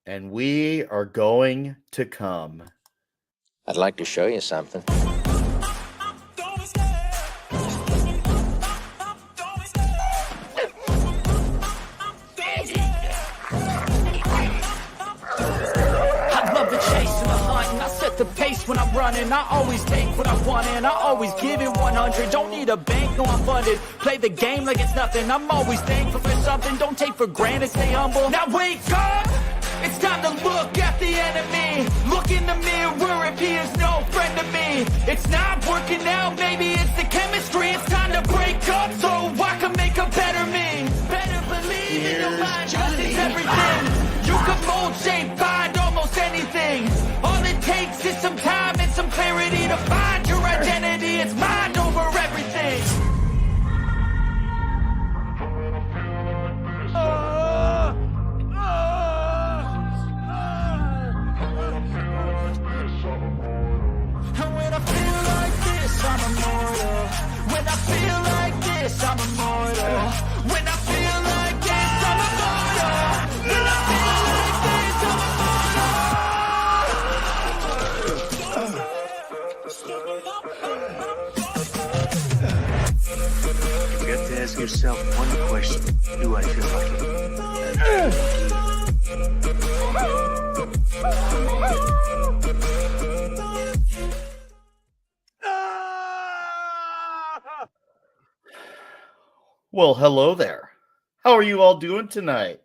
and we are going to come. I'd like to show you something. I love the chase and the hunt, and I set the pace when I'm running. I always take what I want and I always give it 100. Don't need a bank, no I'm funded. Play the game like it's nothing. I'm always thankful for something. Don't take for granted, stay humble. Now wake up! It's time to look at the enemy. Look in the mirror if he is no friend to me. It's not working out, maybe it's the chemistry. It's time to break up so I can make a better me. Better believe in your mind, cause it's everything. You can mold, shape, find almost anything. All it takes is some time and some clarity to find your identity. It's mind over everything. And when I feel like this, I'm immortal. When I feel like this, I'm immortal. When I feel like this, I'm immortal. When I feel like this, I'm You have to ask yourself one question. Do I feel lucky? Well, hello there. How are you all doing tonight?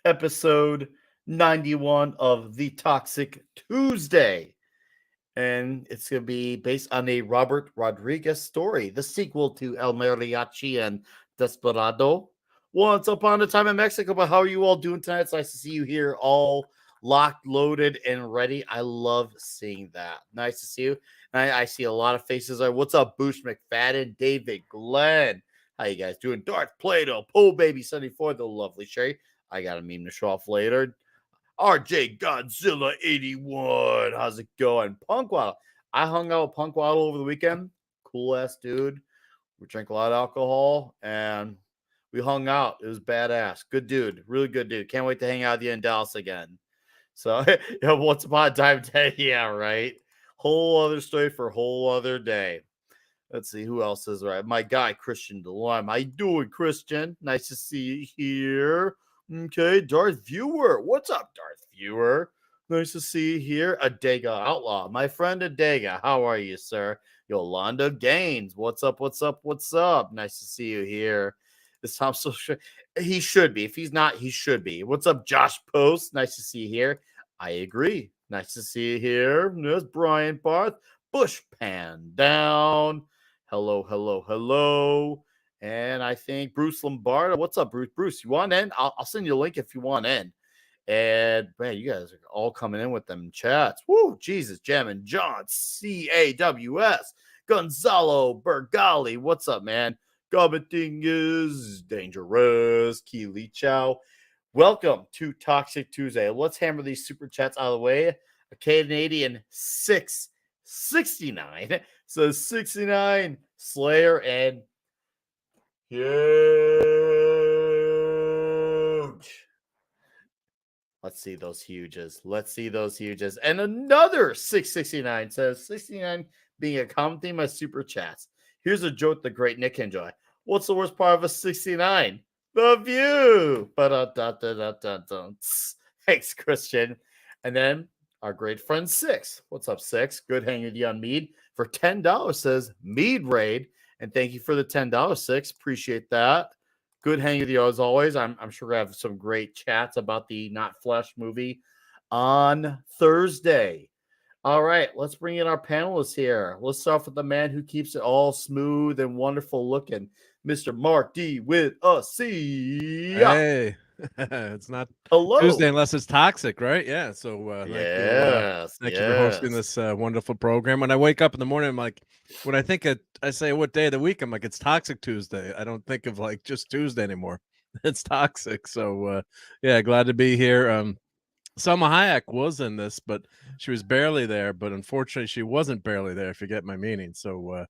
Episode 91 of The Toxic Tuesday. And it's going to be based on a Robert Rodriguez story, the sequel to El Mariachi and Desperado. Once upon a time in Mexico. But how are you all doing tonight? It's nice to see you here, all locked, loaded, and ready. I love seeing that. Nice to see you. And I see a lot of faces. What's up, Boosh McFadden, David Glenn? How you guys doing? Darth Plato, Pool Baby 74, the lovely Sherry. I got a meme to show off later. RJ Godzilla 81. How's it going? Punk Waddle. I hung out with Punk Waddle over the weekend. Cool ass dude. We drank a lot of alcohol and we hung out. It was badass. Good dude. Really good dude. Can't wait to hang out with you in Dallas again. So, once upon a time, yeah, right. Whole other story for a whole other day. Let's see who else is right. My guy, Christian DeLime. How you doing, Christian? Nice to see you here. Okay, Darth Viewer. What's up, Darth Viewer? Nice to see you here. Adega Outlaw. My friend Adega. How are you, sir? Yolanda Gaines. What's up? What's up? What's up? Nice to see you here. This Tom so sure. He should be. If he's not, he should be. What's up, Josh Post? Nice to see you here. I agree. Nice to see you here. There's Brian Barth. Bush Pan Down. Hello, hello, hello. And I think Bruce Lombardo. What's up, Bruce? Bruce, you want in? I'll send you a link if you want in. And man, you guys are all coming in with them chats. Woo, Jesus, Jamin, John, CAWS, Gonzalo Bergali. What's up, man? Gobbeting is dangerous. Keely Chow. Welcome to Toxic Tuesday. Let's hammer these super chats out of the way. A Canadian 669. So 69 Slayer and huge. Let's see those huges. Let's see those huges. And another 669 says 69 being a common theme of super chats. Here's a joke the great Nick enjoy. What's the worst part of a 69? The view. Thanks, Christian. And then our great friend Six. What's up, Six? Good hanging with you on Mead. For $10 says Mead Raid. And thank you for the $10, Six. Appreciate that. Good hanging with you as always. I'm sure we have some great chats about the Not Flesh movie on Thursday. All right, let's bring in our panelists here. Let's start off with the man who keeps it all smooth and wonderful looking, Mr. Mark D with a C. Hey, it's not Hello. Tuesday unless it's toxic, right? Yeah. So thank you for hosting this wonderful program. When I wake up in the morning, I'm like, when I think I say what day of the week, I'm like, it's Toxic Tuesday. I don't think of like just Tuesday anymore. It's toxic. So yeah, glad to be here. Salma Hayek was in this, but she was barely there. But unfortunately, she wasn't barely there, if you get my meaning. So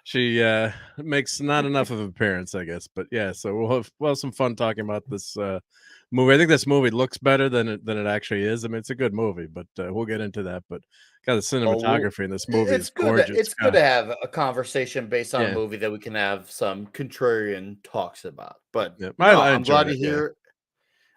she makes not enough of an appearance, I guess. But yeah, so we'll have some fun talking about this movie. I think this movie looks better than it actually is. I mean, it's a good movie, but we'll get into that. But God, the cinematography in this movie is gorgeous. It's good to have a conversation based on a movie that we can have some contrarian talks about. But I'm glad to hear.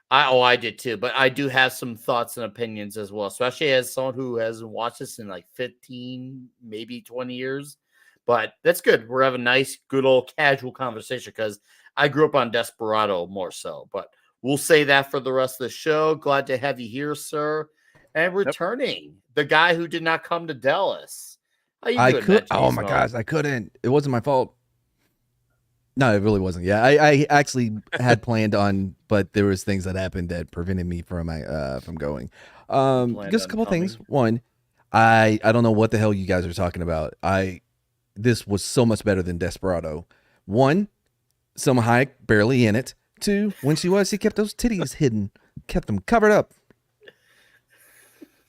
I did too, but I do have some thoughts and opinions as well, especially as someone who hasn't watched this in like 15, maybe 20 years. But that's good. We're having a nice, good old casual conversation because I grew up on Desperado more so. But we'll say that for the rest of the show. Glad to have you here, sir. And returning, the guy who did not come to Dallas. How you doing, oh my gosh, I couldn't. It wasn't my fault. No, it really wasn't. Yeah, I actually had planned on, but there was things that happened that prevented me from going. Just a couple things. One, I don't know what the hell you guys are talking about. This was so much better than Desperado. One, Selma Hayek barely in it. Two, when she kept those titties hidden, kept them covered up.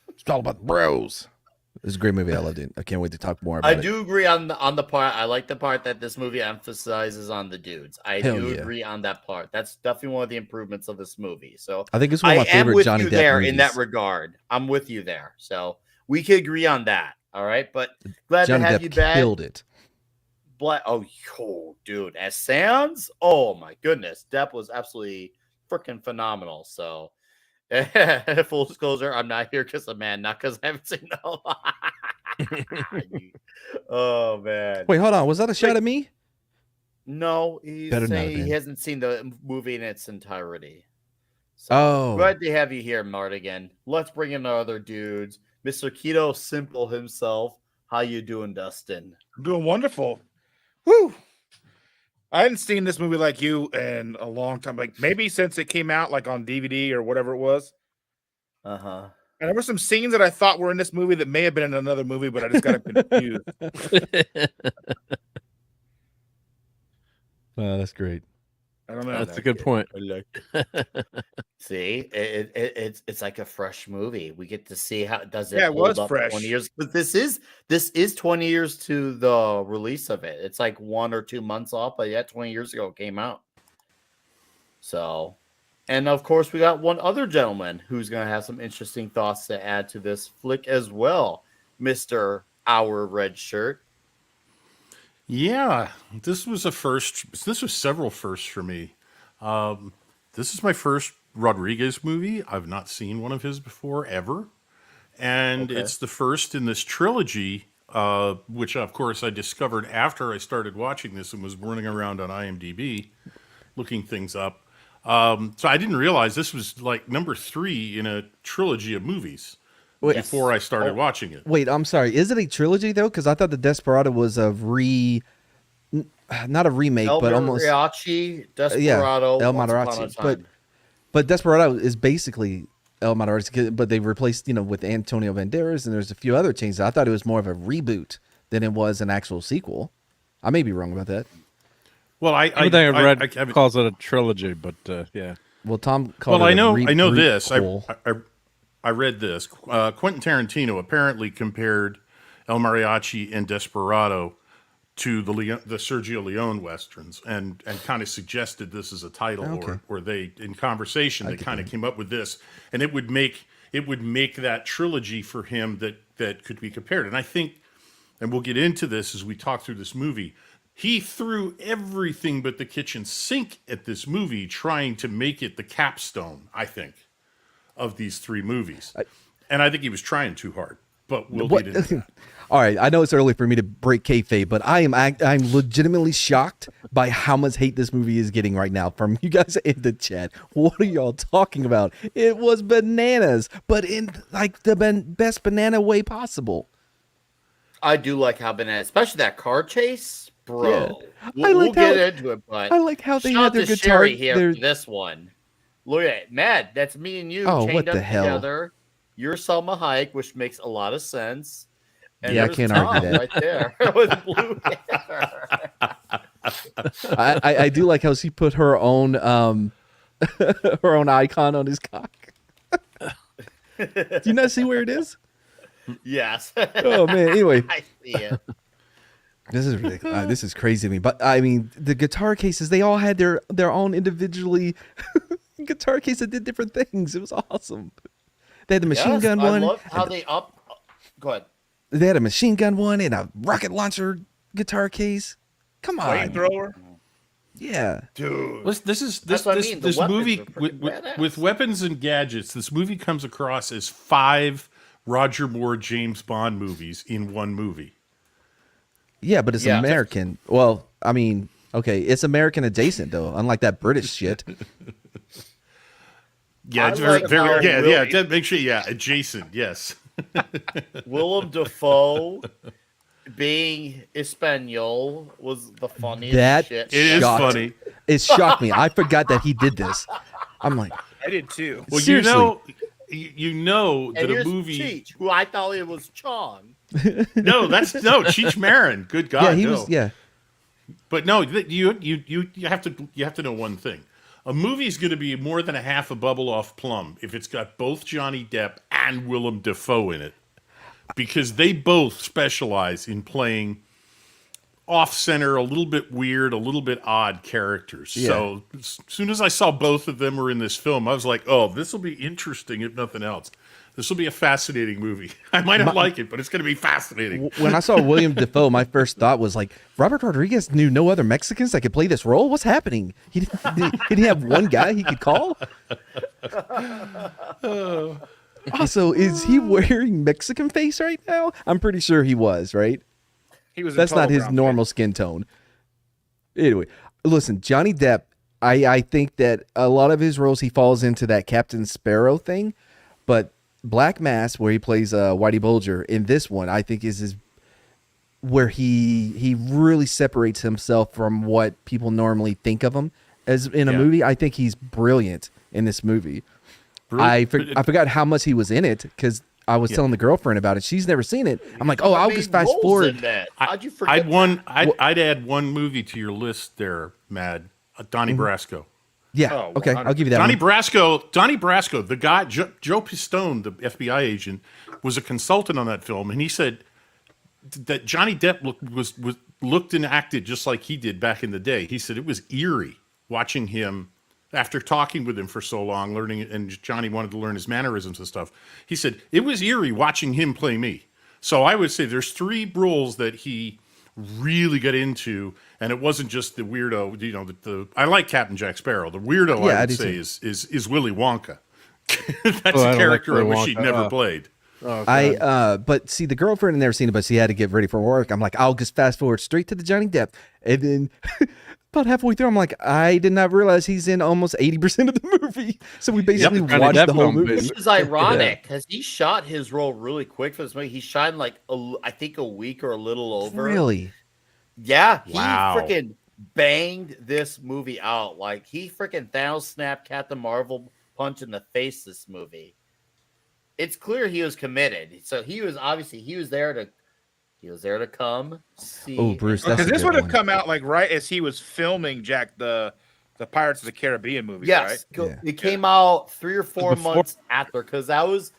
It's all about bros. It's a great movie. I loved it. I can't wait to talk more about it. I do agree on the part. I like the part that this movie emphasizes on the dudes. I do agree on that part. That's definitely one of the improvements of this movie. So I think it's one of my favorite Johnny Depp there movies. In that regard. I'm with you there. So we can agree on that. All right. But glad Johnny to have Depp you back. Killed it. Oh, dude. As Sans? Oh my goodness. Depp was absolutely freaking phenomenal. So full disclosure, I'm not here because of man, not because I haven't seen the Oh man. Wait, hold on. Was that a shot at me? No, he's saying he hasn't seen the movie in its entirety. So glad to have you here, Mardigan. Let's bring in our other dudes. Mr. Keto Simple himself. How you doing, Dustin? I'm doing wonderful. Woo! I hadn't seen this movie like you in a long time, like maybe since it came out, like on DVD or whatever it was. And there were some scenes that I thought were in this movie that may have been in another movie, but I just got confused. That's great. I don't know. That's a good point. I like See, it's like a fresh movie. We get to see how does it. Yeah, it was up fresh. 20 years, but this is 20 years to the release of it. It's like 1 or 2 months off, but yeah, 20 years ago it came out. So, and of course, we got one other gentleman who's going to have some interesting thoughts to add to this flick as well, Mr. Our Red Shirt. Yeah, this was a first. This was several firsts for me. This is my first Rodriguez movie. I've not seen one of his before, ever. And it's the first in this trilogy, which, of course, I discovered after I started watching this and was running around on IMDb looking things up. So I didn't realize this was like number 3 in a trilogy of movies. Before I started watching it. Wait, I'm sorry. Is it a trilogy though? Because I thought the Desperado was not a remake, but almost Mariachi, Desperado, El Mariachi. But Desperado is basically El Mariachi, but they replaced with Antonio Banderas, and there's a few other changes. I thought it was more of a reboot than it was an actual sequel. I may be wrong about that. Well, everything I've read calls it a trilogy, but yeah. Well, Tom called it I know this. I read this. Quentin Tarantino apparently compared El Mariachi and Desperado to the Sergio Leone westerns, and kind of suggested this as a title, or they in conversation they kind of came up with this, and it would make that trilogy for him that could be compared. And I think, and we'll get into this as we talk through this movie, he threw everything but the kitchen sink at this movie, trying to make it the capstone, I think, of these 3 movies. And I think he was trying too hard, but we'll get into that. All right, I know it's early for me to break kayfabe, but I'm legitimately shocked by how much hate this movie is getting right now from you guys in the chat. What are y'all talking about? It was bananas, but in like the best banana way possible. I do like how banana, especially that car chase, bro. Yeah. We'll get into it, but I like how they had their guitar here for this one. Look at it, Matt. That's me and you chained up together. You're Selma Hayek, which makes a lot of sense. And yeah, I can't argue that. Right there with blue hair. I do like how she put her own her own icon on his cock. Do you not see where it is? Yes. Oh man. Anyway, I see it. This is ridiculous. This is crazy to me. But I mean, the guitar cases, they all had their own individually guitar case that did different things. It was awesome. They had the machine gun one. I love how they Go ahead. They had a machine gun one and a rocket launcher guitar case. Come on. Flamethrower. Yeah. Dude. This movie with weapons and gadgets. This movie comes across as 5 Roger Moore James Bond movies in one movie. Yeah, but it's American. Well, I mean, okay, it's American adjacent though, unlike that British shit. Yeah, it's make sure, adjacent, yes. Willem Dafoe being Espanol was the funniest shit. It is funny. It shocked me. I forgot that he did this. I'm like, I did too. Well, seriously. you know that a movie. Cheech, who I thought it was Chong. No, Cheech Marin. Good God, yeah, he was. Yeah, but no, you have to know one thing. A movie is going to be more than a half a bubble off plum if it's got both Johnny Depp and Willem Dafoe in it, because they both specialize in playing off-center, a little bit weird, a little bit odd characters. Yeah. So as soon as I saw both of them were in this film, I was like, oh, this will be interesting if nothing else. This will be a fascinating movie. I might not like it, but it's going to be fascinating. When I saw William Dafoe, my first thought was like, Robert Rodriguez knew no other Mexicans that could play this role? What's happening? He didn't have one guy he could call? Also, is he wearing Mexican face right now? I'm pretty sure he was, right? He was. That's not his normal skin tone. Anyway, listen, Johnny Depp, I think that a lot of his roles, he falls into that Captain Sparrow thing, but Black Mass, where he plays Whitey Bulger, in this one, I think is where he really separates himself from what people normally think of him as in a movie. I think he's brilliant in this movie. I forgot how much he was in it because I was telling the girlfriend about it. She's never seen it. I'm like, I'll just fast forward. How'd you forget? I'd add one movie to your list there, Mad. Donnie Brasco. Yeah. Okay. I'll give you that. Donnie Brasco, the guy, Joe Pistone, the FBI agent, was a consultant on that film, and he said that Johnny Depp looked and acted just like he did back in the day. He said it was eerie watching him after talking with him for so long, learning, and Johnny wanted to learn his mannerisms and stuff. He said it was eerie watching him play me. So I would say there's 3 roles that he really got into, and it wasn't just the weirdo. You know, I like Captain Jack Sparrow. The weirdo I would say is Willy Wonka. That's a character I wish he'd never played. But see, the girlfriend had never seen it, but she had to get ready for work. I'm like, I'll just fast forward straight to the Johnny Depp, and then about halfway through, I'm like, I did not realize he's in almost 80% of the movie. So we basically watched the whole movie. This is ironic because he shot his role really quick for this movie. He shot in like I think a week or a little over. Really? Yeah. He freaking banged this movie out. Like he freaking Thanos snapped Captain Marvel punch in the face this movie. It's clear he was committed. So he was there to come see. Oh, Bruce, that's because this would have come out like right as he was filming the Pirates of the Caribbean movie. Yes, right? It came out 3 or 4 months after, because that was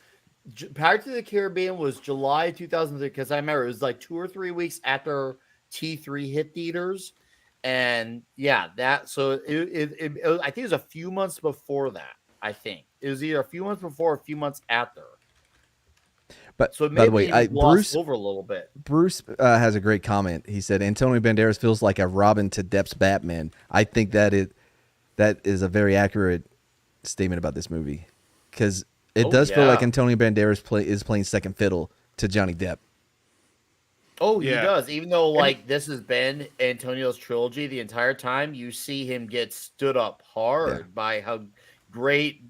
Pirates of the Caribbean was July 2003. Because I remember it was like 2 or 3 weeks after T3 hit theaters, and that. So it I think it was a few months before that. I think it was either a few months before or a few months after. But so by the way, Bruce over a little bit. Bruce has a great comment. He said Antonio Banderas feels like a Robin to Depp's Batman. I think that is a very accurate statement about this movie, because it does feel like Antonio Banderas is playing second fiddle to Johnny Depp. Oh, he does. Even though this has been Antonio's trilogy the entire time, you see him get stood up hard by how great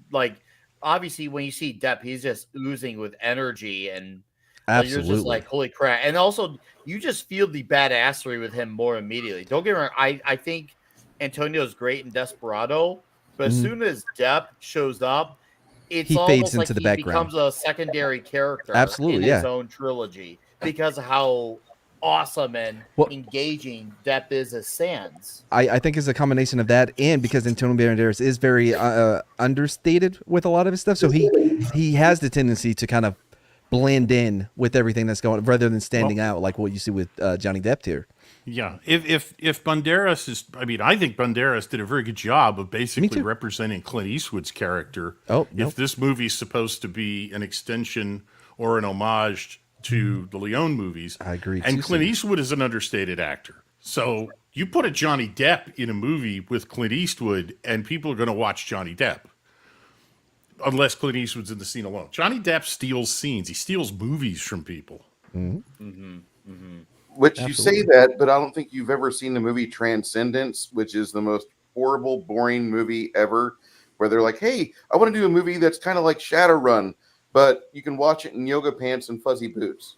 obviously, when you see Depp, he's just oozing with energy, and you're just like, holy crap. And also, you just feel the badassery with him more immediately. Don't get me wrong, I think Antonio's great in Desperado, but as soon as Depp shows up, he fades into the background. Becomes a secondary character in his own trilogy because of how awesome and engaging Depp is as Sans. I think it's a combination of that, and because Antonio Banderas is very understated with a lot of his stuff, so he has the tendency to kind of blend in with everything that's going, rather than standing out like what you see with Johnny Depp here. Yeah, if Banderas is, I mean, I think Banderas did a very good job of basically representing Clint Eastwood's character. Oh, if this movie's supposed to be an extension or an homage to the Leone movies, I agree. And Clint Eastwood is an understated actor, so you put a Johnny Depp in a movie with Clint Eastwood, and people are going to watch Johnny Depp. Unless Clint Eastwood's in the scene alone. Johnny Depp steals scenes. He steals movies from people. Which you say that, but I don't think you've ever seen the movie Transcendence, which is the most horrible, boring movie ever, where they're like, hey, I want to do a movie that's kind of like Shadowrun, but you can watch it in yoga pants and fuzzy boots.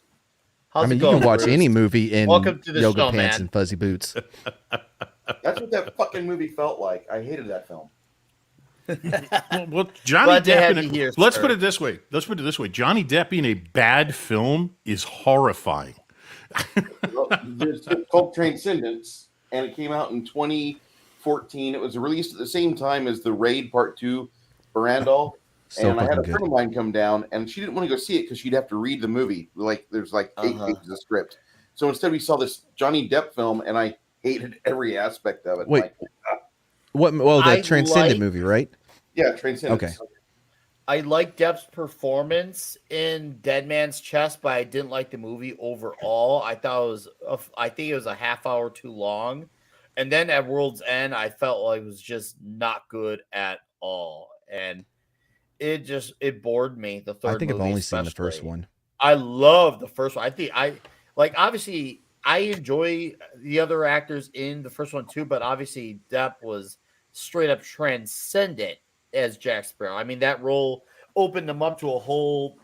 I mean, you can watch any movie in Welcome to the yoga show, pants man. and fuzzy boots. That's what that fucking movie felt like. I hated that film. Well, Johnny Glad to have Depp. you here, Let's sir. put it this way. Johnny Depp in a bad film is horrifying. It's called Transcendence, and it came out in 2014. It was released at the same time as The Raid Part 2, Barandal. So And I had a fucking friend good. of mine come down, and she didn't want to go see it because she'd have to read the movie. Like, there's like 8 pages of script. So instead, we saw this Johnny Depp film, and I hated every aspect of it. Wait. Like, What? Well, the I Transcendent like- movie, right? yeah, Transcendence. Okay. I like Depp's performance in Dead Man's Chest, but I didn't like the movie overall. I thought it was, I think it was a half hour too long. And then at World's End, I felt like it was just not good at all, and it bored me. The third, I think I've movie only seen the first especially. one. I love the first one. I think obviously I enjoy the other actors in the first one too, but obviously Depp was straight up transcendent as Jack Sparrow. I mean, that role opened him up to a whole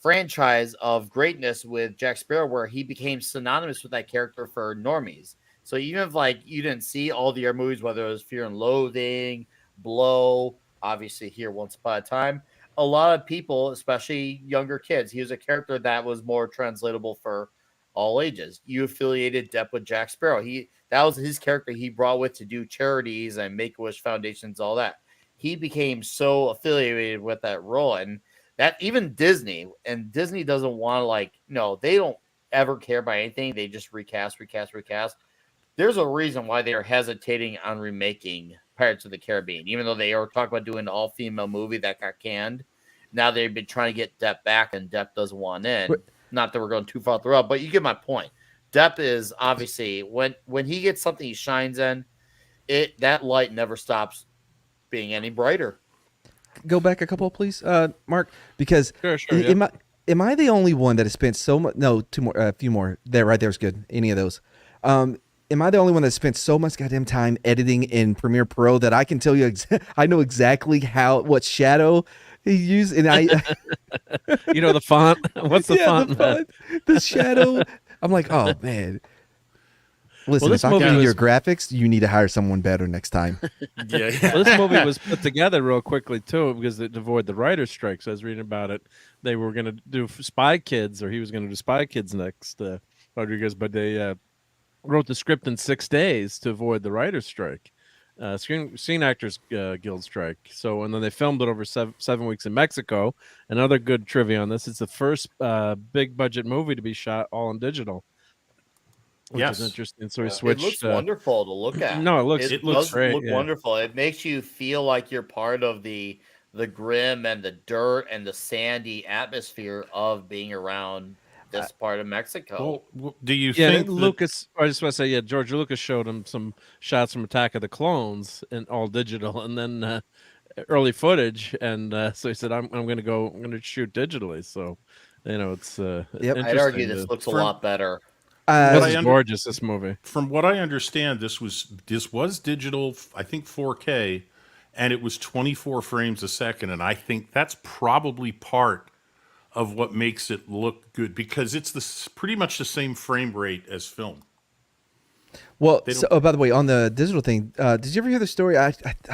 franchise of greatness with Jack Sparrow, where he became synonymous with that character for normies. So even if you didn't see all the other movies, whether it was Fear and Loathing, Blow, obviously here Once Upon a Time, a lot of people, especially younger kids, he was a character that was more translatable for all ages. You affiliated Depp with Jack Sparrow. That was his character he brought with to do charities and Make-A-Wish foundations, all that. He became so affiliated with that role, and that even Disney doesn't want to they don't ever care about anything. They just recast. There's a reason why they are hesitating on remaking Pirates of the Caribbean, even though they are talking about doing an all-female movie that got canned. Now they've been trying to get Depp back, and Depp doesn't want in. But- Not that we're going too far through, but you get my point. Depp is obviously when he gets something he shines in, that light never stops being any brighter. Go back a couple, please, Mark, because Sure, yeah. am I the only one that has spent so much? No, two more, a few more. There, right there's good. Any of those. Am I the only one that spent so much goddamn time editing in Premiere Pro that I can tell you? I know exactly what shadow he used, and I. You know the font. What's the font? The font, the shadow. I'm like, oh man. Listen, this if I can movie do your was- graphics, you need to hire someone better next time. Yeah. Well, this movie was put together real quickly too because to avoid the writer's strikes. I was reading about it. They were going to do Spy Kids, or he was going to do Spy Kids next, Rodriguez, but they wrote the script in 6 days to avoid the writer's strike, Screen Actors Guild strike. So, and then they filmed it over 7 weeks in Mexico. Another good trivia on this: it's the first big budget movie to be shot all in digital. Which is interesting. So we switched. It looks wonderful to look at. No, it looks does great. look wonderful. It makes you feel like you're part of the grim and the dirt and the sandy atmosphere of being around this part of Mexico. Well, do you Yeah, think Lucas? I just want to say, yeah, George Lucas showed him some shots from Attack of the Clones in all digital, and then early footage, and so he said, "I'm going to shoot digitally." So, it's Yep. I'd argue interesting this to- looks a lot better. This I is under- gorgeous. This movie. From what I understand, this was digital, I think 4K, and it was 24 frames a second, and I think that's probably part of what makes it look good because it's pretty much the same frame rate as film. Well, They so, by the way, on the digital thing, did you ever hear the story? I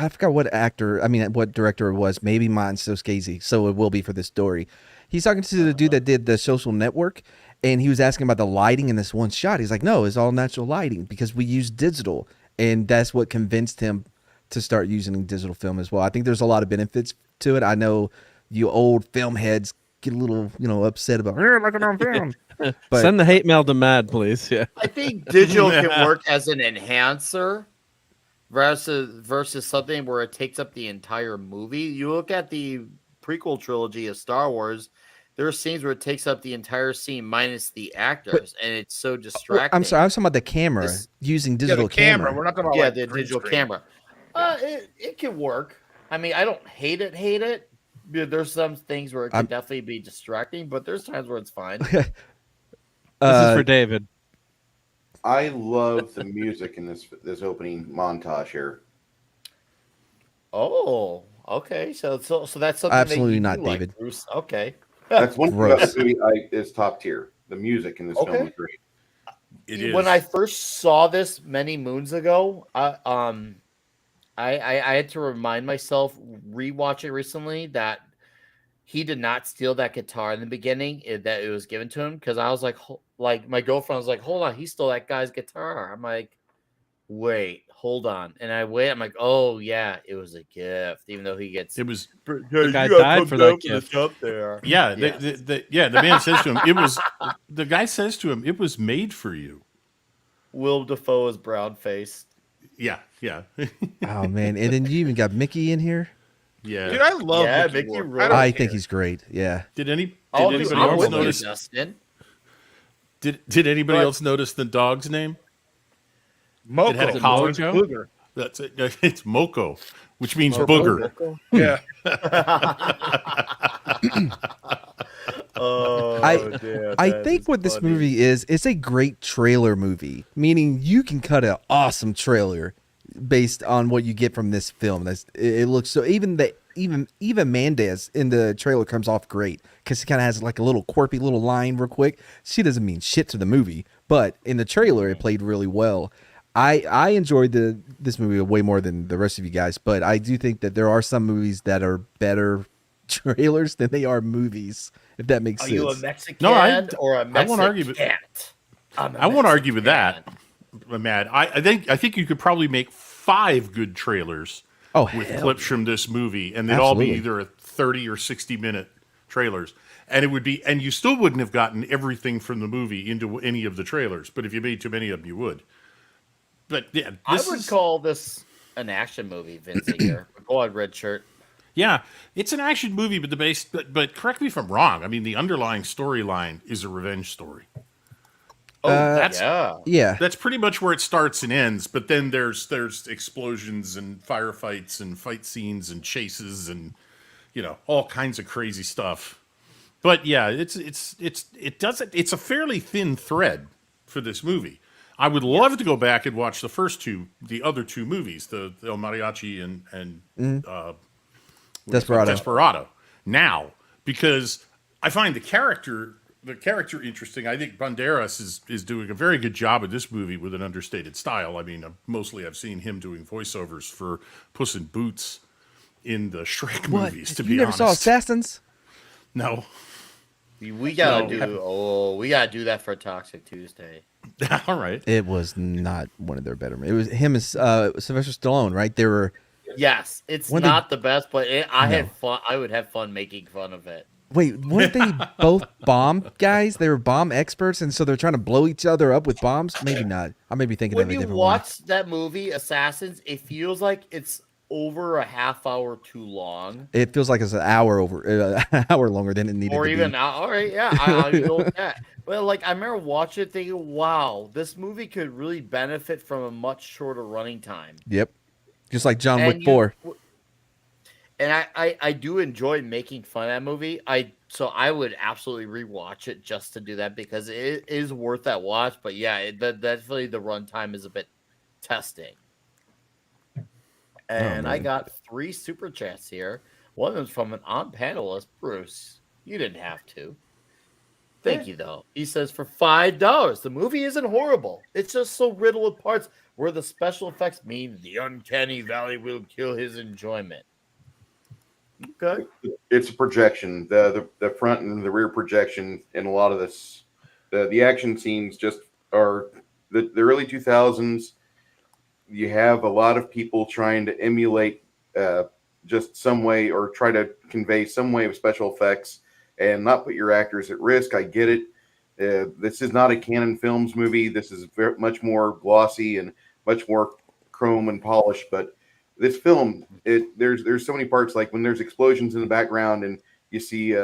forgot what what director it was. Maybe mine's so scazy, so it will be for this story. He's talking to the dude that did The Social Network, and he was asking about the lighting in this one shot. He's like, no, it's all natural lighting because we use digital, and that's what convinced him to start using digital film as well. I think there's a lot of benefits to it. I know you old film heads get a little, upset about. Look at I'm found. But Send the hate mail to Mad, please. Yeah. I think digital can work as an enhancer versus something where it takes up the entire movie. You look at the prequel trilogy of Star Wars, there are scenes where it takes up the entire scene minus the actors, and it's so distracting. I'm sorry, I was talking about the camera using digital the camera. camera. We're not talking about the green digital screen. camera. It can work. I mean, I don't hate it. There's some things where it can definitely be distracting, but there's times where it's fine. This is for David. I love the music in this opening montage here. Oh, okay. So that's something Absolutely that you not, do like, David. Bruce. Okay. That's one thing about Gross. this movie is top tier. The music in this film is great. When I first saw this many moons ago, I had to remind myself, rewatch it recently, that he did not steal that guitar in the beginning, that it was given to him, because I was like my girlfriend was like, hold on, he stole that guy's guitar. I'm like, wait, hold on. And I'm like, oh yeah, it was a gift, even though he gets The guy died for that gift. Up there. Yeah, the man says to him, the guy says to him, it was made for you. Will Dafoe is brown faced. Yeah. Oh man, and then you even got Mickey in here. Yeah. Dude, I love Mickey Rourke. Rourke. I think he's great. Yeah. Did anybody I'm else with you, notice? Justin. Did anybody else notice the dog's name? Moko. It had a collar. Booger. That's it. It's Moko, which means booger. Yeah. I think what this movie is, it's a great trailer movie, meaning you can cut an awesome trailer based on what you get from this film. It looks so even Mendez in the trailer comes off great because he kind of has like a little quirky little line real quick. She doesn't mean shit to the movie, but in the trailer it played really well. I enjoyed this movie way more than the rest of you guys, but I do think that there are some movies that are better trailers than they are movies, if that makes sense. Are you a Mexican or a Mexican? I won't argue with I won't argue with that, Matt. I think you could probably make 5 good trailers with clips from this movie, and they'd all be either a 30 or 60-minute trailers, and it would be, and you still wouldn't have gotten everything from the movie into any of the trailers. But if you made too many of them, you would. But yeah, I would call this an action movie, Vince. Here, go on, red shirt. Yeah, it's an action movie, but correct me if I'm wrong. I mean, the underlying storyline is a revenge story. Oh, that's pretty much where it starts and ends. But then there's explosions and firefights and fight scenes and chases and all kinds of crazy stuff. But yeah, it's a fairly thin thread for this movie. I would love to go back and watch the other two movies, the El Mariachi and Desperado now, because I find the character interesting. I think Banderas is doing a very good job of this movie with an understated style. I mean, mostly I've seen him doing voiceovers for Puss in Boots in the Shrek movies, to be honest. You never saw Assassins? No. We gotta do that for Toxic Tuesday. All right. It was not one of their better. It was him as Sylvester Stallone, right? They were. Yes, it's not the best, but I had fun. I would have fun making fun of it. Wait, weren't they both bomb guys? They were bomb experts, and so they're trying to blow each other up with bombs? Maybe not. I may be thinking of a different one. When you watch that movie, Assassins, it feels like it's over a half hour too long. It feels like it's an hour longer than it needed to be. Or even, all right, yeah, I'll go with that. Well, like, I remember watching it thinking, wow, this movie could really benefit from a much shorter running time. Yep. Just like John Wick 4. And I do enjoy making fun of that movie. So I would absolutely rewatch it just to do that, because it is worth that watch. But yeah, definitely the runtime is a bit testing. And I got 3 super chats here. One of them's from an on-panelist, Bruce. You didn't have to. Thank you, though. He says, for $5, the movie isn't horrible. It's just so riddled with parts where the special effects mean the uncanny valley will kill his enjoyment. Okay. It's a projection. The front and the rear projection in a lot of this. The action scenes just are the early 2000s. You have a lot of people trying to emulate just some way, or try to convey some way of special effects and not put your actors at risk. I get it. This is not a Canon Films movie. This is very much more glossy and much more chrome and polished. But this film, there's so many parts, like when there's explosions in the background and you see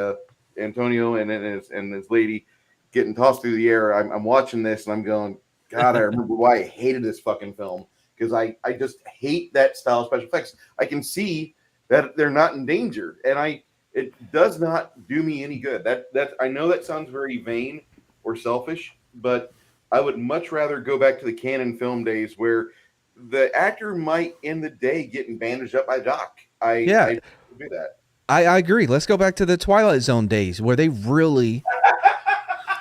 Antonio and his lady getting tossed through the air. I'm watching this and I'm going, God, I remember why I hated this fucking film, because I just hate that style of special effects. I can see that they're not in danger, and it does not do me any good. That I know that sounds very vain or selfish, but I would much rather go back to the Canon film days where the actor might end the day getting bandaged up by Doc. I do that. I agree. Let's go back to the Twilight Zone days where they really.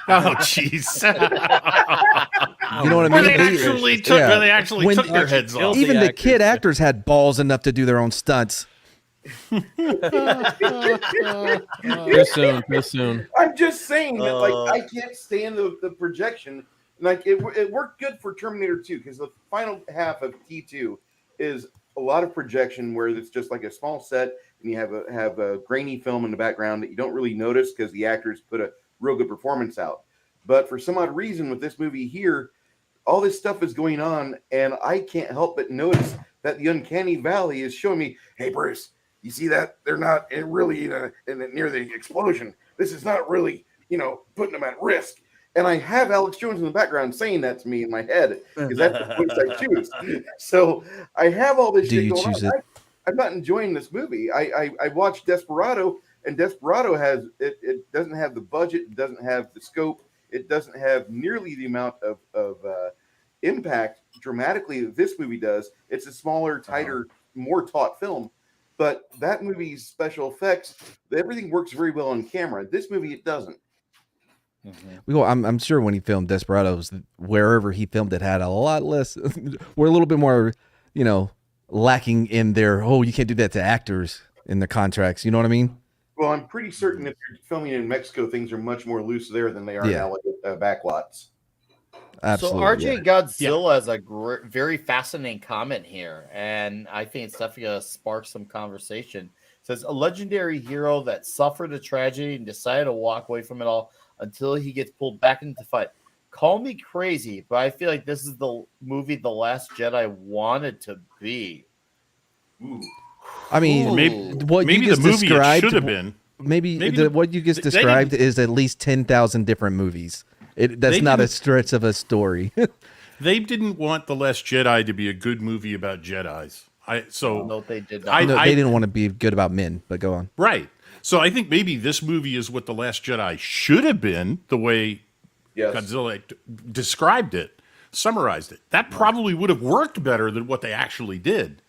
Oh, jeez. You know what I mean? Where they actually took their heads off. Even the kid actors had balls enough to do their own stunts. Too soon. I'm just saying that, like, I can't stand the projection. Like, it worked good for Terminator 2, because the final half of T2 is a lot of projection where it's just like a small set and you have a grainy film in the background that you don't really notice because the actors put a real good performance out. But for some odd reason with this movie here, all this stuff is going on and I can't help but notice that the uncanny valley is showing me, hey Bruce, you see that they're not really near the explosion. This is not really, putting them at risk. And I have Alex Jones in the background saying that to me in my head, because that's the voice I choose. So I have all this shit going on. I'm not enjoying this movie. I watched Desperado, and Desperado it doesn't have the budget, it doesn't have the scope, it doesn't have nearly the amount of impact dramatically that this movie does. It's a smaller, tighter, more taut film. But that movie's special effects, everything works very well on camera. This movie, it doesn't. Mm-hmm. I'm sure when he filmed Desperados, wherever he filmed it had a lot less. We're a little bit more, lacking in their. Oh, you can't do that to actors in the contracts. You know what I mean? Well, I'm pretty certain if you're filming in Mexico, things are much more loose there than they are now at backlots. Absolutely. So RJ Godzilla has a very fascinating comment here, and I think it's definitely going to spark some conversation. It says, a legendary hero that suffered a tragedy and decided to walk away from it all until he gets pulled back into the fight. Call me crazy, but I feel like this is the movie The Last Jedi wanted to be. Ooh. I mean, maybe the movie should have been. What you just described is at least 10,000 different movies. That's not a stretch of a story. They didn't want The Last Jedi to be a good movie about Jedis. No, they did not. They didn't want to be good about men, but go on. Right. So I think maybe this movie is what The Last Jedi should have been, the way Godzilla described it, summarized it. That probably would have worked better than what they actually did.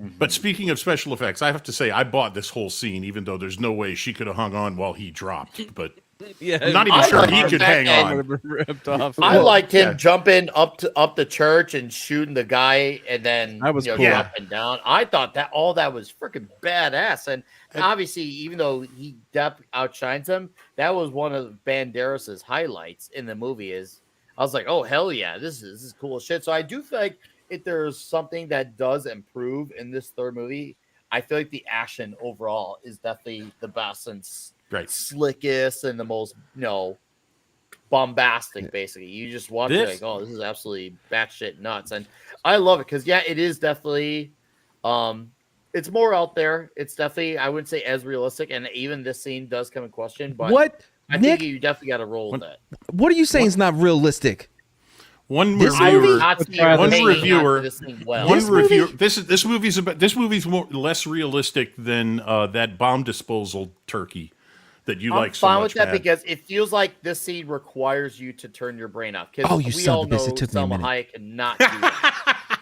Mm-hmm. But speaking of special effects, I have to say I bought this whole scene, even though there's no way she could have hung on while he dropped. But I'm not even sure he could hang on. I liked him jumping up the church and shooting the guy, and then cool. Up and down. I thought that all that was freaking badass, and obviously, even though he outshines him, that was one of Banderas's highlights in the movie. I was like, oh hell yeah, this is cool shit. So I do feel like if there's something that does improve in this third movie, I feel like the action overall is definitely the best and slickest and the most, bombastic. Basically, you just watch it like, oh, this is absolutely batshit nuts, and I love it because it is definitely, it's more out there. It's definitely, I wouldn't say as realistic, and even this scene does come in question. But what? I Nick, think you definitely got to roll with that. What are you saying is not realistic? One reviewer. This movie's less realistic than that bomb disposal turkey that you like so much. I'm fine with that because it feels like this scene requires you to turn your brain off. Because we all know Salma Hayek cannot do that.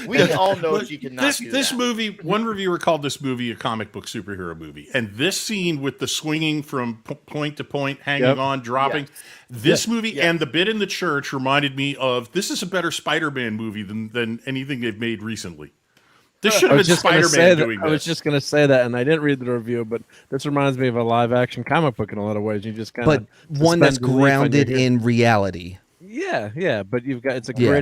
We all know she cannot do this that. movie. One reviewer called this movie a comic book superhero movie, and this scene with the swinging from point to point, hanging on, dropping. This movie and the bit in the church reminded me of. This is a better Spider-Man movie than anything they've made recently. This should have been Spider-Man doing this. I was just going to say that, and I didn't read the review, but this reminds me of a live-action comic book in a lot of ways. You just kind of one that's grounded in reality. Yeah, but you've got it's a Yeah.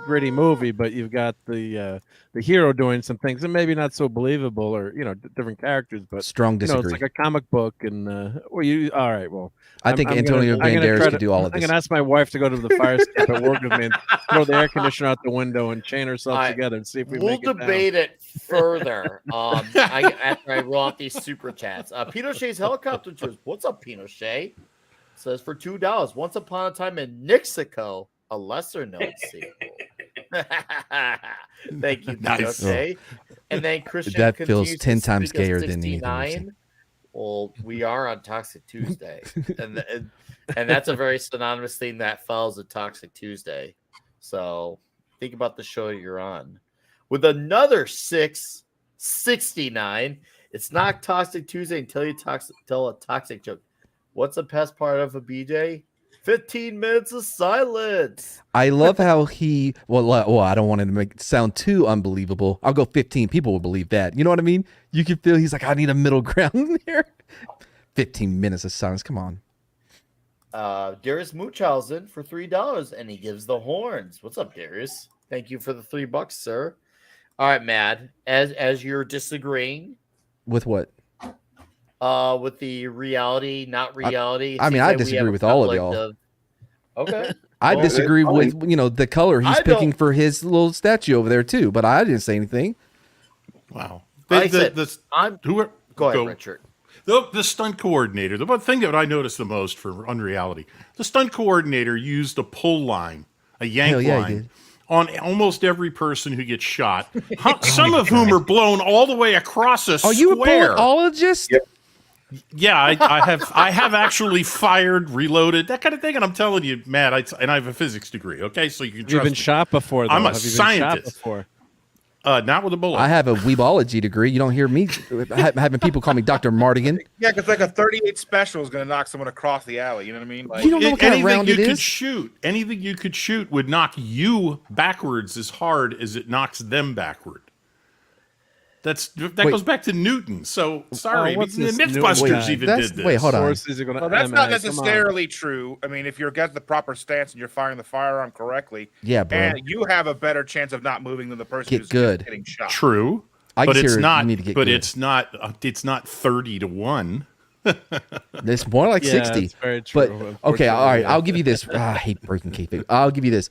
gritty movie, but you've got the hero doing some things and maybe not so believable, or different characters, but Strong it's disagree. like a comic book, and all right, well, I think I'm Antonio I'm Banderas try could do all of I'm this. gonna ask my wife to go to the fire escape at work with me and throw the air conditioner out the window and chain herself together and see if we We'll make it down. debate it further. After I roll out these super chats. Pinochet's helicopter tours. What's up, Pinochet? Says for $2. Once upon a time in Mexico, a lesser known sequel. Thank you, Nice. Pinochet. And then Christian That feels continues 10 to times speak of gayer than anything we've 69. seen. Well, we are on Toxic Tuesday, and that's a very synonymous thing that follows a Toxic Tuesday. So think about the show you're on. With another 669, it's not Toxic Tuesday until you tell a toxic joke. What's the best part of a BJ? 15 minutes of silence. I love how he. Well, I don't want it to make it sound too unbelievable. I'll go 15. People will believe that. You know what I mean? You can feel he's like, I need a middle ground here. 15 minutes of silence. Come on. Darius Munchausen for $3, and he gives the horns. What's up, Darius? Thank you for the $3, sir. All right, Mad. As you're disagreeing With what? with the reality, not reality. I mean, I disagree with all of y'all. Okay. I Well, disagree with the color he's I picking don't- for his little statue over there too. But I didn't say anything. Wow. I said, Who go ahead, Richard. The stunt coordinator, the one thing that I noticed the most for Unreality, the stunt coordinator used a pull line, a yank Hell yeah, he line, did. on almost every person who gets shot. Some of whom are blown all the way across a Are square. you a bulletologist? Yep. Yeah, I have actually fired, reloaded, that kind of thing, and I'm telling you, Matt, I have a physics degree. Okay, so you can Have trust you been me. shot before? Though? I'm a Have you been shot scientist. before? Not with a bullet. I have a weebology degree. You don't hear me having people call me Dr. Mardigan. Yeah, because like a 38 special is going to knock someone across the alley. You know what I mean? Like, You don't know what kind of anything round you it could is? shoot, anything you could shoot would knock you backwards as hard as it knocks them backward. That Wait. goes back to Newton. So sorry, what's the this Newton MythBusters guy? even That's- did this. wait, hold on. Sources are gonna. well, that's not come on. necessarily true. I mean, if you're got the proper stance and you're firing the firearm correctly, Yeah, bro. and you have a better chance of not moving than the person Get who's good. getting shot. True, I but guess it's here not. you need to get But good. it's not. It's not 30-1. It's more like Yeah, 60. that's very true, But okay, all right. unfortunately, yeah. I'll give you this. I hate breaking kayfabe. I'll give you this.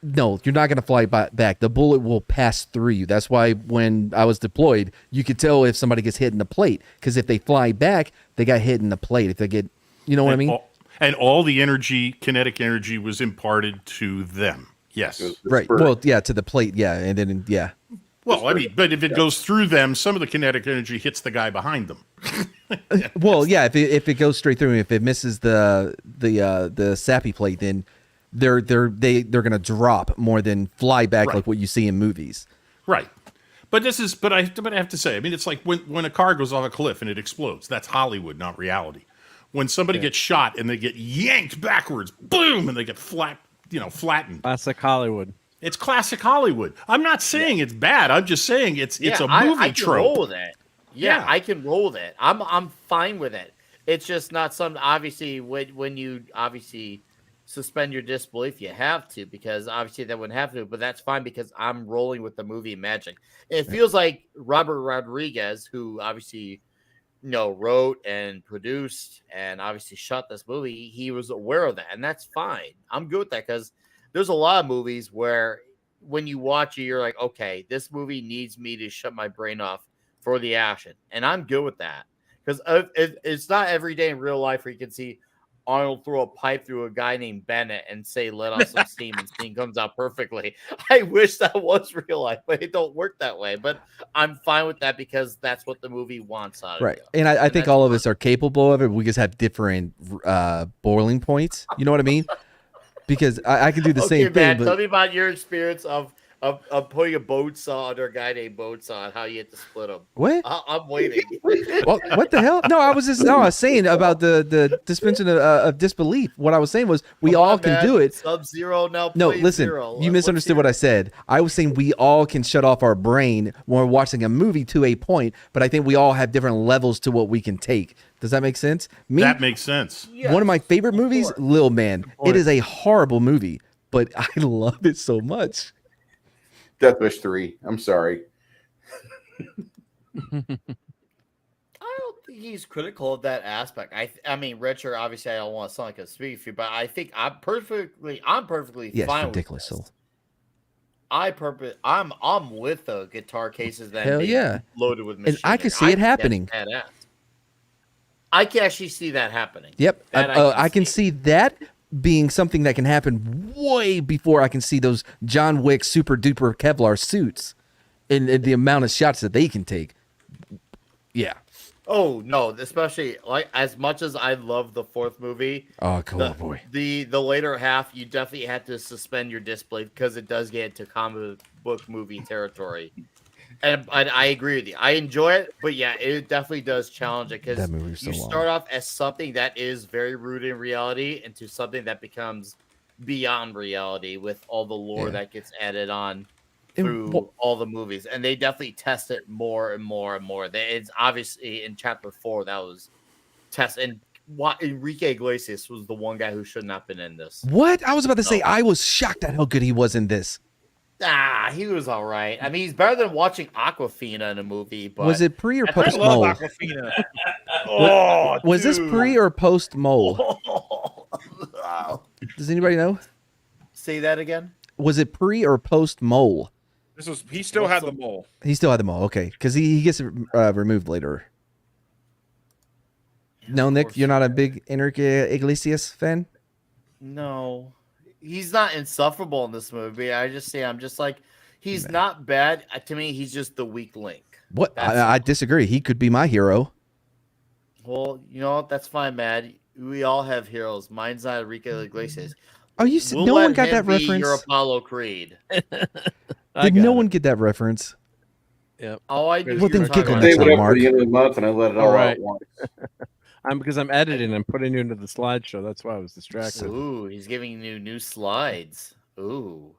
No, you're not going to fly back. The bullet will pass through you. That's why when I was deployed, you could tell if somebody gets hit in the plate. Because if they fly back, they got hit in the plate. If they get, you know what I mean? And all the energy, kinetic energy, was imparted to them. Yes. Right. Well, yeah, to the plate. Yeah, and then yeah. Well, I mean, but if it goes through them, some of the kinetic energy hits the guy behind them. Well, yeah. If it goes straight through, if it misses the sappy plate, then they're gonna drop more than fly back Right. like what you see in movies. Right. But I have to say, I mean, it's like when a car goes off a cliff and it explodes. That's Hollywood, not reality. When somebody gets shot and they get yanked backwards, boom, and they get flattened. Classic Hollywood. It's classic Hollywood. I'm not saying it's bad. I'm just saying it's a movie I can trope. roll with it. Yeah, Yeah. I can roll with it. I'm fine with it. It's just not something. Obviously, when you obviously suspend your disbelief, you have to, because obviously that wouldn't have to. But that's fine because I'm rolling with the movie magic. It feels like Robert Rodriguez, who obviously wrote and produced and obviously shot this movie, he was aware of that, and that's fine. I'm good with that, because there's a lot of movies where when you watch it, you're like, okay, this movie needs me to shut my brain off for the action, and I'm good with that, because it's not every day in real life where you can see Arnold throw a pipe through a guy named Bennett and say, let off some steam, and steam comes out perfectly. I wish that was real life, but it don't work that way. But I'm fine with that because that's what the movie wants out of Right. you. And I think that's all of fine. us are capable of it. We just have different boiling points. You know what I mean? Because I can do the Okay, same thing. man, tell But me about your experience of I'm putting a bone saw under a guy named Bonesaw. How you have to split them? What? I'm waiting. Well, what the hell? No, I was saying about the suspension of disbelief. What I was saying was we Come all on, can man. do it. Sub-Zero now. No, plays listen, Zero. you misunderstood what I said. I was saying we all can shut off our brain when we're watching a movie to a point, but I think we all have different levels to what we can take. Does that make sense? That makes sense. One of my favorite movies, Lil Man. It is a horrible movie, but I love it so much. Death Wish 3. I'm sorry. I don't think he's critical of that aspect. I mean, Richard. Obviously, I don't want to sound like a speak for you, but I think I'm perfectly Yes, fine ridiculous. with this. I'm with the guitar cases that Hell being yeah. loaded with And machinery. I can see it think happening. that's badass. I can actually see that happening. Yep, That I can see that being something that can happen way before I can see those John Wick super duper Kevlar suits and the amount of shots that they can take. Yeah. Oh no, especially like as much as I love the fourth movie. Oh, cool boy. The later half, you definitely had to suspend your disbelief because it does get into comic book movie territory. And I agree with you. I enjoy it, but yeah, it definitely does challenge it because That movie's so you long. start off as something that is very rooted in reality into something that becomes beyond reality with all the lore Yeah. that gets added on And through all the movies, and they definitely test it more and more and more. It's obviously in chapter 4 that was test, and Enrique Iglesias was the one guy who should not have been in this. What? I was about to say, No. I was shocked at how good he was in this. He was all right. I mean, he's better than watching Aquafina in a movie. But Was it pre or I post love mole? Aquafina. Was this pre or post mole? Does anybody know? Say that again. Was it pre or post mole? He still had the mole. He still had the mole. Okay, because he gets removed later. No, Nick, you're not a big Enrique Iglesias fan? No, he's not insufferable in this movie. I'm just like, he's not bad. To me, he's just the weak link. What? I disagree. He could be my hero. Well, you know what? That's fine, Matt. We all have heroes. Mine's not Enrique Iglesias. Oh, you We'll no one let got him that be reference. Your Apollo Creed. Did no one get that reference? Yep. Oh, I do. Well, then giggle Save next it time, up Mark. for the end of the month, and I let it all out once. Because I'm editing and putting you into the slideshow. That's why I was distracted. Ooh, he's giving you new slides. Ooh.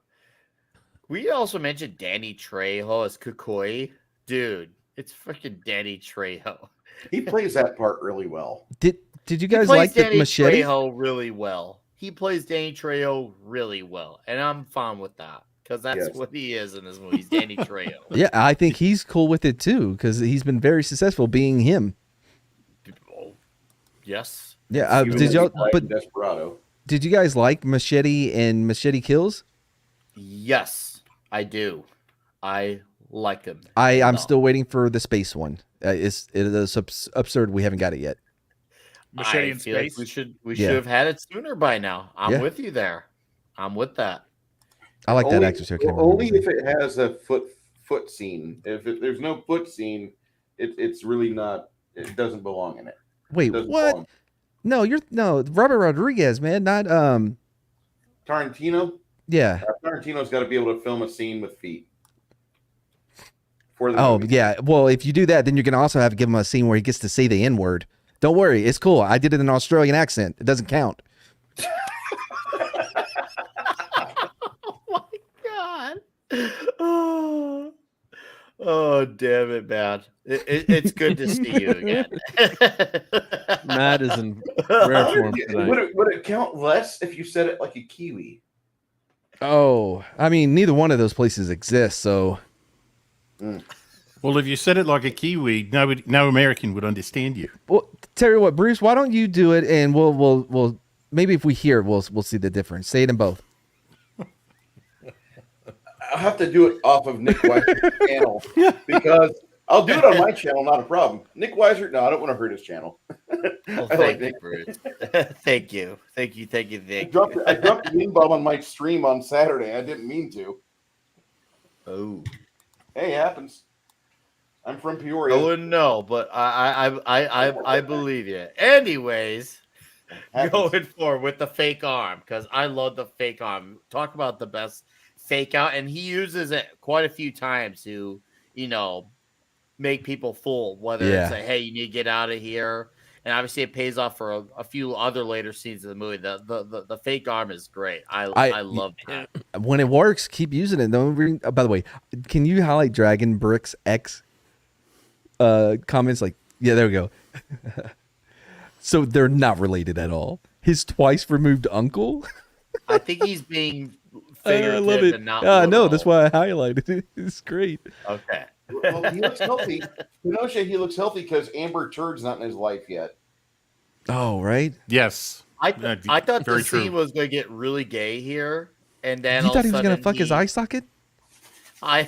We also mentioned Danny Trejo as Kukoi. Dude, it's freaking Danny Trejo. He plays that part really well. Did you He guys plays like the Danny machete? Trejo really well. He plays Danny Trejo really well, and I'm fine with that because that's Yes. what he is in this movie. He's Danny Trejo. Yeah, I think he's cool with it too because he's been very successful being him. Oh, yes. Yeah, Even did though y'all? he played But Desperado. did you guys like Machete and Machete Kills? Yes, I do. I like him. I'm No. still waiting for the space one. It is absurd we haven't got it yet. Machete I in feel like space. we Yeah. should have had it sooner by now. I'm Yeah. with you there. I'm with that. I like that Only- actor too. I can't remember Only his if it has a foot scene. If there's no foot scene, it's really not. It doesn't belong in it. Wait, Doesn't what? belong. No, Robert Rodriguez, man, not Tarantino. yeah. Tarantino's got to be able to film a scene with feet. For the Oh movie. yeah. Well, if you do that, then you're gonna also have to give him a scene where he gets to say the N word. Don't worry, it's cool. I did it in an Australian accent. It doesn't count. Oh my god. Oh damn it, man. It's good to see you again. Matt is in rare form tonight. Would it count less if you said it like a Kiwi? Oh, I mean, neither one of those places exist, so Well, if you said it like a Kiwi, no American would understand you. well, tell you what, Bruce, why don't you do it and we'll maybe if we hear it, we'll see the difference. Say it in both. I'll have to do it off of Nick Weiser's channel because I'll do it on my channel, not a problem. Nick Weiser, no, I don't want to hurt his channel. Well, I like thank you, Nick. Bruce. Thank you. Thank you, I Nick. dropped the N-bomb on my stream on Saturday. I didn't mean to. Oh. Hey, it happens. I'm from Peoria. I wouldn't know, but I believe you. Anyways, Happens. going forward with the fake arm, because I love the fake arm. Talk about the best fake out, and he uses it quite a few times to, make people fool. Whether it's like, hey, you need to get out of here, and obviously it pays off for a few other later scenes of the movie. The fake arm is great. I love that. When it works, keep using it. By the way, can you highlight Dragon Bricks X comments? Like, yeah, there we go. So they're not related at all. His twice removed uncle. I think he's being figurative. I love it. And not no, that's why I highlighted it. It's great. Okay. Well, he looks healthy. Pinochet, he looks healthy because Amber Turd's not in his life yet. Oh, right. Yes. I thought the scene was going to get really gay here, and then You thought he was going to fuck his eye socket? I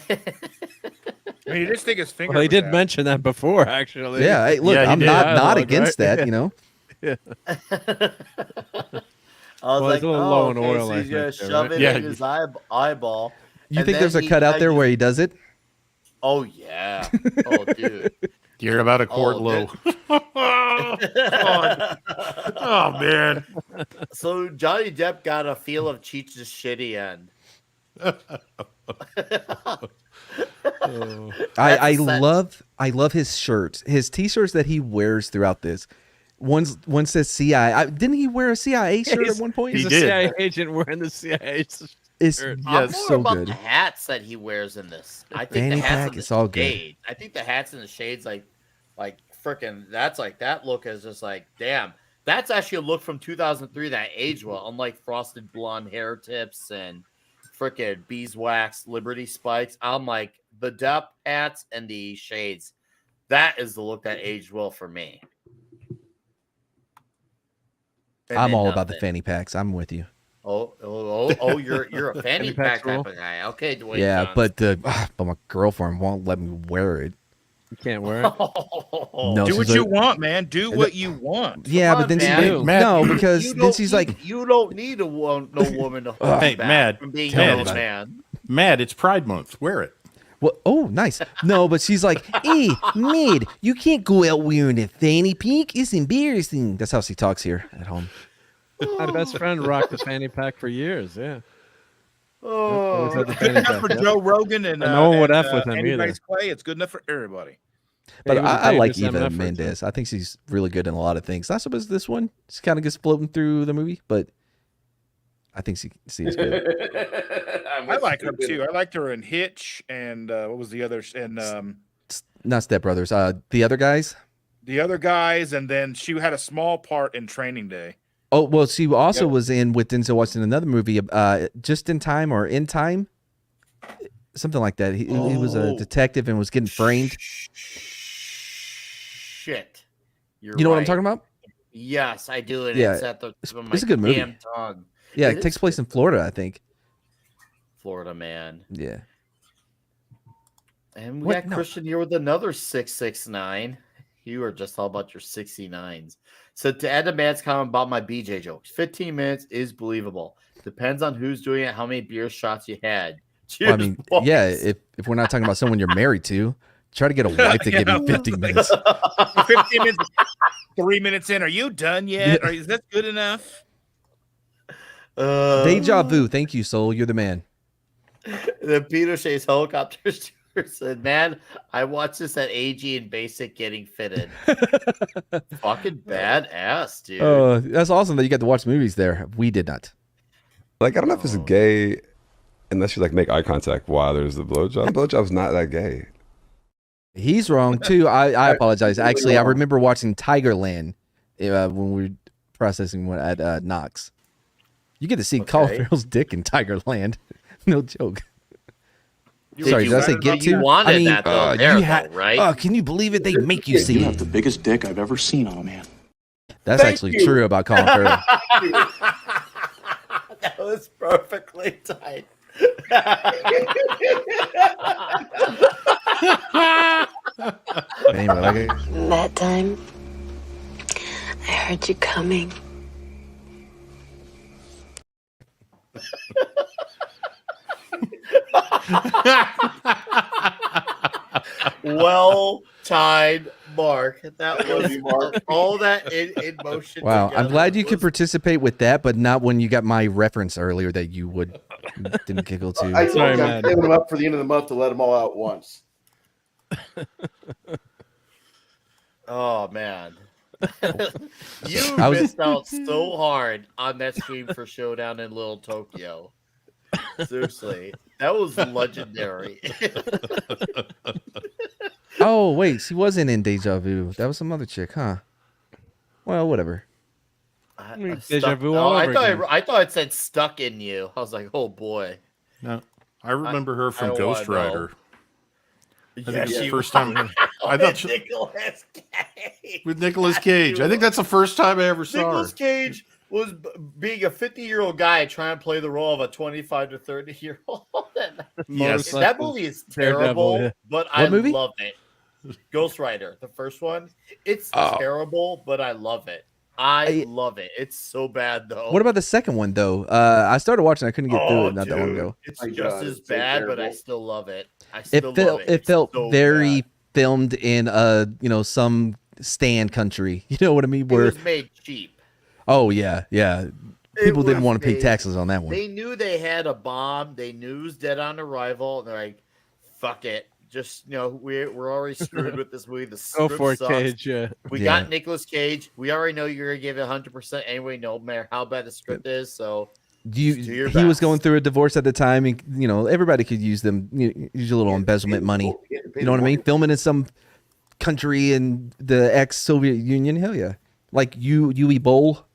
mean, you just think his finger. Well, he did mention that before, actually. Yeah. Hey, look, I'm not against that. Yeah. I was like, it's a little low in okay, oil, so I he's gonna think, shove right? it in his eyeball. You and think then there's a cut out there where he does it? Oh yeah. Oh dude. You're about a quart low. Oh man. So Johnny Depp got a feel of Cheech's shitty end. I love his shirts, his t-shirts that he wears throughout this. One says CIA. Didn't he wear a CIA shirt at one point? He's a CIA agent wearing the CIA shirt. It's I'm more so about good. the hats that he wears in this. I think Fanny the hats pack, and the it's all good. shades. I think the hats and the shades, like freaking. That's like that look is just like damn. That's actually a look from 2003 that aged well, unlike frosted blonde hair tips and freaking beeswax Liberty spikes. I'm like the Depp hats and the shades. That is the look that aged well for me. I'm all about the fanny packs. I'm with you. Oh! You're a fanny pack type of guy. Okay, Dwayne. Yeah, but my girlfriend won't let me wear it. You can't wear it. No, Do she's what like- you want, man. Do what you want. Yeah, Come but then on, she, man. no, because then she's like, you don't need no woman to hold Hey, you back Matt, from being tell your me own about it. man. Mad, it's Pride Month. Wear it. well, oh, nice. No, but she's like, hey, Mid, you can't go out wearing a fanny pack. It's embarrassing. That's how she talks here at home. My best friend rocked the fanny pack for years. Yeah. Oh, Always had the Good fanny enough pack, for yeah. Joe Rogan and no one would and, F with him Andy either. Dice Clay. It's good enough for everybody. But he was I a like famous Eva MF Mendes. I think she's really good in a lot of things. Not so much this one. She kind of gets floating through the movie, but I think she is good. I like her too. I liked her in Hitch and what was the other? And Not Step Brothers. The other guys. the other guys, and then she had a small part in Training Day. Oh well, she also was in with Denzel Washington another movie, Just in Time or In Time, something like that. He was a detective and was getting framed. Shit. You know what I'm talking about? Yes, I do. And Yeah, it's at the tip of my it's a good movie. damn tongue. Yeah, it takes place in Florida, I think. Florida man. Yeah. And we What? got No. Christian here with another 669. You are just all about your 69s. So to add to Matt's comment about my BJ jokes, 15 minutes is believable. Depends on who's doing it, how many beer shots you had. Well, I Cheers, mean, boys. yeah, if we're not talking about someone you're married to, try to get a wife to give you 15 minutes. 15 minutes, 3 minutes in. Are you done yet? Or is that good enough? Deja vu. Thank you, Soul. You're the man. The Peter Shays helicopter steward said, man, I watched this at AG and Basic getting fitted. Fucking badass, dude. That's awesome that you got to watch movies there. We did not. Like, I don't know if it's gay unless you like make eye contact while there's the blowjob. Blowjob's not that gay. He's wrong too. I apologize. Actually, I remember watching Tigerland when we were processing one at Knox. You get to see Colin Farrell's dick in Tigerland. No joke. Sorry, did I say get to? You wanted that though, right? Oh, can you believe it? They make you see You it. have the biggest dick I've ever seen on a man. That's actually true about Colin Farrell. That was perfectly tight. Anyway, like That time, I heard you coming. Well timed, Mark. That was all that in motion. wow, I'm together glad you could was- participate with that, but not when you got my reference earlier that you would Didn't giggle too. I told Sorry, you I'm man. saving them up for the end of the month to let them all out once. Oh man. You I was- missed out so hard on that stream for Showdown in Little Tokyo. Seriously, that was legendary. Oh wait, she wasn't in Deja Vu. That was some other chick, huh? Well, whatever. Deja vu all over again. I thought it said "stuck in you." I was like, "Oh boy." No, I remember her I from don't Ghost wanna know. Rider. I think Yeah, it's the she first time. I thought she- Nicolas Cage. with Nicolas Cage. I think that's the first time I ever saw Nicolas her. Cage was being a 50-year-old guy trying to play the role of a 25 to 30-year-old. Yes. That movie is Daredevil, terrible, yeah. but I movie? love it. Ghost Rider, the first one. It's Oh. terrible, but I love it. I love it. It's so bad though. What about the second one though? I started watching. I couldn't get through Oh, it not that long dude, ago. It's My just God, as it's so bad, but I terrible. still love it. I It still felt love it. it It's felt so very bad. filmed in some stan country. You know what I mean? It Where was made cheap. oh yeah. People didn't was want to pay made- taxes on that one. They knew they had a bomb. They knew it was dead on arrival. And they're like, "Fuck it, just we're already screwed with this movie. The Go script for it, sucks. Cage. Yeah. We Yeah. got Nicolas Cage. We already know you're gonna give it 100% anyway, no matter how bad the script is. So He do your was best. going through a divorce at the time, and everybody could use them. Use a little embezzlement money. You know what I mean? Filming in some country in the ex-Soviet Union. Hell yeah, like Uwe Boll.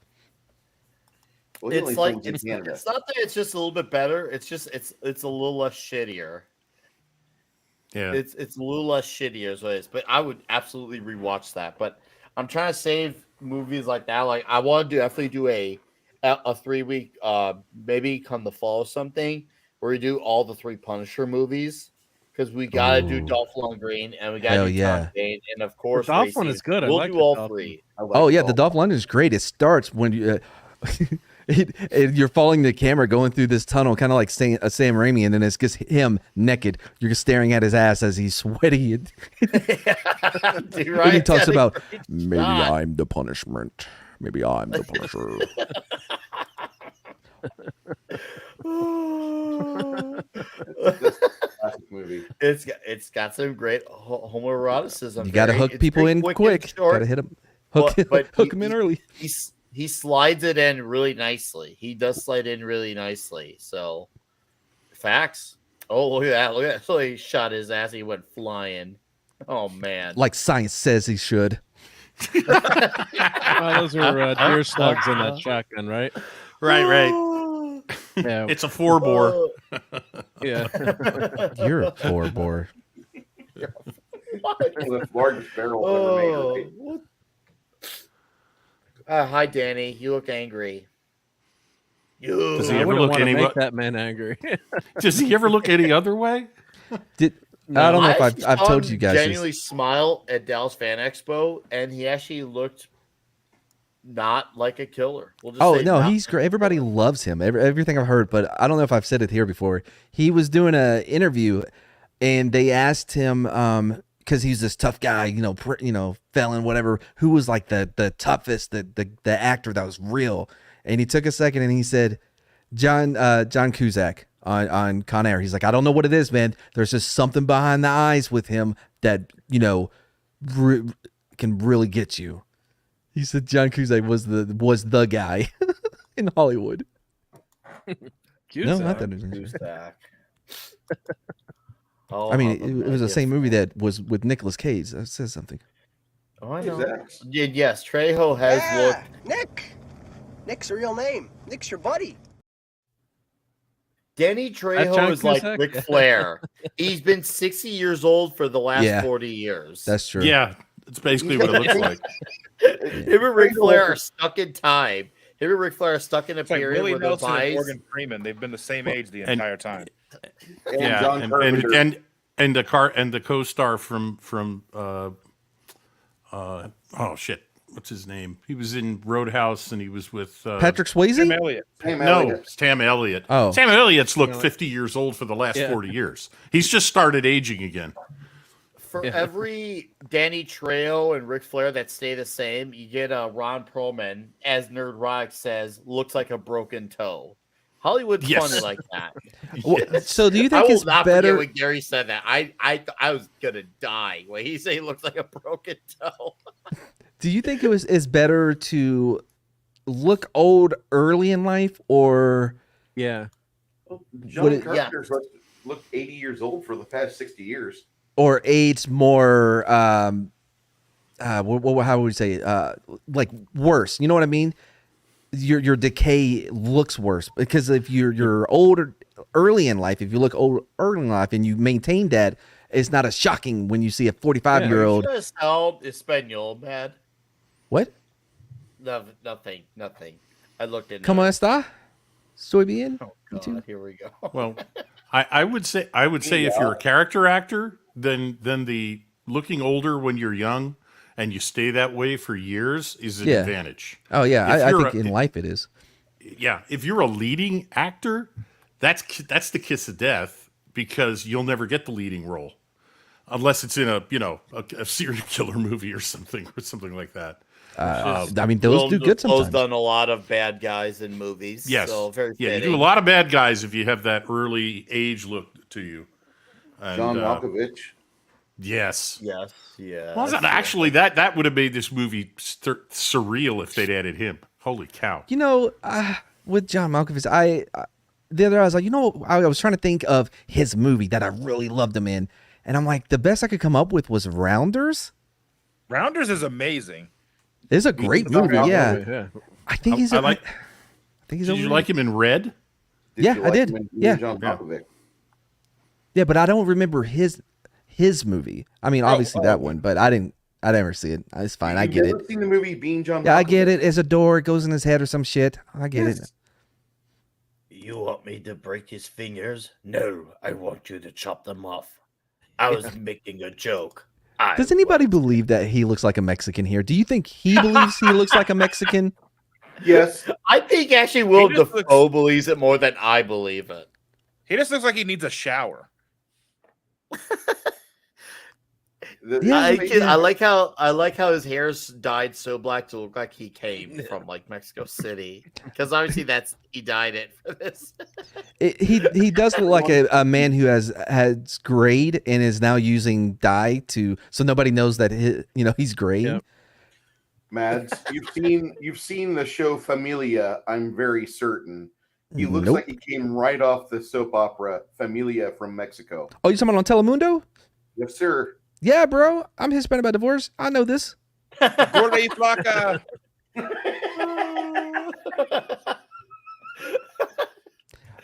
Well, he it's only like films in it's Canada. not that it's just a little bit better. It's just it's a little less shittier. Yeah. It's a little less shittier as what it is. But I would absolutely rewatch that. But I'm trying to save movies like that. Like I want to definitely do a 3-week maybe come the fall or something where we do all the 3 Punisher movies. Because we gotta do Ooh. Dolph Lundgren and we gotta Hell do yeah. Tom Kane and of course Dolph one Racy. is good. I We'll like do the all Dolph 3. Oh yeah, the Dolph Lundgren is great. It starts when you you're following the camera going through this tunnel, kind of like Sam Raimi, and then it's just him naked. You're just staring at his ass as he's sweaty. And Dude, and he talks Yeah, about great maybe shot. I'm the punishment. Maybe I'm the punisher. Classic movie. It's got some great homoeroticism. You got to Very- hook it's people very in and quick. short, Got to hit them. Hook but hook them in early. He slides it in really nicely. He does slide in really nicely. So facts. Oh, look at that! Look at that! So he shot his ass. He went flying. Oh man! Like science says he should. Oh, those were deer slugs in that shotgun, right? Right. Yeah. It's a 4-bore. Yeah. You're a poor bore. The largest barrel ever made. Right? Hi, Danny. You look angry. Does he I ever wouldn't look want to any? make that man angry. Does he ever look any other way? I don't know if actually I've saw told him you guys. This. genuinely smile at Dallas Fan Expo, and he actually looked not like a killer. We'll just Oh say no, not he's like a great. Everybody killer. loves him. Everything I've heard, but I don't know if I've said it here before. He was doing an interview, and they asked him because he's this tough guy, felon, whatever. Who was like the toughest, the actor that was real? And he took a second and he said, John Cusack on Con Air. He's like, I don't know what it is, man. There's just something behind the eyes with him that can really get you. He said John Cusack was the guy in Hollywood. No, not that. Cusack. Oh, I mean, it was the same movie that was with Nicolas Cage. That says something. Oh, I know. Exactly. Yes, Trejo has looked. Nick. Nick's a real name. Nick's your buddy. Danny John Trejo is like Cusack? Ric Flair. He's been 60 years old for the last 40 years. That's true. Yeah, it's basically what it looks like. Him and Ric Flair are stuck in time. Him and Ric Flair are stuck in a It's like period Willie where their Nelson and lives. Morgan Freeman. They've been the same age the entire time. Yeah, John Carpenter. and the co-star from oh shit, what's his name? He was in Roadhouse and he was with Patrick Swayze? Sam Elliott. No, Sam Elliott. Oh. Sam Elliott's looked 50 years old for the last Yeah. 40 years. He's just started aging again. For every Danny Trejo and Ric Flair that stay the same, you get Ron Perlman, as Nerd Rock says, looks like a broken toe. Hollywood's Yes. funny like that. Well, Yes. so do you I think will it's not better? forget when Gary said that. I was gonna die when he said he looks like a broken toe. Do you think is better to look old early in life, or Yeah. John Would it- Carpenter's looked 80 years old for the past 60 years. or age more? How would we say? Like worse. You know what I mean? Your decay looks worse because if you're older early in life, if you look old early in life and you maintain that, it's not as shocking when you see a 45-year-old. Just held Espanol, man. What? No, nothing. I looked in. ¿Cómo está? ¿Estoy bien? Oh God, here we go. Well, I would say if you're a character actor, then the looking older when you're young and you stay that way for years is an advantage. Oh yeah, If I you're think in life it is. Yeah, if you're a leading actor, that's the kiss of death because you'll never get the leading role unless it's in a serial killer movie or something like that. I mean, those do good sometimes. Will's done a lot of bad guys in movies. Yes, so very you fitting. do a lot of bad guys if you have that early age look to you. And, John Malkovich. Yes. Yes. Yeah. Well, actually, that would have made this movie surreal if they'd added him. Holy cow! You know, with John Malkovich, the other day I was like, I was trying to think of his movie that I really loved him in, and I'm like, the best I could come up with was Rounders. Rounders is amazing. It's a great movie. Yeah. I think he's. I like. I think he's. Did you like him in Red? Yeah, I did. Yeah. John Malkovich. Yeah, but I don't remember his movie. I mean, obviously that one, but I never see it. It's fine. I get it. You've never seen the movie Being John Malkovich? Yeah, I get it. As a door, it goes in his head or some shit. I get it. You want me to break his fingers? No, I want you to chop them off. I was making a joke. Does anybody believe that he looks like a Mexican here? Do you think he believes he looks like a Mexican? Yes. I think actually Will Dafoe believes it more than I believe it. He just looks like he needs a shower. I like how his hair's dyed so black to look like he came from like Mexico City, because obviously he dyed it for this. He does look like a man who has grayed and is now using dye so nobody knows that he's graying. Yep. Mads, you've seen the show Familia. I'm very certain. He looks Nope. like he came right off the soap opera Familia from Mexico. Oh, you talking about on Telemundo? Yes, sir. Yeah, bro. I'm Hispanic by divorce. I know this. Gorda y flaca.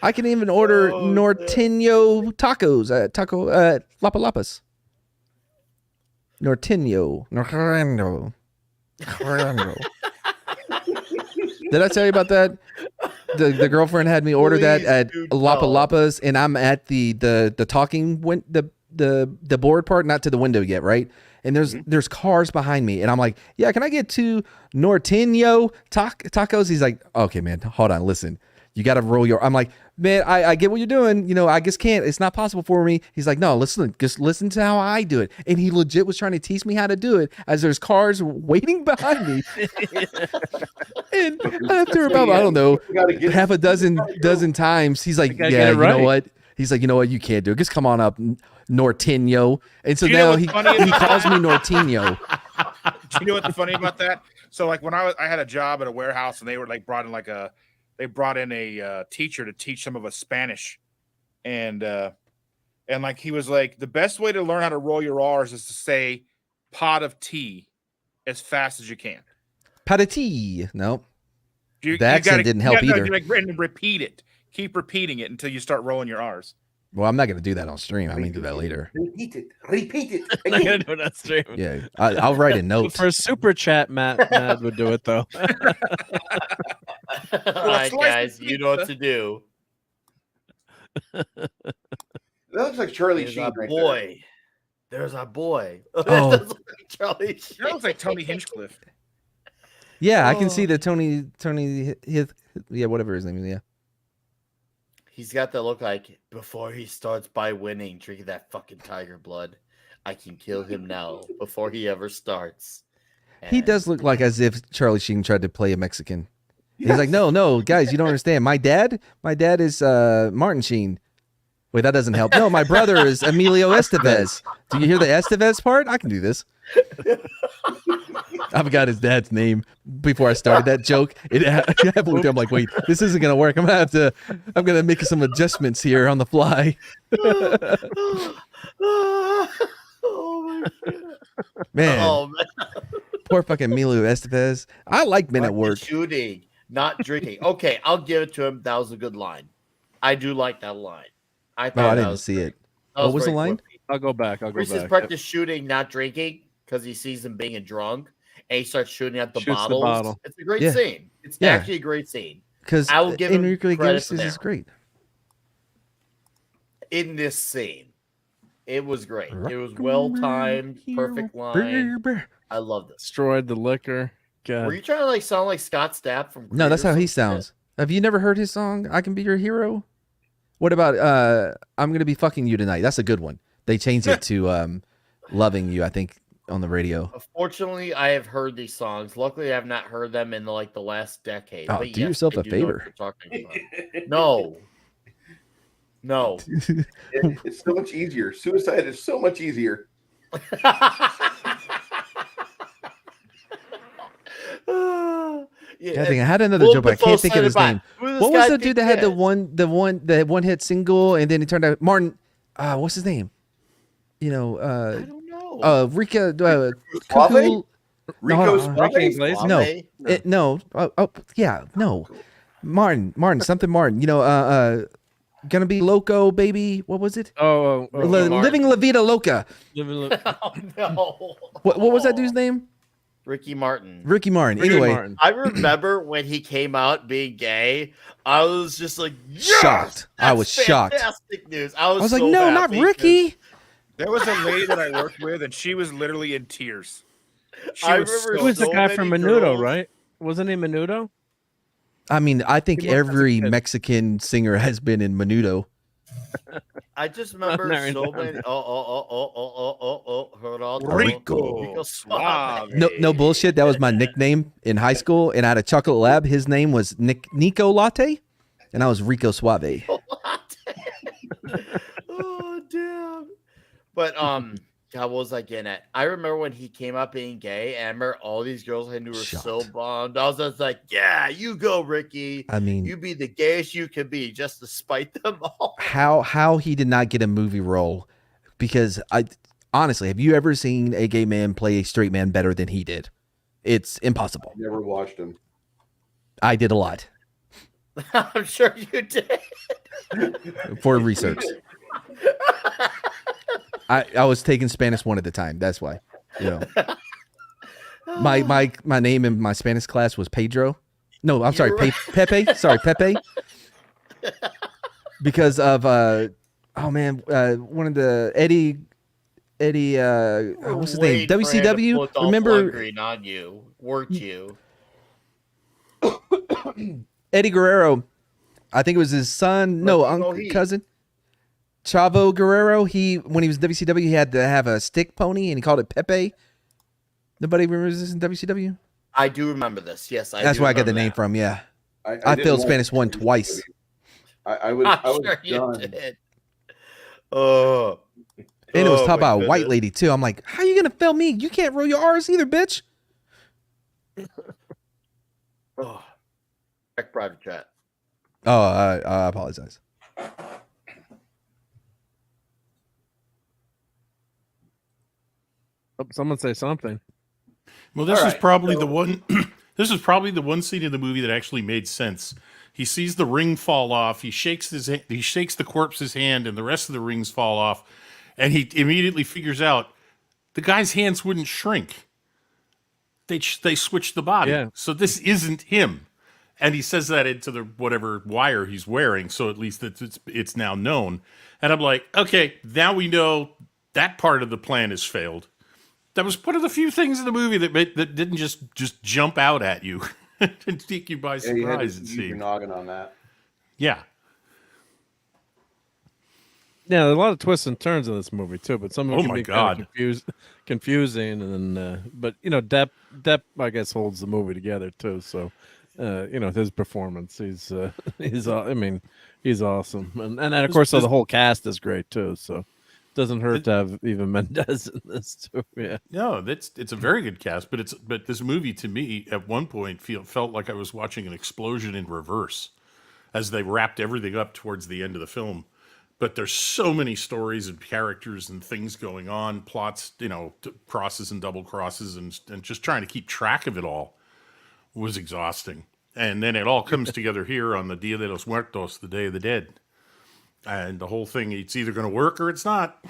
I can even order Norteño tacos at Lapa Lapas. Norteño. Did I tell you about that? The girlfriend had me order that at Lapa Lapas, and I'm at the talking the board part, not to the window yet, right? And there's cars behind me, and I'm like, yeah, can I get 2 Norteño tacos? He's like, okay, man, hold on, listen, you got to roll your. I'm like, man, I get what you're doing, I just can't. It's not possible for me. He's like, no, just listen to how I do it, and he legit was trying to teach me how to do it as there's cars waiting behind me. And after about I don't know half a dozen times, he's like, yeah, you know what? He's like, you know what? You can't do it. Just come on up, Norteño. And so now he calls me Norteño. Do you know what's funny about that? So like when I had a job at a warehouse and they were like brought in a teacher to teach some of us Spanish, and like he was like, the best way to learn how to roll your R's is to say pot of tea as fast as you can. Pot of tea. No. The accent didn't help either. And repeat it. Keep repeating it until you start rolling your R's. Well, I'm not going to do that on stream. I may do that later. Repeat it. I'm not gonna do it on stream. Yeah, I'll write a note. For a super chat, Matt would do it though. All right, guys, you know what to do. That looks like Charlie There's Sheen our right boy. There's our boy. Oh. That looks like Charlie Sheen. That looks like Tony Hinchcliffe. Yeah, I can see the Tony, yeah, whatever his name is. Yeah. He's got that look like before he starts by winning, drinking that fucking tiger blood. I can kill him now before he ever starts. He does look like as if Charlie Sheen tried to play a Mexican. He's like, no, guys, you don't understand. My dad is Martin Sheen. Wait, that doesn't help. No, my brother is Emilio Estevez. Do you hear the Estevez part? I can do this. I forgot his dad's name before I started that joke. I'm like, wait, this isn't gonna work. I'm gonna make some adjustments here on the fly. Oh my God. Man. Oh man. Poor fucking Emilio Estevez. I like Men at Work. Shooting, not drinking. Okay, I'll give it to him. That was a good line. I do like that line. I didn't see it. What was the line? Quippy. I'll go back. Reese's practice shooting, not drinking, because he sees him being drunk, and he starts shooting at the bottles. Bottle. It's a great scene. It's actually a great scene. Because I will give Enrique him credit Iglesias is great. In this scene, it was great. It was well timed, perfect line. I love this. Destroyed the liquor. God. Were you trying to like sound like Scott Stapp from? No, that's how he Creed or some sounds. Have you never heard his song "I Can Be Your Hero"? What about "I'm Gonna Be Fucking You Tonight"? That's a good one. They changed it to "Loving You," I think, on the radio. Unfortunately, I have heard these songs. Luckily, I have not heard them in the last decade. Oh, but do yes, yourself I a do know what favor. you're talking about. No. It's so much easier. Suicide is so much easier. Yeah, I think I had another joke, but I can't think of his name. What was the dude that had the one hit single, and then he turned out Martin? What's his name? I don't know. Rico. Suave? Rico Suave? No. No. Martin. Something Martin. Gonna be loco, baby. What was it? Living La Vida Loca. Oh no. What was that dude's name? Ricky Martin. Anyway, I remember when he came out being gay, I was just like, yes! Shocked. I was shocked. Fantastic news. I was like, so no, not happy Ricky. There was a lady that I worked with, and she was literally in tears. I Who was the guy from Menudo, right? Wasn't he Menudo? I mean, I think every Mexican singer has been in Menudo. I just remember so many. Rico Suave. No bullshit. That was my nickname in high school, and I had a chocolate lab. His name was Nico Latte, and I was Rico Suave. Oh damn! But God, what was I getting at? I remember when he came up being gay, and I remember all these girls I knew were so bummed. I was just like, "Yeah, you go, Ricky. I mean, you be the gayest you can be, just to spite them all." How he did not get a movie role? Because honestly, have you ever seen a gay man play a straight man better than he did? It's impossible. I never watched him. I did a lot I'm sure you did. for research. I was taking Spanish 1 at the time. That's why. My name in my Spanish class was Pedro. No, I'm sorry, Pepe. Sorry, Pepe. Because of one of the Eddie what's his name? WCW. Remember on you, weren't you? Eddie Guerrero. I think it was his son. No, cousin. Chavo Guerrero. When he was WCW, he had to have a stick pony, and he called it Pepe. Nobody remembers this in WCW? I do remember this. Yes, that's where I got the name from. Yeah, I failed Spanish 1 twice. I was sure you done. did. And it was taught by a white lady too. I'm like, how you gonna fail me? You can't roll your R's either, bitch. Check private chat. Oh, I apologize. Someone say something. Well, this is probably the one. This is probably the one scene in the movie that actually made sense. He sees the ring fall off. He shakes the corpse's hand, and the rest of the rings fall off. And he immediately figures out the guy's hands wouldn't shrink. They switched the body. Yeah. So this isn't him. And he says that into the whatever wire he's wearing. So at least it's now known. And I'm like, okay, now we know that part of the plan has failed. That was one of the few things in the movie that didn't just jump out at you and take you by surprise. You had to it use your seemed. noggin on that. Yeah. Yeah, there are a lot of twists and turns in this movie too, but some of them Oh can my be God. kind of confusing, and then but Depp I guess holds the movie together too. So his performance. He's I mean, he's awesome, and of course, the whole cast is great too. So. Doesn't hurt to have Eva Mendes in this too. Yeah. No, it's a very good cast, but this movie to me at one point felt like I was watching an explosion in reverse as they wrapped everything up towards the end of the film. But there's so many stories and characters and things going on, plots, crosses and double crosses, and just trying to keep track of it all was exhausting. And then it all comes together here on the Dia de los Muertos, the Day of the Dead. And the whole thing, it's either going to work or it's not.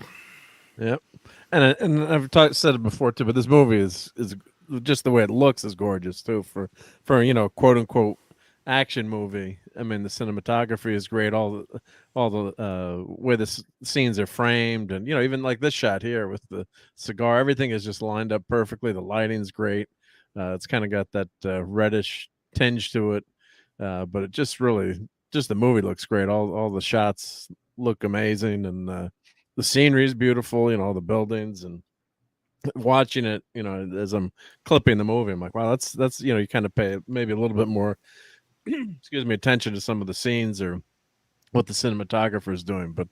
Yep. And I've said it before too, but this movie is just the way it looks is gorgeous too for quote unquote action movie. I mean, the cinematography is great. All the way the scenes are framed, and even like this shot here with the cigar, everything is just lined up perfectly. The lighting's great. It's kind of got that reddish tinge to it, but it just really. Just the movie looks great. All the shots look amazing, and the scenery is beautiful. All the buildings, and watching it, as I'm clipping the movie, I'm like, wow, that's you kind of pay maybe a little bit more, attention to some of the scenes or what the cinematographer is doing. But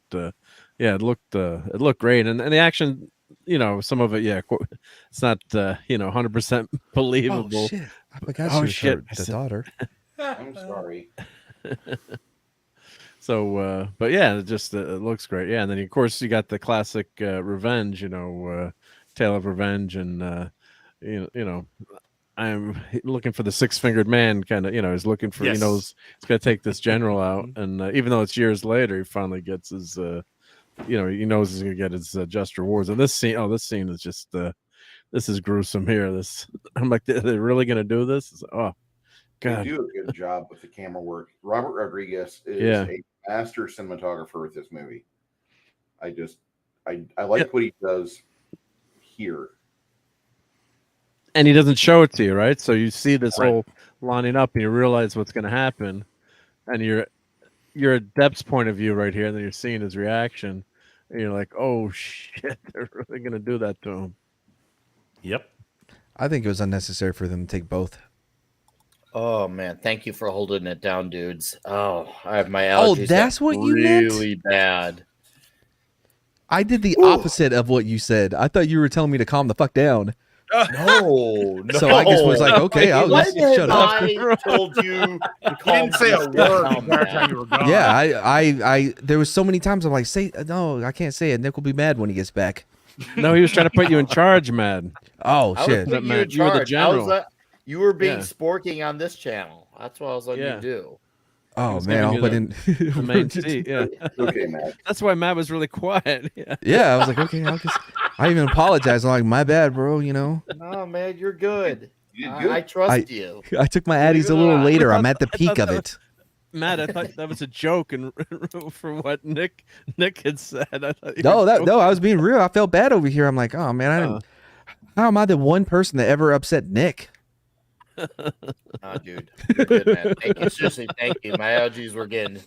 yeah, it looked great, and the action, some of it, yeah, it's not 100% believable. Oh shit! I forgot the daughter. I'm sorry. So, but yeah, it looks great. Yeah, and then of course you got the classic revenge, Tale of Revenge, and I'm looking for the six-fingered man. Kind of, he's looking for. Yes. He knows he's gonna take this general out, and even though it's years later, he finally gets his. He knows he's gonna get his just rewards. And this scene is just. This is gruesome here. I'm like, they're really gonna do this? Oh. God. They do a good job with the camera work. Robert Rodriguez is a master cinematographer with this movie. I like what he does here. And he doesn't show it to you, right? So you see this whole lining up and you realize what's going to happen. And you're at Depp's point of view right here, and then you're seeing his reaction. And you're like, oh, shit, they're really going to do that to him. Yep. I think it was unnecessary for them to take both. Oh man, thank you for holding it down, dudes. Oh, I have my allergies. Oh, that's what you meant? Really bad. I did the opposite of what you said. I thought you were telling me to calm the fuck down. No. So I just was like, okay, I'll just shut up. I told you. You didn't say a word the entire time you were gone. Yeah, I there was so many times I'm like, say no, I can't say it. Nick will be mad when he gets back. No, he was trying to put you in charge, man. Oh shit! You were the general. You were being sporking on this channel. That's what I was letting you do. Oh man, I hope I didn't. The main seat, yeah. Okay, Matt. That's why Matt was really quiet. Yeah. Yeah, I was like, okay, I even apologized. I'm like, my bad, bro. No, man, you're good. You did good. I trust you. I took my Addies a little later. I'm at the peak of it. Matt, I thought that was a joke, and for what Nick had said, I thought. No, I was being real. I felt bad over here. I'm like, oh man, how am I the one person that ever upset Nick? Oh, dude, you're good, man. Thank you. Seriously, thank you. My allergies were getting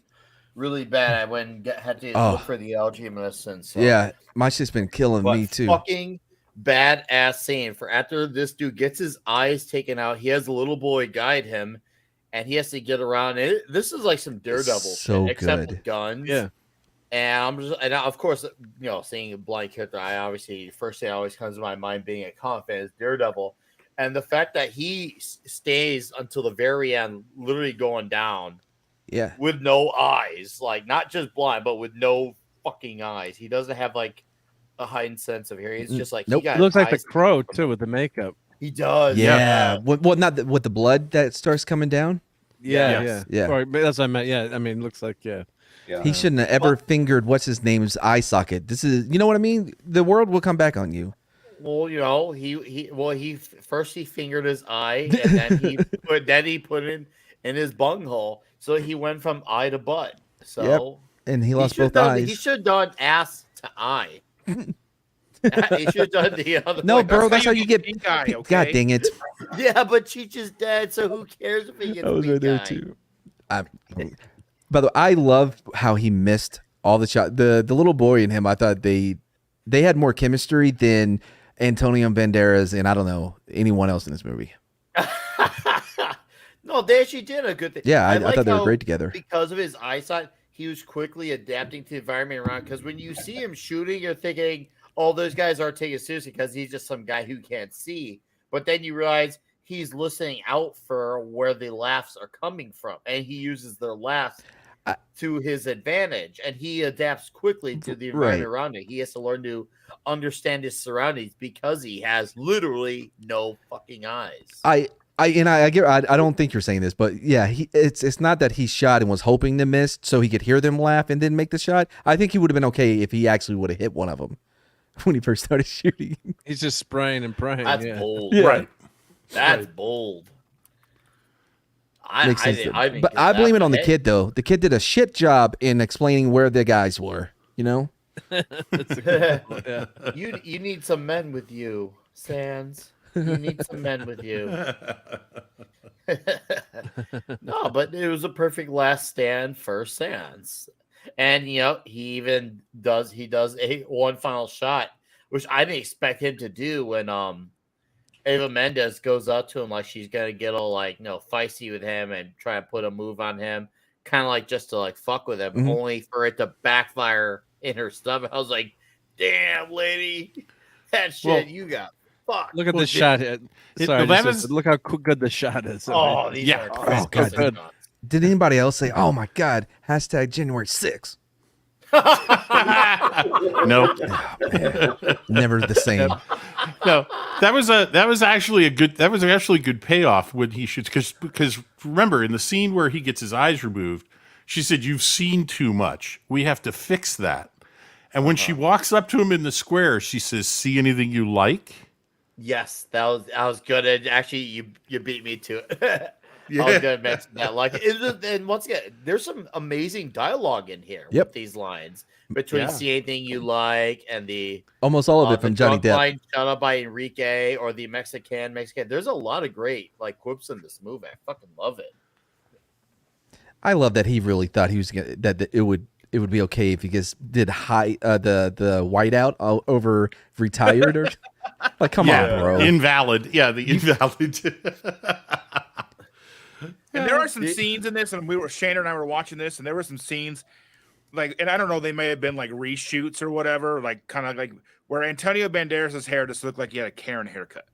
really bad. I went and had to look for the allergy medicine. So. Yeah, my shit's been killing me too. Fucking badass scene for after this dude gets his eyes taken out. He has a little boy guide him, and he has to get around. This is like some Daredevil so shit, except good. with guns. Yeah. And of course, seeing a blind character, first thing always comes to my mind being a comic fan is Daredevil. And the fact that he stays until the very end, literally going down, with no eyes, like not just blind, but with no fucking eyes. He doesn't have like a heightened sense of hearing. It's just like he looks like the Crow too with the makeup. He does. Yeah. What? Not with the blood that starts coming down. Yeah. Yeah. That's what I meant. Yeah. I mean, it looks like He shouldn't have ever fingered what's his name's eye socket. This is, you know what I mean? The world will come back on you. Well, he first he fingered his eye, and then he put it in his bunghole. So he went from eye to butt. So and he lost both eyes. He should have done ass to eye. He should have done the other. No, way. bro, that's how you get pink eye. Okay? God dang it! Yeah, but Cheech is dead, so who cares if he gets? I was right pink there eye? too. By the way, I love how he missed all the shot. The little boy and him, I thought they had more chemistry than Antonio Banderas and I don't know anyone else in this movie. No, they actually did a good thing. Yeah, I like thought they were how great together. because of his eyesight. He was quickly adapting to the environment around. Because when you see him shooting, you're thinking, "Oh, those guys aren't taking it seriously because he's just some guy who can't see." But then you realize he's listening out for where the laughs are coming from, and he uses their laughs to his advantage, and he adapts quickly to the environment around him. He has to learn to understand his surroundings because he has literally no fucking eyes. I don't think you're saying this, but yeah, it's not that he shot and was hoping to miss so he could hear them laugh and then make the shot. I think he would have been okay if he actually would have hit one of them when he first started shooting. He's just spraying and praying. That's yeah. bold, Yeah. Right. That's bold. Makes sense. But I blame it on the kid, though. The kid did a shit job in explaining where the guys were. You know. That's a good point, yeah. You need some men with you, Sans. You need some men with you. No, but it was a perfect last stand for Sans. And he even does one final shot, which I didn't expect him to do when Eva Mendes goes up to him like she's gonna get all feisty with him and try to put a move on him, kind of like just to fuck with him, only for it to backfire in her stomach. I was like, damn, lady, that shit you got. Fuck. Look at the shot. Sorry, look how good the shot is. Oh, these are Oh, God. good. Did anybody else say, "Oh my God, hashtag January 6th"? Nope. Never the same. No, that was actually good payoff when he shoots, because remember, in the scene where he gets his eyes removed, she said, "You've seen too much. We have to fix that." And when she walks up to him in the square, she says, "See anything you like?" Yes, that was good. And actually, you beat me to it. I was gonna mention that. And once again, there's some amazing dialogue in here with these lines between "See anything you like" and the almost all of it from Johnny Depp. Line, "Shut up" by Enrique, or the Mexican. There's a lot of great quips in this movie. I fucking love it. I love that he really thought he was that it would be okay if he just did the whiteout over retired or come on, bro. Invalid. Yeah, the invalid. And there are some scenes in this, and Shana and I were watching this, and there were some scenes and I don't know, they may have been reshoots or whatever, kind of where Antonio Banderas' hair just looked like he had a Karen haircut.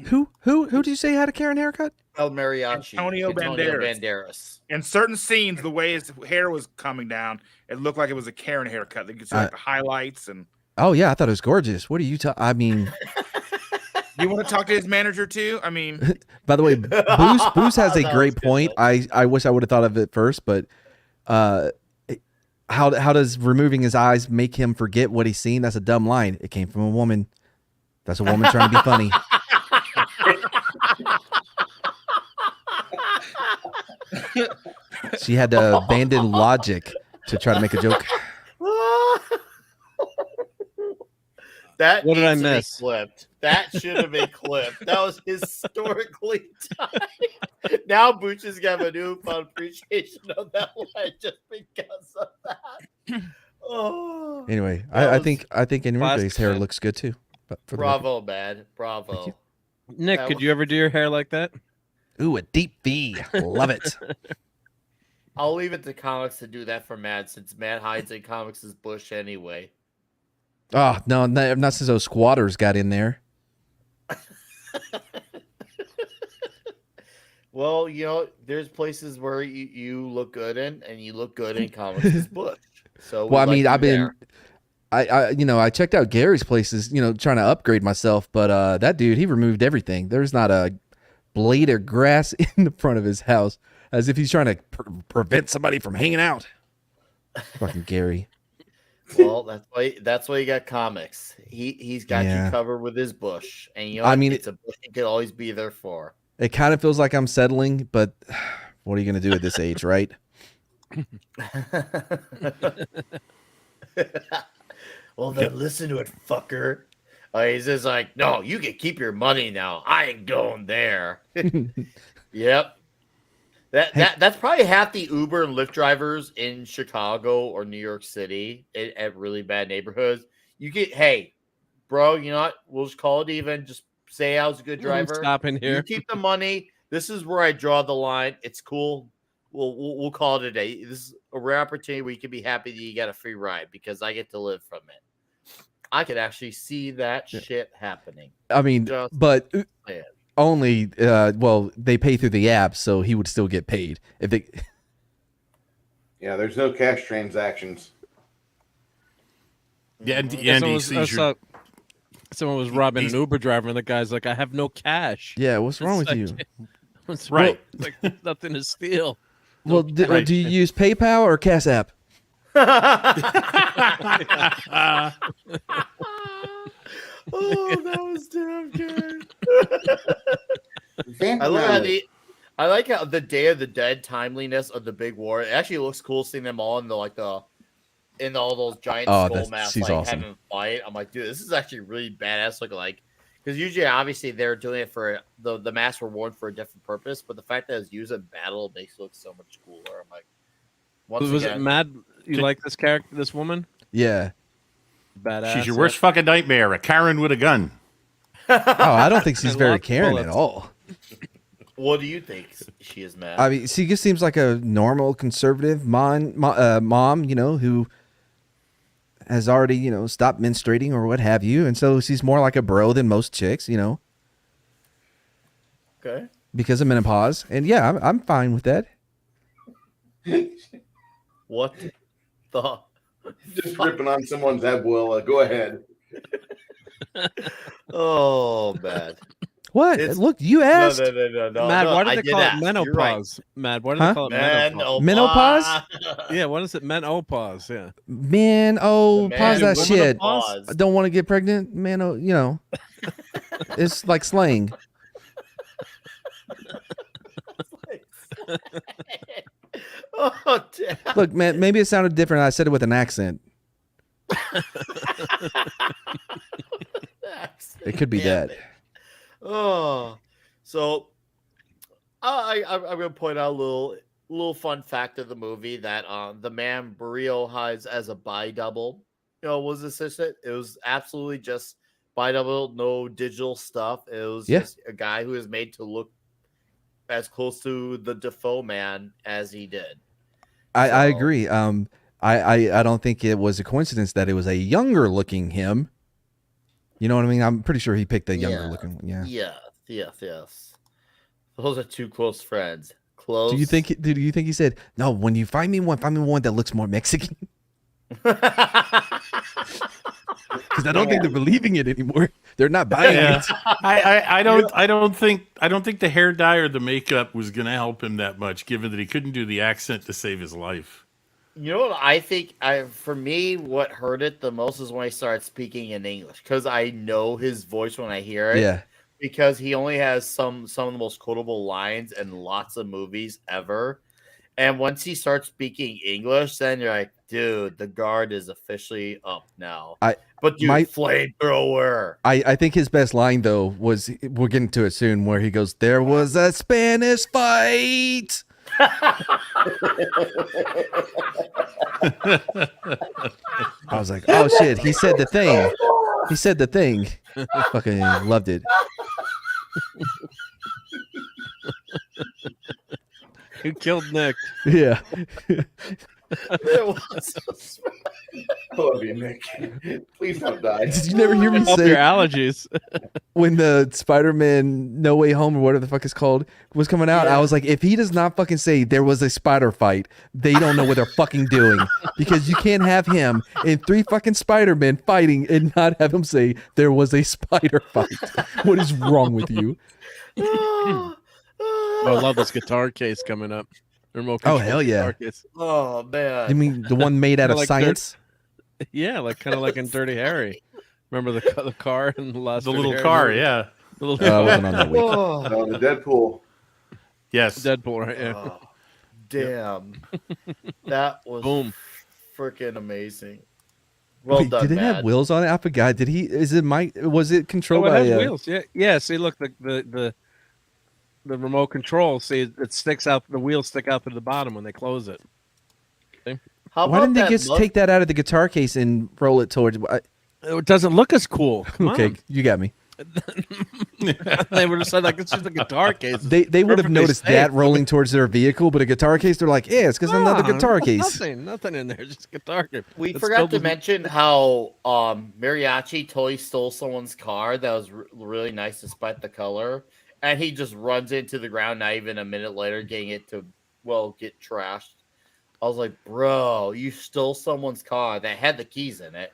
Who did you say had a Karen haircut? El Mariachi. Antonio Banderas. In certain scenes, the way his hair was coming down, it looked like it was a Karen haircut. You could see the highlights and. Oh yeah, I thought it was gorgeous. What are you talking? I mean. You want to talk to his manager too? I mean, by the way, Boost has a great point. I wish I would have thought of it first, but how does removing his eyes make him forget what he's seen? That's a dumb line. It came from a woman. That's a woman trying to be funny. She had to abandon logic to try to make a joke. That what did I miss? Clipped. That should have been clipped. That was historically timed. Now Booch is gonna have a newfound appreciation of that line just because of that. Oh. Anyway, I think Enrique's hair looks good too. Bravo, man. Bravo. Nick, could you ever do your hair like that? Ooh, a deep V. Love it. I'll leave it to comics to do that for Matt, since Matt hides in comics' bush anyway. Oh, no, not since those squatters got in there. Well, there's places where you look good in, and you look good in comics' bush. So, well, I mean, I checked out Gary's places, trying to upgrade myself, but that dude, he removed everything. There's not a blade of grass in the front of his house, as if he's trying to prevent somebody from hanging out. Fucking Gary. Well, that's why you got comics. He's got you covered with his bush, and it's a bush you could always be there for. It kind of feels like I'm settling, but what are you going to do at this age, right? Well, then listen to it, fucker. He's just like, no, you can keep your money now. I ain't going there. Yep. That's probably half the Uber and Lyft drivers in Chicago or New York City at really bad neighborhoods. You get, hey, bro, you know what? We'll just call it even. Just say I was a good driver. Stop in here. You keep the money. This is where I draw the line. It's cool. We'll call it a day. This is a rare opportunity where you can be happy that you got a free ride because I get to live from it. I could actually see that shit happening. I mean, Just but saying. only well, they pay through the app, so he would still get paid if they. Yeah, there's no cash transactions. Yeah, Andy sees someone was robbing an Uber driver, and the guy's like, "I have no cash." Yeah, what's wrong with like, you? What's Right. Like nothing to steal. Well, do you use PayPal or Cash App? Oh, that was damn good. I like how the Day of the Dead timeliness of the big war. It actually looks cool seeing them all in in all those giant skull masks, she's like awesome. having a fight. I'm like, dude, this is actually really badass looking. Like, because usually, obviously, they're doing it for the masks were worn for a different purpose, but the fact that it's used in battle makes it look so much cooler. I'm like, Was it Mad? You like this character, this woman? Yeah. Badass. She's your worst fucking nightmare. A Karen with a gun. Oh, I don't think she's very lots of caring at bullets. all. What do you think she is, Matt? I mean, she just seems like a normal conservative mom, you know, who has already, you know, stopped menstruating or what have you, and so she's more like a bro than most chicks, you know, Okay. because of menopause. And yeah, I'm fine with that. What the? Just ripping on someone's Abuela. Go ahead. Oh, man. What? It's- Look, you asked. No. Mad, why I do they did call ask. it You're menopause? right. Mad, why do Huh? they call it menopause? Menopause? Yeah, what is it? Menopause, yeah. Man, oh, The pause man that who shit. menopause. I don't want to get pregnant, man. Oh, you know, it's like slang. Oh, damn. Look, man, maybe it sounded different. I said it with an accent. It could be Damn that. it. Oh, so I'm gonna point out a little fun fact of the movie that the man Barrio has as a bi double, was assistant. It was absolutely just bi double, no digital stuff. It was just a guy who was made to look as close to the Defoe man as he did. I agree. I don't think it was a coincidence that it was a younger looking him. You know what I mean? I'm pretty sure he picked a younger looking one. Yeah. Yes. Those are two close friends. Close. Do you think he said, "No, when you find me one that looks more Mexican"? Because I don't think they're believing it anymore. They're not buying it. I don't think the hair dye or the makeup was going to help him that much, given that he couldn't do the accent to save his life. You know what I think? For me, what hurt it the most is when he started speaking in English, because I know his voice when I hear it. Yeah. Because he only has some of the most quotable lines in lots of movies ever. And once he starts speaking English, then you're like, dude, the guard is officially up now. Flamethrower. I think his best line though was, we're getting to it soon, where he goes, "There was a Spanish fight." I was like, oh shit, he said the thing. He said the thing. Fucking loved it. Who killed Nick? Yeah. It was so I love you, Nick. Please don't die. Did you never hear me Help say your allergies. when the Spider-Man No Way Home or whatever the fuck it's called was coming out? I was like, if he does not fucking say there was a spider fight, they don't know what they're fucking doing, because you can't have him and 3 fucking Spider-Men fighting and not have him say there was a spider fight. What is wrong with you? I love this guitar case coming up. Remote Oh, control hell yeah. guitar case. Oh man. You mean the one made out of Like science? Yeah, like kind of like in Dirty Harry. Remember the car in the last The Dirty little Harry car, movie? yeah. The little I wasn't on that week. No, the Deadpool. Yes. Deadpool, right? Yeah. Oh, damn. That was Boom. freaking amazing. Well Wait, done, did it have Matt. wheels on it? I forgot. Did he? Is it Mike? Was it controlled Oh, it by? has wheels. Yeah. See, look, the remote control. See, it sticks out. The wheels stick out to the bottom when they close it. See? How Why about didn't they that just take that out of the guitar case and roll it towards? It doesn't look as cool. Come Okay, on. you got me. They would have said like it's just a guitar case. They would have Perfectly noticed safe. that rolling towards their vehicle, but a guitar case, they're like, yeah, it's because another guitar case. Nothing in there, just guitar case. We It's forgot filled to with- mention how Mariachi totally stole someone's car that was really nice despite the color, and he just runs into the ground not even a minute later, getting it to get trashed. I was like, bro, you stole someone's car that had the keys in it,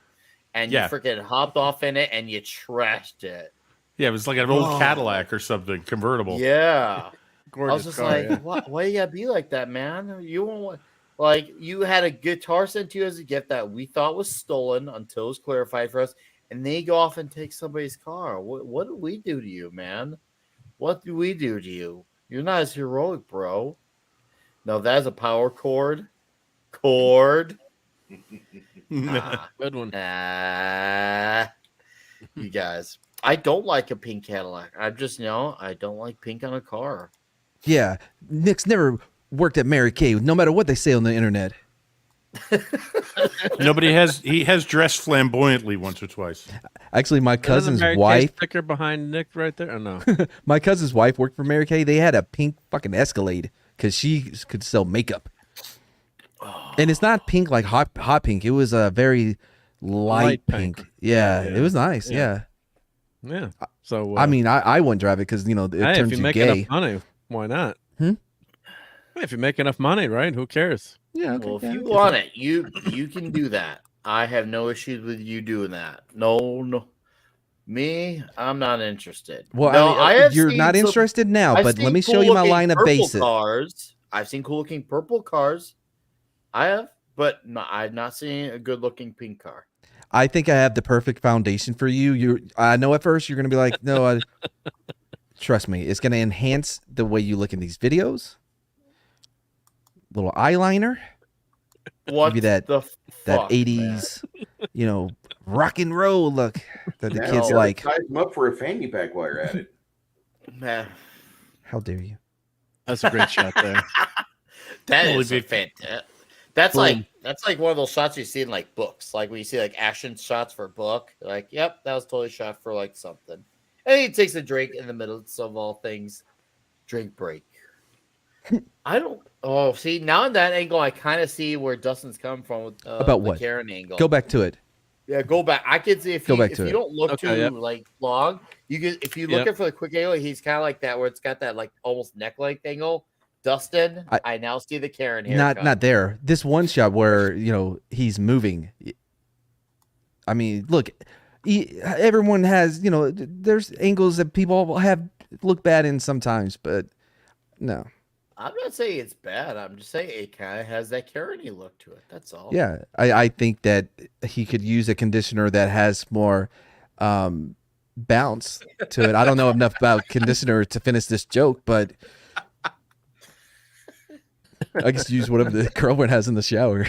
and Yeah. you freaking hopped off in it and you trashed it. Yeah, it was like an old Cadillac or something, convertible. Yeah. I Gorgeous was just car, like, yeah. why you gotta be like that, man? You won't like you had a guitar sent to you as a gift that we thought was stolen until it was clarified for us, and then you go off and take somebody's car. What did we do to you, man? What do we do to you? You're not as heroic, bro. No, that is a power chord. Good one. You guys. I don't like a pink Cadillac. I'm just I don't like pink on a car. Yeah, Nick's never worked at Mary Kay, no matter what they say on the internet. He has dressed flamboyantly once or twice. Actually, my Isn't the cousin's Mary Kay wife, sticker behind Nick right there. Oh no. my cousin's wife worked for Mary Kay. They had a pink fucking Escalade because she could sell makeup. And it's not pink like hot pink. It was a very light pink. Yeah, it was nice. Yeah. Yeah. So I mean, I wouldn't drive it because it hey, turns if you you make gay. enough money, why not? Hmm? Hey, if you make enough money, right? Who cares? Yeah. Okay, Well, if yeah, you okay. want it, you can do that. I have no issues with you doing that. No. Me, I'm not interested. Well, no, I mean, have you're seen not some- interested now, I've but seen let me show you my cool-looking line of purple basic. cars. I've seen cool looking purple cars. I have, but I've not seen a good looking pink car. I think I have the perfect foundation for you. I know at first you're gonna be like, no, trust me, it's gonna enhance the way you look in these videos. Little eyeliner, What give you that the that fuck, 80s, rock and roll look that the kids Now, like. size them up for a fanny pack while you're at it. man? How dare you? That's a great shot there. That Holy is a big- fantastic. That's Boom. like one of those shots you see in like books, like when you see like action shots for a book. You're like, yep, that was totally shot for like something. And he takes a drink in the middle of all things. Drink break. I don't. Oh, see now in that angle, I kind of see where Dustin's come from with About the what? Karen angle. Go back to it. Yeah, go back. I can see if Go you, back if to you it. don't look Okay, too yep. like long, you can if you look Yep. at for the quick angle, he's kind of like that where it's got that like almost neck length angle. Dustin, I now see the Karen haircut. Not there. This one shot where he's moving. I mean, look, everyone has there's angles that people have look bad in sometimes, but no. I'm not saying it's bad. I'm just saying it kind of has that Karen-y look to it. That's all. Yeah, I think that he could use a conditioner that has more bounce to it. I don't know enough about conditioner to finish this joke, but I just use whatever the girlfriend has in the shower.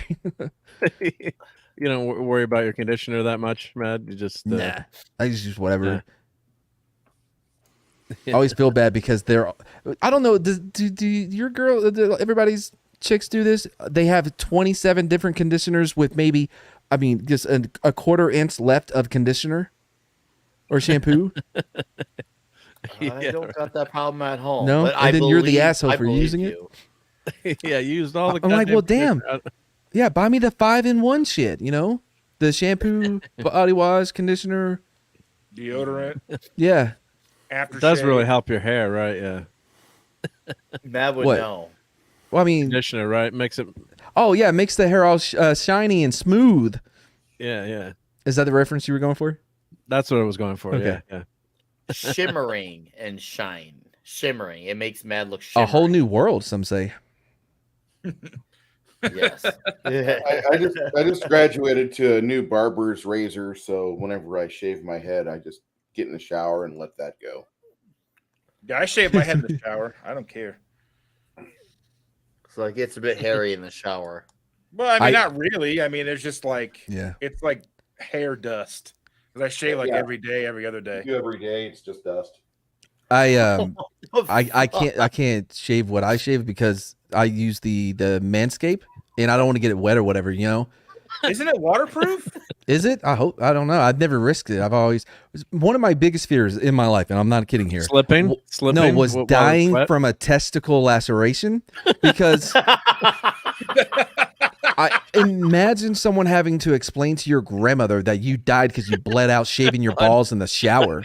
You don't worry about your conditioner that much, Matt. You just Nah, I just use whatever. Nah. I always feel bad because I don't know. Do your everybody's chicks do this? They have 27 different conditioners with maybe, just a quarter inch left of conditioner or shampoo. I don't got that problem at home. No? but And then you're the asshole for using it? Yeah, you used all the. I'm like, well, goddamn damn. Yeah, buy me the 5-in-1 shit. The shampoo, body wash, conditioner. Deodorant. Yeah. After It does really help your hair, right? Yeah. Matt would What? know. Well, I mean, Conditioner, right? Makes it. oh yeah, it makes the hair all shiny and smooth. Yeah. Is that the reference you were going for? That's what I was going for. Okay. Yeah. Shimmering and shine. Shimmering. It makes Matt look A shimmering. whole new world, some say. Yes. I just graduated to a new barber's razor, so whenever I shave my head, I just get in the shower and let that go. Yeah, I shave my head in the shower. I don't care. So it gets a bit hairy in the shower. Well, I mean, not really. I mean, it's just like Yeah. it's like hair dust. Because I shave like Yeah. every day, every other day. You every day, it's just dust. I can't shave what I shave because I use the Manscaped and I don't want to get it wet or whatever, Isn't it waterproof? Is it? I hope. I don't know. I've never risked it. I've always one of my biggest fears in my life, and I'm not kidding here. Slipping. No, was dying from a testicle laceration because I imagine someone having to explain to your grandmother that you died because you bled out shaving your balls in the shower.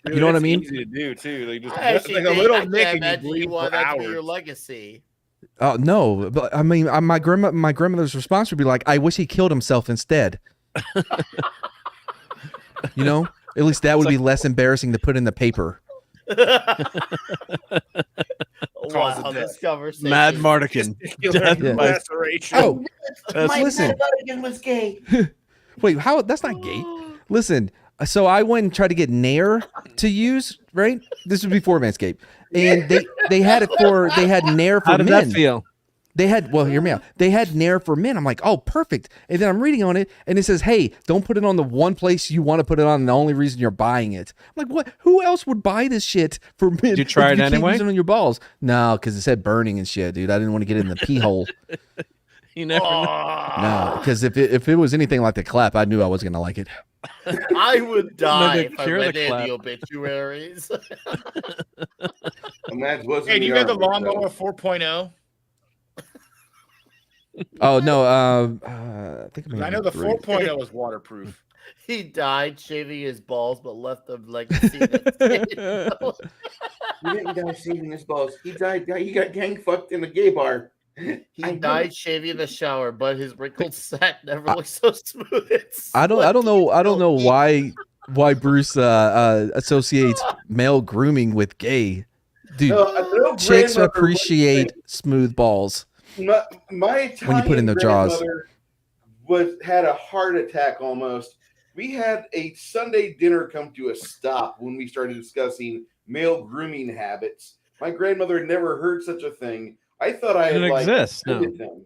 Dude, You know what I it's mean? Easy to do too. Like just I actually like a think- little I nick can't and you imagine you bleed want for that to be hours. your legacy. Oh no, but I mean, my grandmother's response would be like, "I wish he killed himself instead." You know, at least that would be less embarrassing to put in the paper. Wow, this conversation. Mad Mardigan. Death Yeah. by- Laceration. Oh, That's- listen. Mardigan was gay. Wait, how? That's not gay. Listen, so I went and tried to get Nair to use. Right, this was before Manscaped, and they had Nair for How did men. that feel? They had, well, hear me out. They had Nair for men. I'm like, oh, perfect. And then I'm reading on it, and it says, hey, don't put it on the one place you want to put it on, and the only reason you're buying it. I'm like, what? Who else would buy this shit for men? Did you try if it can't anyway? Use it on your balls? No, because it said burning and shit, dude. I didn't want to get it in the pee hole. You never know. No, because if it was anything like the clap, I knew I was gonna like it. I would die Maybe if I cure the read in clap. the obituaries. Hey, do you have the lawnmower 4.0? Oh no, I think I know the 4.0 is waterproof. He died shaving his balls, but left them legacy. That's He didn't die shaving his balls. He died. He got gang fucked in the gay bar. He died shaving in the shower, but his wrinkled sack never looked so smooth. It's I don't know why Bruce associates male grooming with gay. Dude, No chicks grandmother appreciate smooth balls. My When you put in Italian their jaws. grandmother had a heart attack almost. We had a Sunday dinner come to a stop when we started discussing male grooming habits. My grandmother had never heard such a thing. I thought I had Doesn't like exist, no. offended them.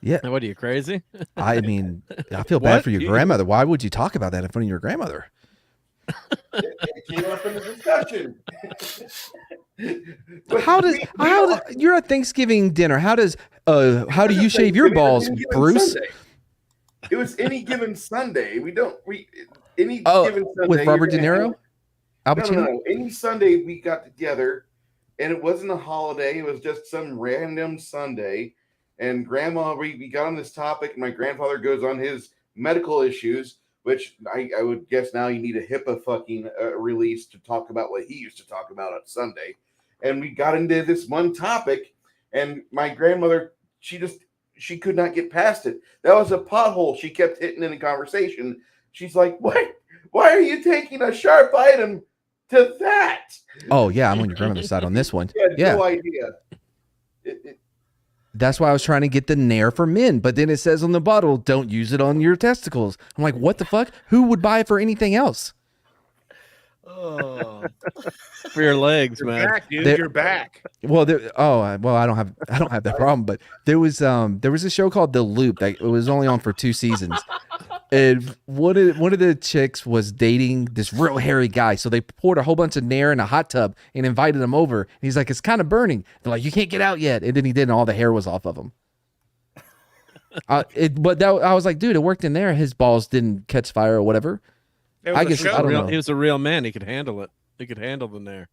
Yeah. Now, what are you, crazy? I mean, I feel bad What? for your You- grandmother. Why would you talk about that in front of your grandmother? It came up in the discussion. You're at Thanksgiving dinner. How do you shave your balls, Any given Bruce? Sunday. It was any given Sunday. Any Oh, given Sunday with Robert De you're gonna Niro? Al have- Pacino? No. Any Sunday we got together, and it wasn't a holiday. It was just some random Sunday. And Grandma, we got on this topic. And my grandfather goes on his medical issues, which I would guess now you need a HIPAA fucking release to talk about what he used to talk about on Sunday. And we got into this one topic, and my grandmother, she could not get past it. That was a pothole she kept hitting in the conversation. She's like, "What? Why are you taking a sharp item to that?" Oh yeah, I'm on your grandmother's side on this one. She had Yeah, no idea. that's why I was trying to get the Nair for men, but then it says on the bottle, "Don't use it on your testicles." I'm like, what the fuck? Who would buy it for anything else? Oh. For your legs, You're man. back, dude. There- You're back. Well, I don't have that problem, but there was a show called The Loop that it was only on for 2 seasons. And one of the chicks was dating this real hairy guy. So they poured a whole bunch of Nair in a hot tub and invited him over. And he's like, it's kind of burning. They're like, you can't get out yet. And then he did, and all the hair was off of him. I was like, dude, it worked in there. His balls didn't catch fire or whatever. It was I a guess show. I don't know. He was a real man. He could handle it. He could handle the Nair.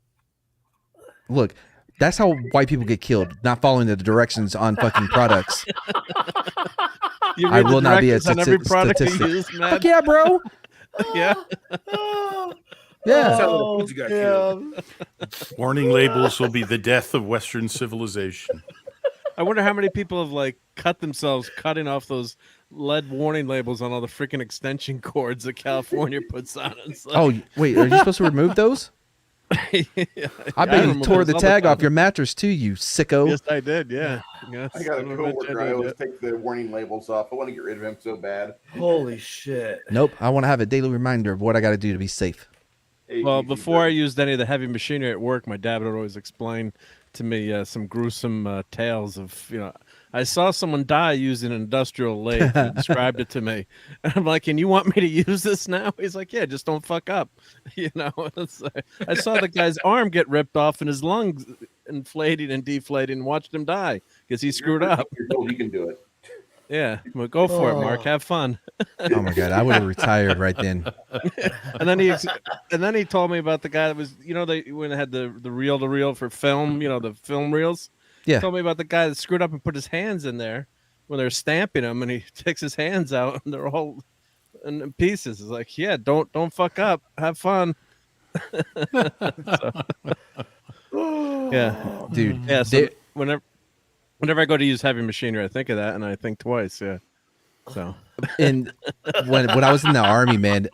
Look, that's how white people get killed, not following the directions on fucking products. You I read the will not be a directions on every product you statistic. use, man. Fuck yeah, bro. Yeah. Yeah. That's how the foods got killed. Warning labels will be the death of Western civilization. I wonder how many people have like cut themselves cutting off those lead warning labels on all the freaking extension cords that California puts on. It's like- Oh, wait, are you supposed to remove those? Yeah, I bet you remove tore those the all tag time. off your mattress too, you sicko. Yes, I did. Yeah. Yes, I got a son of bitch, coworker. I did always it. take the warning labels off. I want to get rid of him so bad. Holy shit. Nope, I want to have a daily reminder of what I got to do to be safe. Hey, Well, you can before do I it. used any of the heavy machinery at work, my dad would always explain to me some gruesome tales of, I saw someone die using an industrial lathe. He described it to me. And I'm like, and you want me to use this now? He's like, yeah, just don't fuck up. It's like, I saw the guy's arm get ripped off and his lungs inflating and deflating and watched him die because he screwed up. You're told you can do it. Yeah, well, go for it, Mark. Have fun. Oh my god, I would have retired right then. And then he told me about the guy that was, they when they had the reel to reel for film, the film reels. Yeah. He told me about the guy that screwed up and put his hands in there when they're stamping him, and he takes his hands out and they're all in pieces. It's like, yeah, don't fuck up. Have fun. Yeah, dude. Yeah. So whenever I go to use heavy machinery, I think of that and I think twice. Yeah. So. And when I was in the army, man,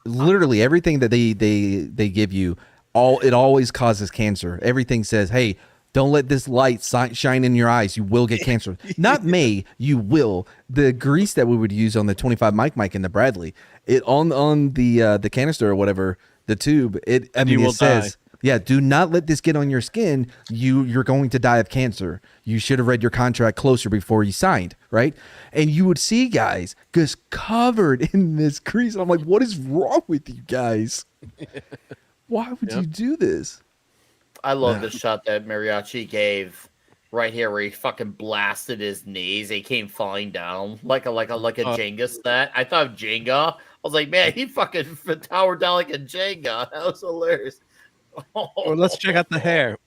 literally everything that they give you, it always causes cancer. Everything says, hey, don't let this light shine in your eyes. You will get cancer. Not may, you will. The grease that we would use on the 25 mic in the Bradley, it on the canister or whatever, the tube, it says, yeah, do not let this get on your skin. You're going to die of cancer. You should have read your contract closer before you signed, right? And you would see guys just covered in this grease. I'm like, what is wrong with you guys? Why would you do this? I love the shot that Mariachi gave right here, where he fucking blasted his knees. He came falling down like a Jenga set. I thought of Jenga. I was like, man, he fucking towered down like a Jenga. That was hilarious. Well, let's check out the hair.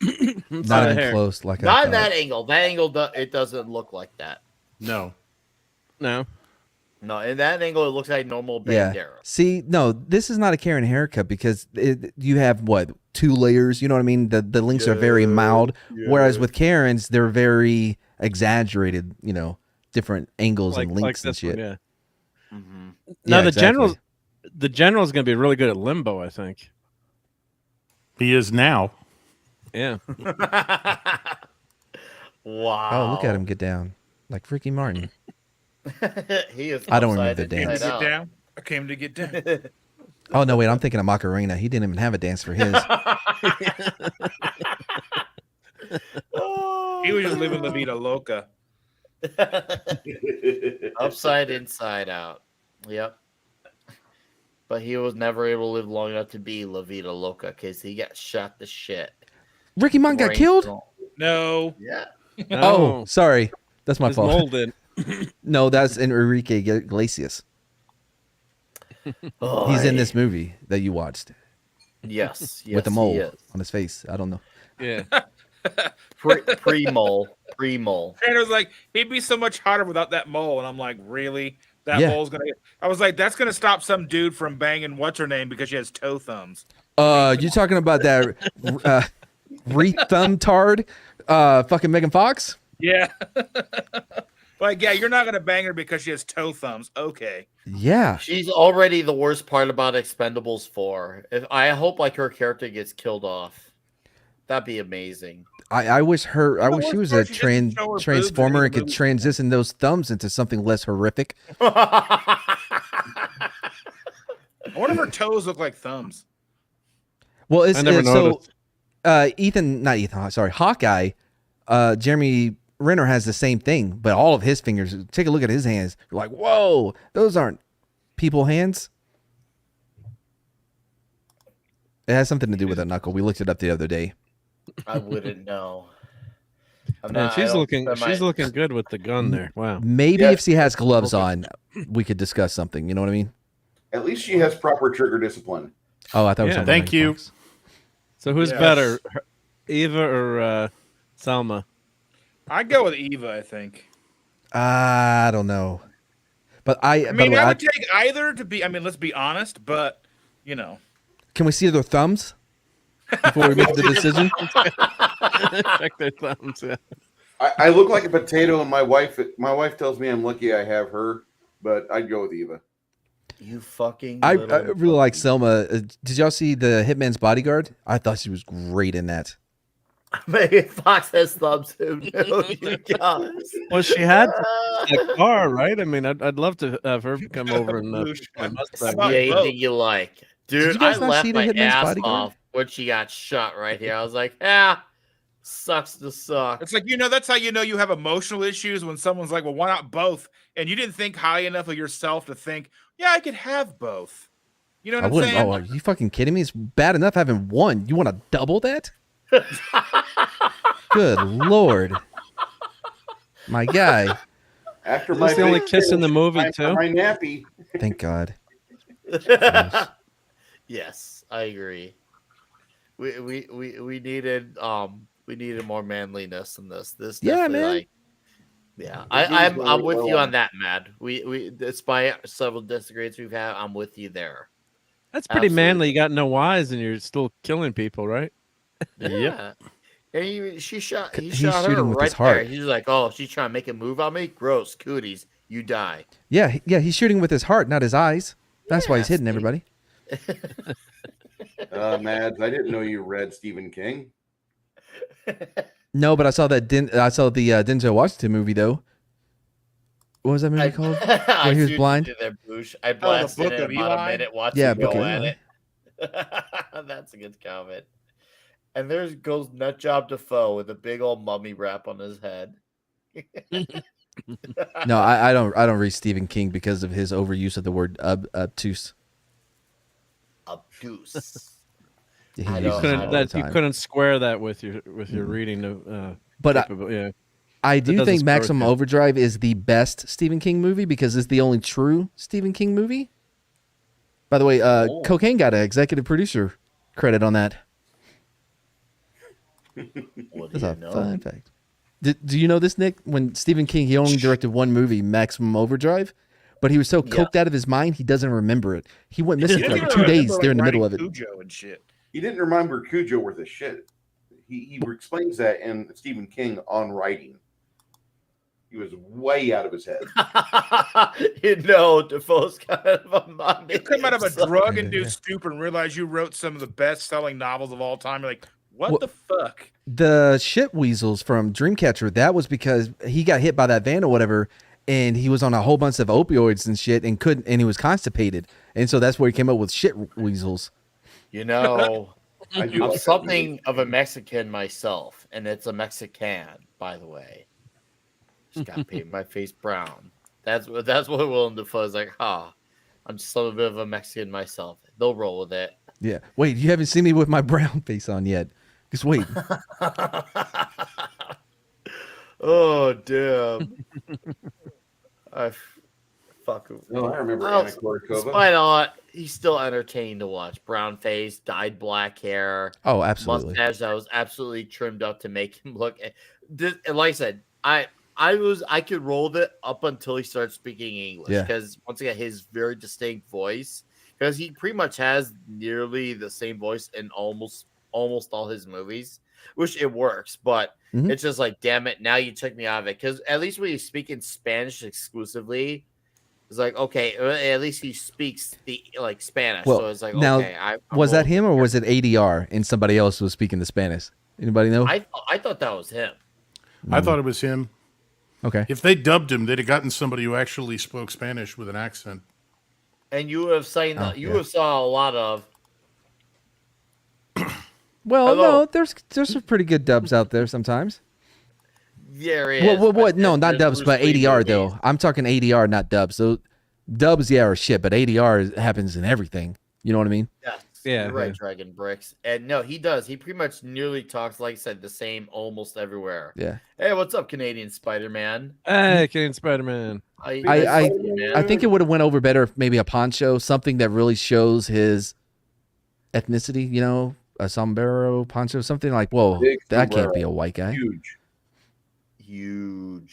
Not even close. Like not in that angle. That angle, it doesn't look like that. No. In that angle, it looks like normal Bandera. Yeah. See, no, this is not a Karen haircut because you have what, 2 layers. You know what I mean? The links are very mild, whereas with Karen's, they're very exaggerated. Different angles and links and shit. One, yeah. Mm-hmm. Now the general is going to be really good at limbo, I think. He is now. Yeah. Wow. Oh, look at him get down like Ricky Martin. He is. I don't remember the dance. I came to get down. Oh no, wait! I'm thinking of Macarena. He didn't even have a dance for his. He was just living La Vida Loca. Upside, inside out. Yep. But he was never able to live long enough to be La Vida Loca because he got shot to shit. Ricky Martin got killed? No. Yeah. No. Oh, sorry. That's my fault. Molded. No, that's Enrique Iglesias. He's in this movie that you watched. Yes. With a mole on his face. I don't know. Yeah. Pre-mole. Pre-mole. And it was like, he'd be so much hotter without that mole. And I'm like, really? That Yeah. mole's gonna. I was like, that's gonna stop some dude from banging what's her name because she has toe thumbs. You talking about that re-thumb tard fucking Megan Fox? Yeah. Like, yeah, you're not gonna bang her because she has toe thumbs. Okay. Yeah. She's already the worst part about Expendables 4. I hope like her character gets killed off. That'd be amazing. I wish she was a transformer and could movie. transition those thumbs into something less horrific. I wonder if her toes look like thumbs. Well, it's I never so noticed. Hawkeye, Jeremy Renner has the same thing, but all of his fingers. Take a look at his hands. You're like, whoa, those aren't people hands. It has something to do with a knuckle. We looked it up the other day. I wouldn't know. She's looking good with the gun there. Wow. Maybe if she has gloves on, we could discuss something. You know what I mean? At least she has proper trigger discipline. Oh, I thought. Yeah. Thank you. Fox. So who's better, Eva or Salma? I'd go with Eva, I think. I don't know, but I mean, I would take either to be. I mean, let's be honest, but can we see their thumbs before we make the decision? Check their thumbs. Yeah. I look like a potato, and my wife tells me I'm lucky I have her, but I'd go with Eva. You fucking. I really like Selma. Did y'all see the Hitman's Bodyguard? I thought she was great in that. Megan Fox has thumbs too. You guys. Well, she had a car, right? I mean, I'd love to have her come over and my Mustang. Anything you like, dude. you guys I not left see the my Hitman's ass Bodyguard? off when she got shot right here. I was like, sucks to suck. it's like that's how you know you have emotional issues when someone's like, well, why not both? And you didn't think high enough of yourself to think, yeah, I could have both. You know what I I'm wouldn't. saying? Oh, are you fucking kidding me? It's bad enough having one. You want to double that? Good Lord, my guy. After That's the only kiss in the movie time for too. my nappy. Thank God. Yes, I agree. We needed more manliness in this. This Yeah, definitely, man. like, yeah. I'm with you on that, Mad. We despite several disagreements we've had, I'm with you there. That's pretty Absolutely. manly. You got no eyes and you're still killing people, right? Yeah. And he shot He's her shooting with right his heart. there. He's like, oh, she's trying to make a move on me. Gross, cooties, you die. Yeah, he's shooting with his heart, not his eyes. That's why he's hitting everybody. Mads, I didn't know you read Stephen King. No, but I saw that. I saw the Denzel Washington movie though. What was that movie called? Where he was blind. I blasted Book it of about a Eli? minute watching Yeah, you Book go of at Eli. it. That's a good comment. And there's goes Nutjob Defoe with a big old mummy wrap on his head. No, I don't read Stephen King because of his overuse of the word obtuse. Obtuse. Yeah, he You uses it couldn't all the you time. couldn't square that with your reading of But yeah. I That do doesn't think square with Maximum you. Overdrive is the best Stephen King movie because it's the only true Stephen King movie. By the way, Cocaine got an executive producer credit on that. What That's do a you know? fun fact. Do you know this, Nick? When Stephen King, he only directed one movie, Maximum Overdrive, but he was so coked out of his mind, he doesn't remember it. He went missing for like 2 days during the middle of it. Cujo and shit. He didn't remember Cujo worth a shit. He explains that in Stephen King on Writing. He was way out of his head. Defoe's kind of a mummy. You come out of a himself. drug-induced stupor and realize you wrote some of the best-selling novels of all time. You're like, what the fuck? The shit weasels from Dreamcatcher, that was because he got hit by that van or whatever, and he was on a whole bunch of opioids and shit and he was constipated. And so that's where he came up with shit weasels. I'm something of a Mexican myself, and it's a Mexican, by the way. Just got to paint my face brown. That's what Willem Dafoe is like. I'm just a bit of a Mexican myself. They'll roll with it. Yeah. Wait, you haven't seen me with my brown face on yet. Just wait. Oh damn! Fuck. No, I remember Anna Kournikova. Despite all, he's still entertaining to watch. Brown face, dyed black hair. Oh, absolutely. Mustache that was absolutely trimmed up to make him look. And like I said, I could roll it up until he starts speaking English Yeah. because once again his very distinct voice, because he pretty much has nearly the same voice in almost all his movies, which it works, but it's just like, damn it, now you took me out of it. Because at least when you speak in Spanish exclusively, it's like, okay, at least he speaks the like Spanish. Well, so it's like, now, okay, was that him or was it ADR and somebody else was speaking the Spanish? Anybody know? I thought that was him. I thought it was him. Okay. If they dubbed him, they'd have gotten somebody who actually spoke Spanish with an accent. And you would have seen you would have saw a lot of. Well, Hello. no, there's some pretty good dubs out there sometimes. There is. What? No, not there's dubs, but Bruce Lee ADR movies. though. I'm talking ADR, not dubs. So dubs, yeah, are shit, but ADR happens in everything. You know what I mean? Yes, Yeah, you're right, yeah. Dragon Bricks. And no, he does. He pretty much nearly talks, like I said, the same almost everywhere. Yeah. Hey, what's up, Canadian Spider-Man? Hey, Canadian Spider-Man. I think it would have went over better if maybe a poncho, something that really shows his ethnicity. You know, a sombrero, poncho, something like. Whoa, Big that can't sombrero. be a white guy. Huge.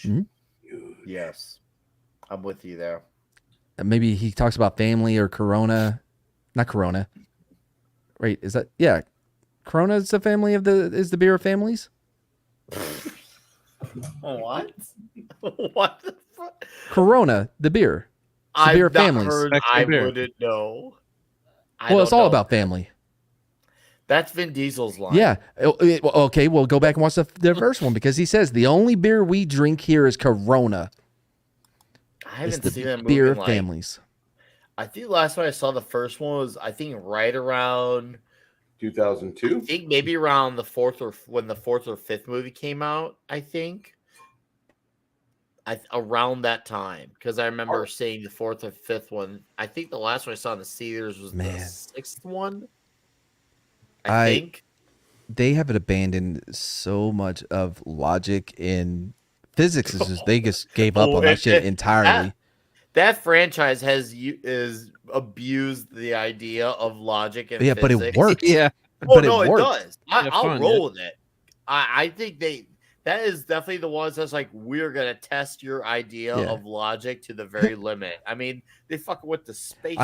Mhm. Yes, I'm with you there. Maybe he talks about family or Corona, not Corona. Wait, is that Corona is the family of the beer of families? What? What the fuck? Corona, the beer. It's the beer of families. I wouldn't know. Well, it's all about family. That's Vin Diesel's line. Yeah. Okay, well, go back and watch the first one because he says the only beer we drink here is Corona. I It's haven't the seen that movie beer in, of like, families. I think the last time I saw the first one was right around 2002. I think maybe around when the fourth or fifth movie came out. I think around that time because I remember seeing the fourth or fifth one. I think the last one I saw in the theaters was the sixth one. I think they have abandoned so much of logic in physics is just, they just gave up on that shit entirely. That franchise is abused the idea of logic and Yeah, physics. but it works. Yeah. Oh but no, it it works. does. I'll fun, roll with it. I think that is definitely the ones that's like, we're gonna test your idea of logic to the very limit. I mean, they fucking went to space.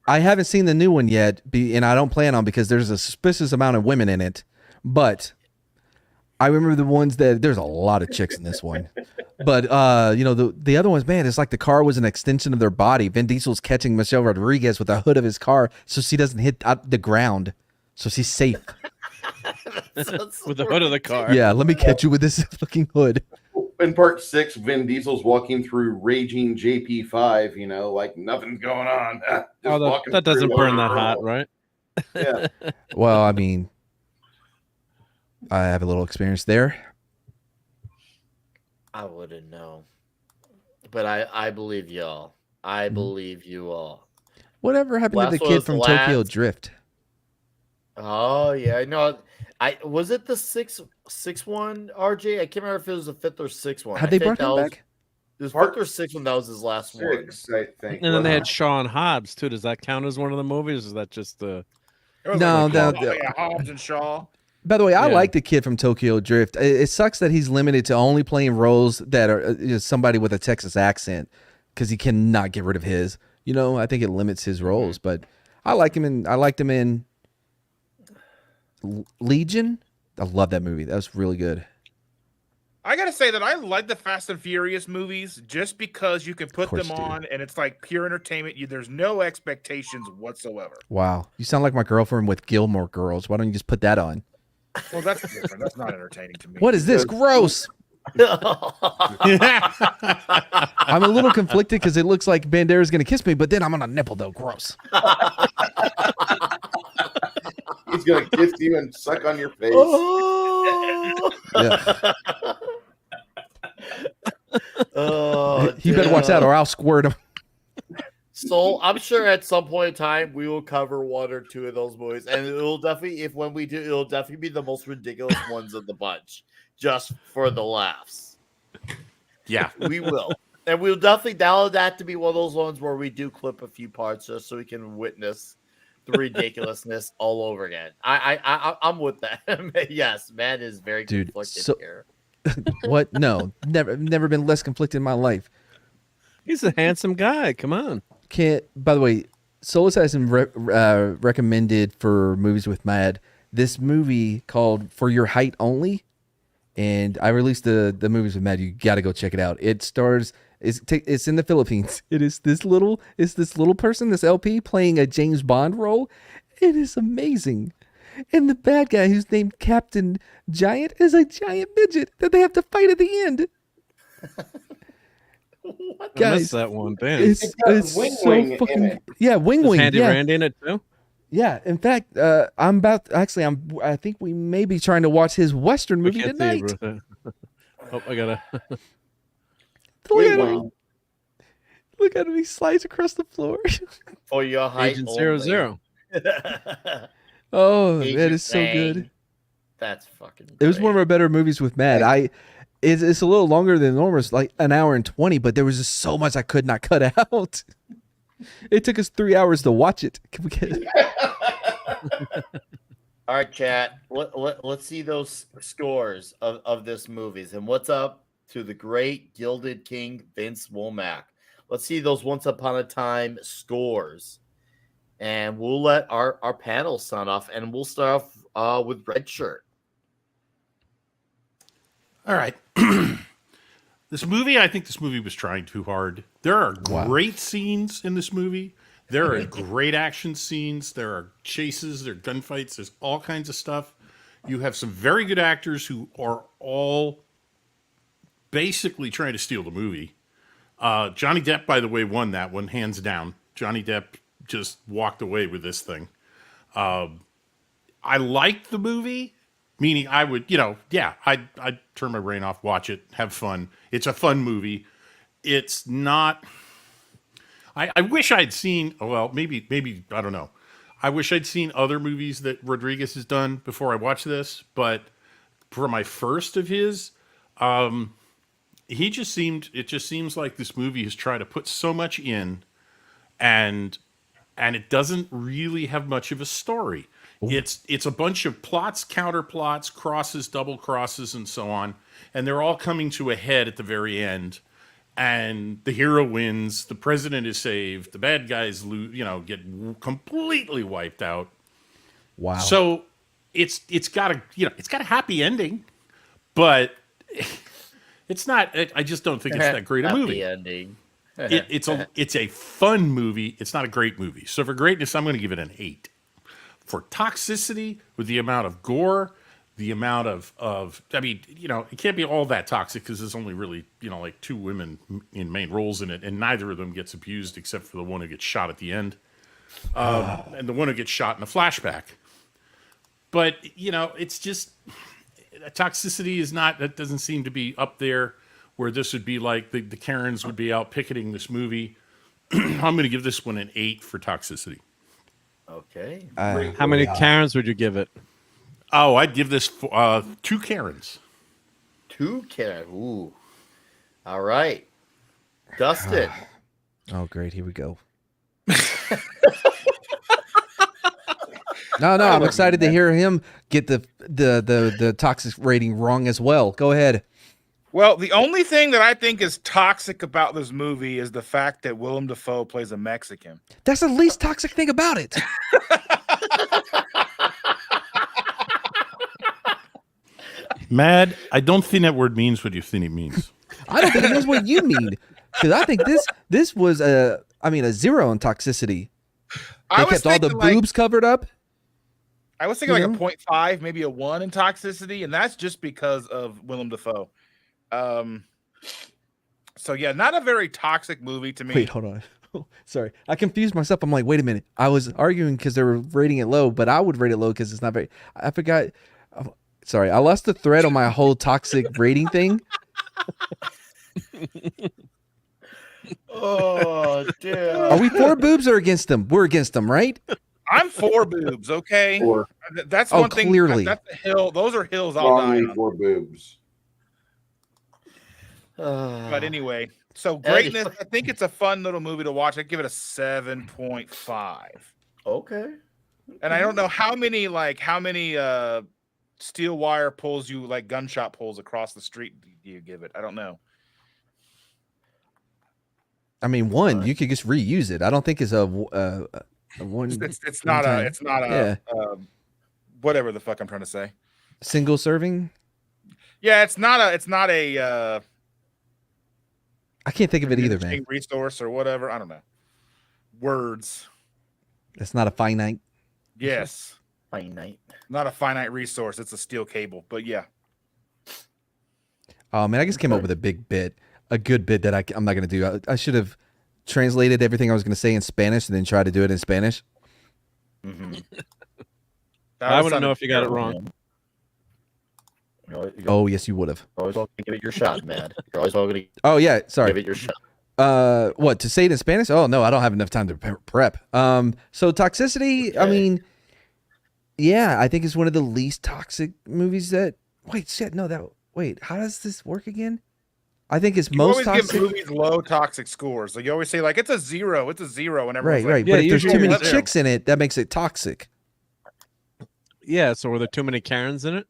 I haven't seen the new one yet, and I don't plan on because there's a suspicious amount of women in it. But I remember the ones that there's a lot of chicks in this one. But you know, the other ones, man, it's like the car was an extension of their body. Vin Diesel's catching Michelle Rodriguez with the hood of his car so she doesn't hit the ground, so she's safe. With the hood of the car. Yeah, let me catch you with this fucking hood. In part 6, Vin Diesel's walking through raging JP5, you know, like nothing's going on. That doesn't burn that hot, right? Yeah. Well, I mean, I have a little experience there. I wouldn't know, but I believe y'all. I believe you all. Whatever happened to the kid from Tokyo Drift? Oh yeah, no. Was it the 6-1 RJ? I can't remember if it was the 5th or 6th one. Had they brought him back? It was 5th or 6th one. That was his last one. I think. And then they had Sean Hobbs too. Does that count as one of the movies? Or is that just the? No. Yeah, Hobbs and Shaw. By the way, I like the kid from Tokyo Drift. It sucks that he's limited to only playing roles that are somebody with a Texas accent because he cannot get rid of his. You know, I think it limits his roles. But I liked him in Legion. I love that movie. That was really good. I gotta say that I like the Fast and Furious movies just because you can put them on and it's like pure entertainment. There's no expectations whatsoever. Wow, you sound like my girlfriend with Gilmore Girls. Why don't you just put that on? Well, that's different. That's not entertaining to me. What is this? Gross. I'm a little conflicted because it looks like Banderas going to kiss me, but then I'm on a nipple though. Gross. He's gonna kiss you and suck on your face. Yeah. He better watch that or I'll squirt him. So I'm sure at some point in time we will cover 1 or 2 of those movies, and it'll definitely, when we do, it'll definitely be the most ridiculous ones of the bunch, just for the laughs. Yeah, we will, and we'll definitely download that to be one of those ones where we do clip a few parts just so we can witness the ridiculousness all over again. I'm with that. Yes, man is very conflicted here. What? No, never been less conflicted in my life. He's a handsome guy. Come on. By the way, Solus has him recommended for movies with Mad. This movie called For Your Height Only, and I released the movies with Mad. You got to go check it out. It stars. It's in the Philippines. It's this little person, this LP, playing a James Bond role. It is amazing. And the bad guy, who's named Captain Giant, is a giant midget that they have to fight at the end. I missed that one. Damn. It's so fucking Wing. Handy Randy in it too. Yeah. In fact, I think we may be trying to watch his Western movie tonight. Oh, I gotta. Look at him. He slides across the floor. For Your Height Agent Only. 00. Oh, Agent that is so Bang. good. That's fucking great. It was one of our better movies with Matt. It's a little longer than normal. It's like an hour and 20, but there was just so much I could not cut out. It took us 3 hours to watch it. Can we get All right, chat. Let's see those scores of this movies. And what's up to the great Gilded King Vince Womack? Let's see those Once Upon a Time scores. And we'll let our panel sign off. And we'll start off with Red Shirt. All right. I think this movie was trying too hard. There are great scenes in this movie. There are great action scenes. There are chases. There are gunfights. There's all kinds of stuff. You have some very good actors who are all basically trying to steal the movie. Johnny Depp, by the way, won that one, hands down. Johnny Depp just walked away with this thing. I liked the movie, meaning I would, I'd turn my brain off, watch it, have fun. It's a fun movie. It's not... I wish I'd seen, maybe, I don't know. I wish I'd seen other movies that Rodriguez has done before I watched this, but for my first of his, It just seems like this movie is trying to put so much in, and it doesn't really have much of a story. It's a bunch of plots, counterplots, crosses, double crosses, and so on, and they're all coming to a head at the very end. And the hero wins. The president is saved. The bad guys get completely wiped out. Wow. So it's got a happy ending, but it's not. I just don't think it's that great a movie. Happy ending. It's a fun movie. It's not a great movie. So for greatness, I'm going to give it an 8. For toxicity, with the amount of gore, the amount of it can't be all that toxic because there's only really like 2 women in main roles in it, and neither of them gets abused except for the one who gets shot at the end, and the one who gets shot in a flashback. But it's just toxicity is not. That doesn't seem to be up there where this would be like the Karens would be out picketing this movie. I'm going to give this one an 8 for toxicity. Okay. How many Karens would you give it? Oh, I'd give this 2 Karens. 2 Karens. Ooh. All right. Dustin. Oh, great. Here we go. No, I'm excited to hear him get the toxic rating wrong as well. Go ahead. Well, the only thing that I think is toxic about this movie is the fact that Willem Dafoe plays a Mexican. That's the least toxic thing about it. Mad, I don't think that word means what you think it means. I don't think it means what you mean, because I think this was a 0 in toxicity. They kept all the boobs covered up. I was thinking like a 0.5, maybe a 1 in toxicity, and that's just because of Willem Dafoe. So yeah, not a very toxic movie to me. Wait, hold on. Sorry, I confused myself. I'm like, wait a minute. I was arguing because they were rating it low, but I would rate it low because it's not very. I forgot. Sorry, I lost the thread on my whole toxic rating thing. Oh, damn. Are we for boobs or against them? We're against them, right? I'm for boobs. Okay, that's one thing. Clearly, that's a hill. Those are hills I'll die on. For boobs. But anyway, so greatness. I think it's a fun little movie to watch. I give it a 7.5. Okay. And I don't know how many steel wire pulls you like gunshot pulls across the street do you give it? I don't know. I mean, one you could just reuse it. I don't think it's a one. It's not a whatever the fuck I'm trying to say. Single serving. Yeah, it's not a. I can't think of it either, man. Resource or whatever. I don't know. Words. It's not a finite. Yes. Finite. Not a finite resource. It's a steel cable. But yeah. Oh man, I just came up with a good bit that I'm not going to do. I should have translated everything I was going to say in Spanish and then try to do it in Spanish. Mm-hmm. I want to know if you got it wrong. Oh yes, you would have. Always going to give it your shot, man. You're always going to. Oh yeah, sorry. Give it your shot. What to say it in Spanish? Oh no, I don't have enough time to prep. So toxicity. Okay. I mean, yeah, I think it's one of the least toxic movies that. Wait, shit, no, wait. How does this work again? I think it's most toxic. Give movies low toxic scores. Like you always say, like it's a 0, and everyone's right. But if there's too many chicks in it, that makes it toxic. Yeah. So were there too many Karens in it?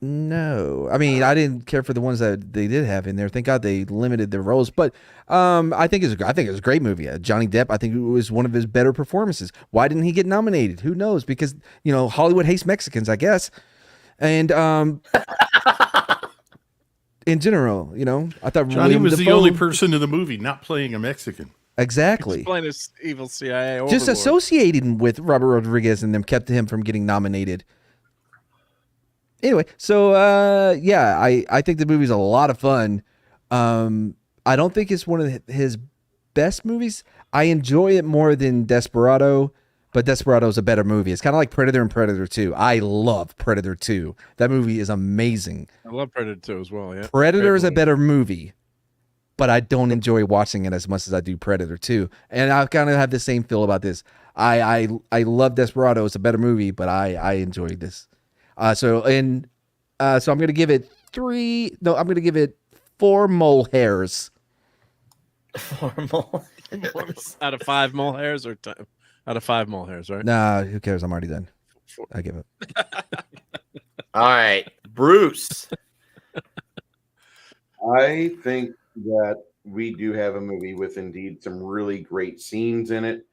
No, I mean I didn't care for the ones that they did have in there. Thank God they limited their roles. But I think it was a great movie. Johnny Depp, I think it was one of his better performances. Why didn't he get nominated? Who knows? Because Hollywood hates Mexicans, I guess. And in general, I thought Johnny was the only person in the movie not playing a Mexican. Exactly. He's playing this evil CIA overlord. Just associating with Robert Rodriguez and them kept him from getting nominated. Anyway, so I think the movie's a lot of fun. I don't think it's one of his best movies. I enjoy it more than Desperado, but Desperado is a better movie. It's kind of like Predator and Predator 2. I love Predator 2. That movie is amazing. I love Predator 2 as well, yeah. Predator is a better movie, but I don't enjoy watching it as much as I do Predator 2. And I kind of have the same feel about this. I love Desperado. It's a better movie, but I enjoyed this. So in So I'm going to give it 3. No, I'm going to give it 4 mole hairs. 4 mole hairs. Out of 5 mole hairs or out of 5 mole hairs, right? Nah, who cares? I'm already done. I give it. All right, Bruce. I think that we do have a movie with indeed some really great scenes in it.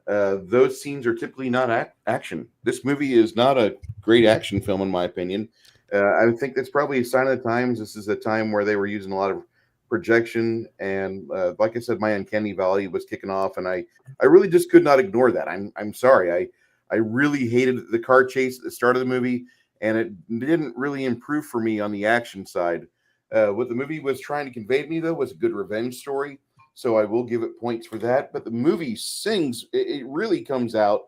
Those scenes are typically not action. This movie is not a great action film, in my opinion. I think that's probably a sign of the times. This is a time where they were using a lot of projection, and like I said, my uncanny valley was kicking off, and I really just could not ignore that. I'm sorry. I really hated the car chase at the start of the movie, and it didn't really improve for me on the action side. What the movie was trying to convey to me, though, was a good revenge story. So I will give it points for that. But the movie sings, it really comes out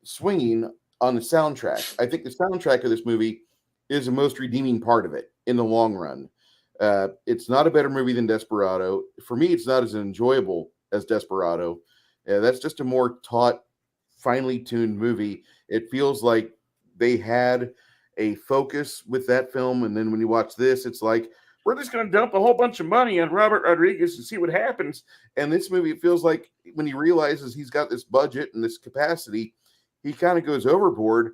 swinging on the soundtrack. I think the soundtrack of this movie is the most redeeming part of it in the long run. It's not a better movie than Desperado. For me, it's not as enjoyable as Desperado. That's just a more taut, finely tuned movie. It feels like they had a focus with that film, and then when you watch this, it's like, we're just going to dump a whole bunch of money on Robert Rodriguez and see what happens. And this movie, it feels like when he realizes he's got this budget and this capacity, he kind of goes overboard,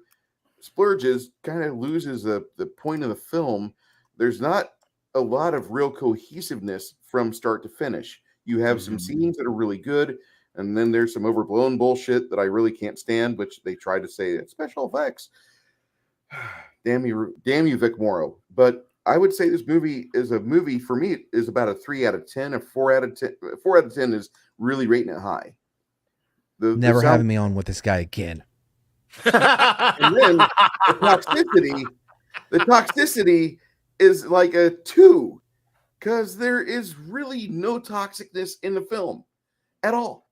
splurges, kind of loses the point of the film. There's not a lot of real cohesiveness from start to finish. You have some scenes that are really good, and then there's some overblown bullshit that I really can't stand, which they try to say it's special effects. Damn you, Vic Morrow. But I would say this movie is a movie, for me, is about a 3 out of 10, a 4 out of 10. 4 out of 10 is really rating it high. Never having me on with this guy again. And then the toxicity is like a 2, because there is really no toxicness in the film at all.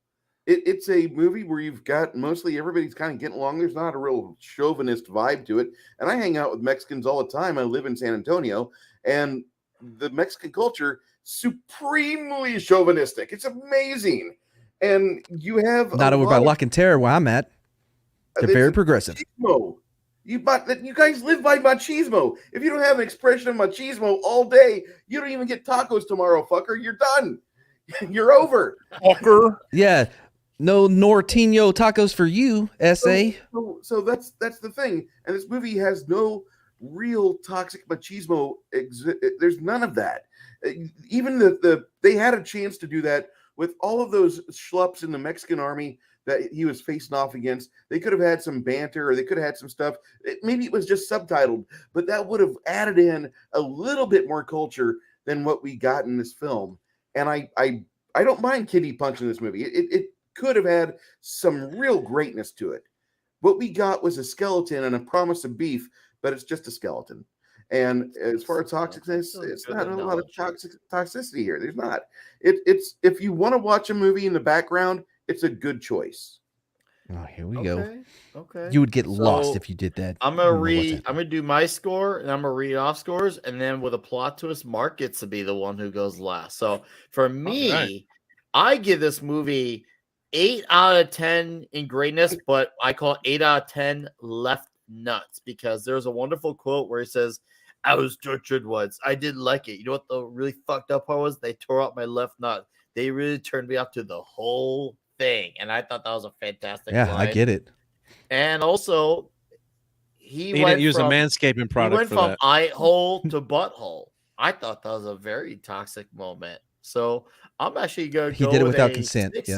It's a movie where you've got mostly everybody's kind of getting along. There's not a real chauvinist vibe to it. And I hang out with Mexicans all the time. I live in San Antonio, and the Mexican culture, supremely chauvinistic. It's amazing. And you have not over by Lock and Terror where I'm at. They're very progressive. Machismo. You guys live by machismo. If you don't have an expression of machismo all day, you don't even get tacos tomorrow, fucker. You're done. You're over. Fucker. Yeah. No Norteño tacos for you, SA. So that's the thing. And this movie has no real toxic machismo. There's none of that. Even they had a chance to do that with all of those schlups in the Mexican army that he was facing off against. They could have had some banter, or they could have had some stuff. Maybe it was just subtitled, but that would have added in a little bit more culture than what we got in this film. And I don't mind Kitty Punch in this movie. It could have had some real greatness to it. What we got was a skeleton and a promise of beef, but it's just a skeleton. And as far as toxicness, it's not a lot of toxicity here. There's not. It's if you want to watch a movie in the background, it's a good choice. Oh, here we go. Okay. You would get lost if you did that. I'm gonna do my score, and I'm gonna read off scores, and then with a plot twist, Mark gets to be the one who goes last. So for me, I give this movie 8 out of 10 in greatness, but I call it 8 out of 10 left nuts, because there's a wonderful quote where he says, "I was tortured once. I didn't like it. You know what the really fucked up part was? They tore out my left nut. They really turned me off to the whole thing." And I thought that was a fantastic line. I get it. And also, he didn't use a manscaping product. He went from eye hole to butthole. I thought that was a very toxic moment. So I'm actually going to go. He did it with without consent. 6.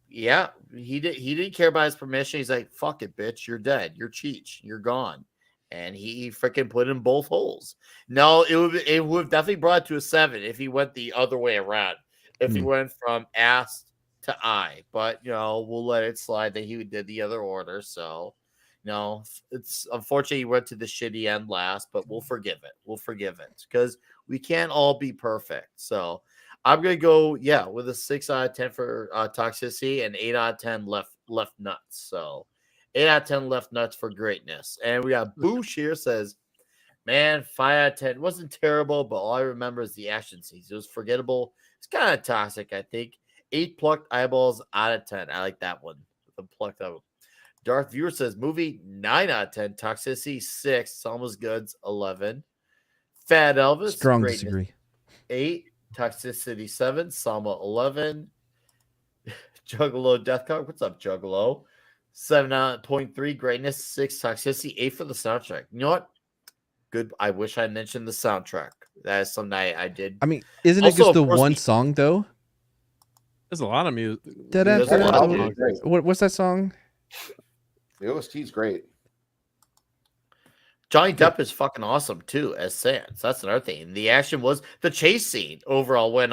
Yeah. He didn't care about his permission. He's like, "Fuck it, bitch. You're dead. You're Cheech. You're gone." And he freaking put in both holes. No, it would have definitely brought it to a 7 if he went the other way around. If he went from ass to eye, but we'll let it slide that he did the other order. So, it's unfortunately he went to the shitty end last, but we'll forgive it. We'll forgive it because we can't all be perfect. So, I'm gonna go with a 6 out of 10 for toxicity and 8 out of 10 left nuts. So, 8 out of 10 left nuts for greatness. And we got Boosh here says, "Man, 5 out of 10 wasn't terrible, but all I remember is the action scenes. It was forgettable. It's kind of toxic, I think. 8 plucked eyeballs out of 10. I like that one. The plucked out. Darth Viewer says movie 9 out of 10. Toxicity 6. Selma's Goods 11. Fat Elvis. Strong Greatness, disagree. 8. Toxicity 7. Selma 11. Juggalo Deathcock. What's up, Juggalo? 7.3. Greatness 6. Toxicity 8 for the soundtrack. You know what? Good. I wish I mentioned the soundtrack. That is something I did. I mean, isn't it Also, just of the course, one song though? There's a lot of music. There's a lot of music. What's that song? The OST's great. Johnny Depp is fucking awesome too as Sans. That's another thing. The action was the chase scene overall when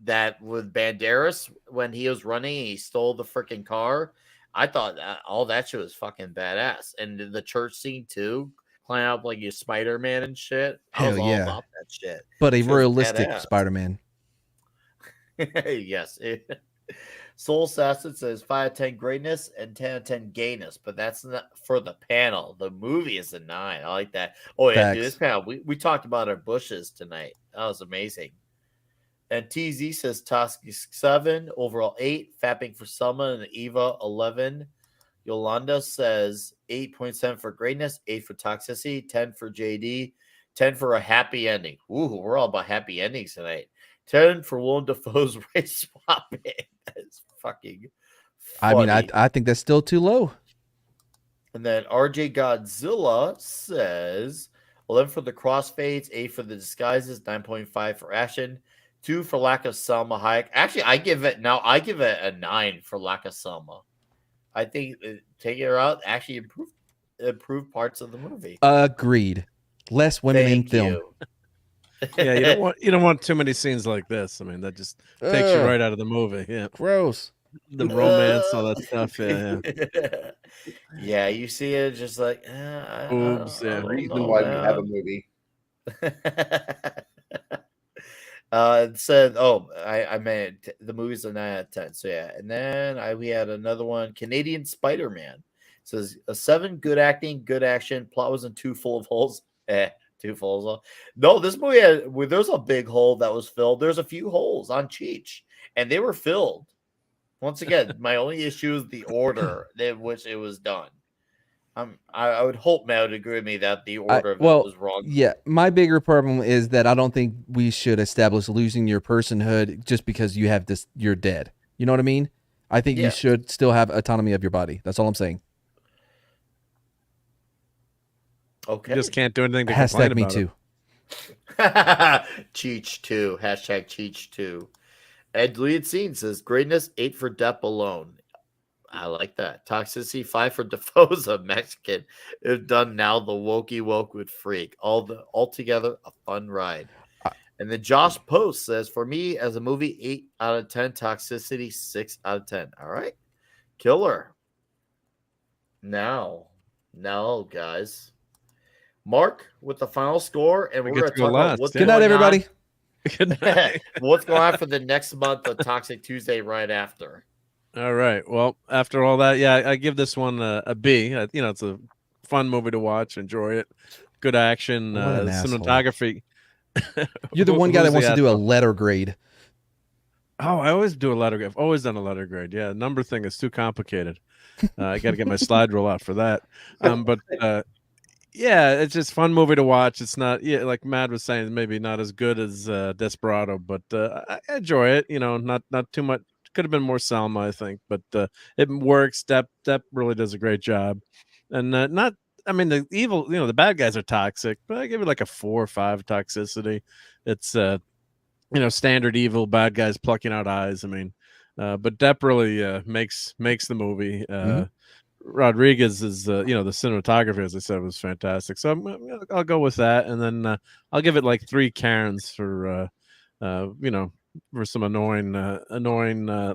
that with Banderas when he was running and he stole the freaking car. I thought that all that shit was fucking badass. And the church scene too, climbing up like you Spider-Man and shit. I was Hell all yeah. about that shit. But a Shit was realistic badass. Spider-Man. Yes. Soul Assassin says 5 out of 10 greatness and 10 out of 10 gayness, but that's not for the panel. The movie is a 9. I like that. Oh, yeah, dude, Facts. this panel, we talked about our bushes tonight. That was amazing. And TZ says Toxic 7, overall 8, Fapping for Selma and Eva 11. Yolanda says 8.7 for greatness, 8 for toxicity, 10 for JD, 10 for a happy ending. Ooh, we're all about happy endings tonight. 10 for Willem Dafoe's race swapping. That is fucking I mean, funny. I think that's still too low. And then RJ Godzilla says 11 for the crossfades, 8 for the disguises, 9.5 for action, 2 for lack of Selma Hayek. Actually, I give it a 9 for lack of Selma. I think taking her out actually improved parts of the movie. Agreed. Less women in Thank film. you. Yeah, you don't want too many scenes like this. I mean, that just takes you Ugh. right out of the movie. Yeah, Gross. the romance, all that stuff. Yeah, Yeah, you see it just like Boobs, yeah. Reason why we have a movie. It said, I meant the movie's a 9 out of 10. So yeah, and then we had another one, Canadian Spider-Man. Says a 7, good acting, good action. Plot wasn't too full of holes. 2 full of holes. No, this movie there's a big hole that was filled. There's a few holes on Cheech, and they were filled. Once again, my only issue is the order in which it was done. I would hope Matt would agree with me that the order of it was wrong. Yeah, my bigger problem is that I don't think we should establish losing your personhood just because you have this. You're dead. You know what I mean? I think you should still have autonomy of your body. That's all I'm saying. Okay. You just can't do anything to complain Hashtag me about too. Cheech too. Hashtag Cheech too. Ed Deleted Scene says greatness 8 for Depp alone. I like that. Toxicity 5 for Defoe's a Mexican. If done now, the wokey woke would freak. Altogether a fun ride. And then Josh Post says for me as a movie 8 out of 10. Toxicity 6 out of 10. All right, killer. Now guys. Mark with the final score, and we're going to talk about what's Good night, everybody. Good night. What's going on for the next month of Toxic Tuesday right after. All right. Well, after all that, yeah, I give this one a B. It's a fun movie to watch. Enjoy it. Good action. What an asshole. Cinematography. You're the one guy that Who's wants the to do a asshole? letter grade. Oh, I always do a letter grade. I've always done a letter grade. Yeah, number thing is too complicated. I got to get my slide rule out for that. Yeah, it's just fun movie to watch. It's not, like Matt was saying, maybe not as good as Desperado, but I enjoy it. Not too much. Could have been more Selma, I think, but it works. Depp really does a great job, and not. I mean, the evil, the bad guys are toxic, but I give it like a 4 or 5 toxicity. It's standard evil bad guys plucking out eyes. I mean, but Depp really makes the movie. Rodriguez is, the cinematography, as I said, was fantastic. So I'll go with that, and then I'll give it like 3 Karens for some annoying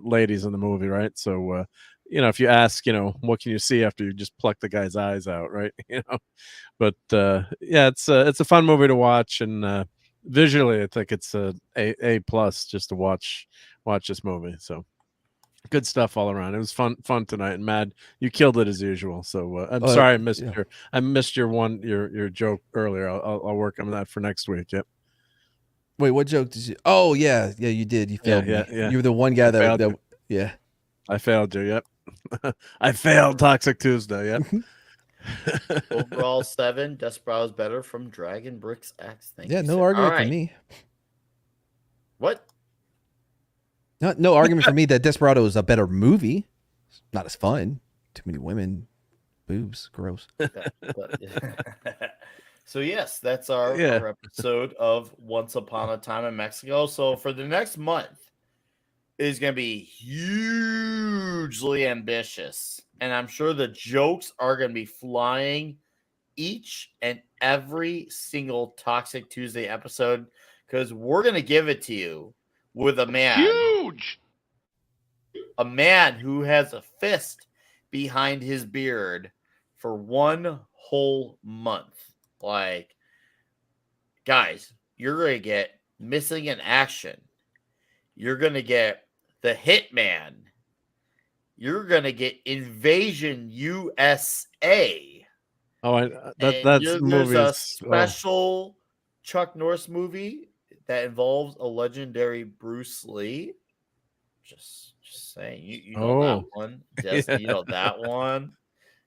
ladies in the movie, right? So if you ask, what can you see after you just pluck the guy's eyes out, right? But it's a fun movie to watch, and visually, I think it's a plus just to watch this movie. So. Good stuff all around. It was fun tonight, and Mad, you killed it as usual. So I'm sorry I missed your joke earlier. I'll work on that for next week. Yep. Wait, what joke did you? Oh yeah, you did. You failed me. Yeah. You were the one guy that yeah. I failed you. Yep. I failed Toxic Tuesday. Yeah. Overall 7. Desperado's better from Dragon Bricks X. Thank Yeah, you, no sir. argument All for right. me. What? No argument for me that Desperado is a better movie. It's not as fun. Too many women, boobs, gross. So yes, that's our episode of Once Upon a Time in Mexico. So for the next month is going to be hugely ambitious, and I'm sure the jokes are going to be flying each and every single Toxic Tuesday episode, because we're going to give it to you with a man. A man who has a fist behind his beard for 1 whole month. Like, guys, you're going to get Missing in Action. You're going to get The Hitman. You're going to get Invasion USA. Oh, that's there's movie. a special Chuck Norris movie that involves a legendary Bruce Lee. Just saying, you know that one. Just, you know that one.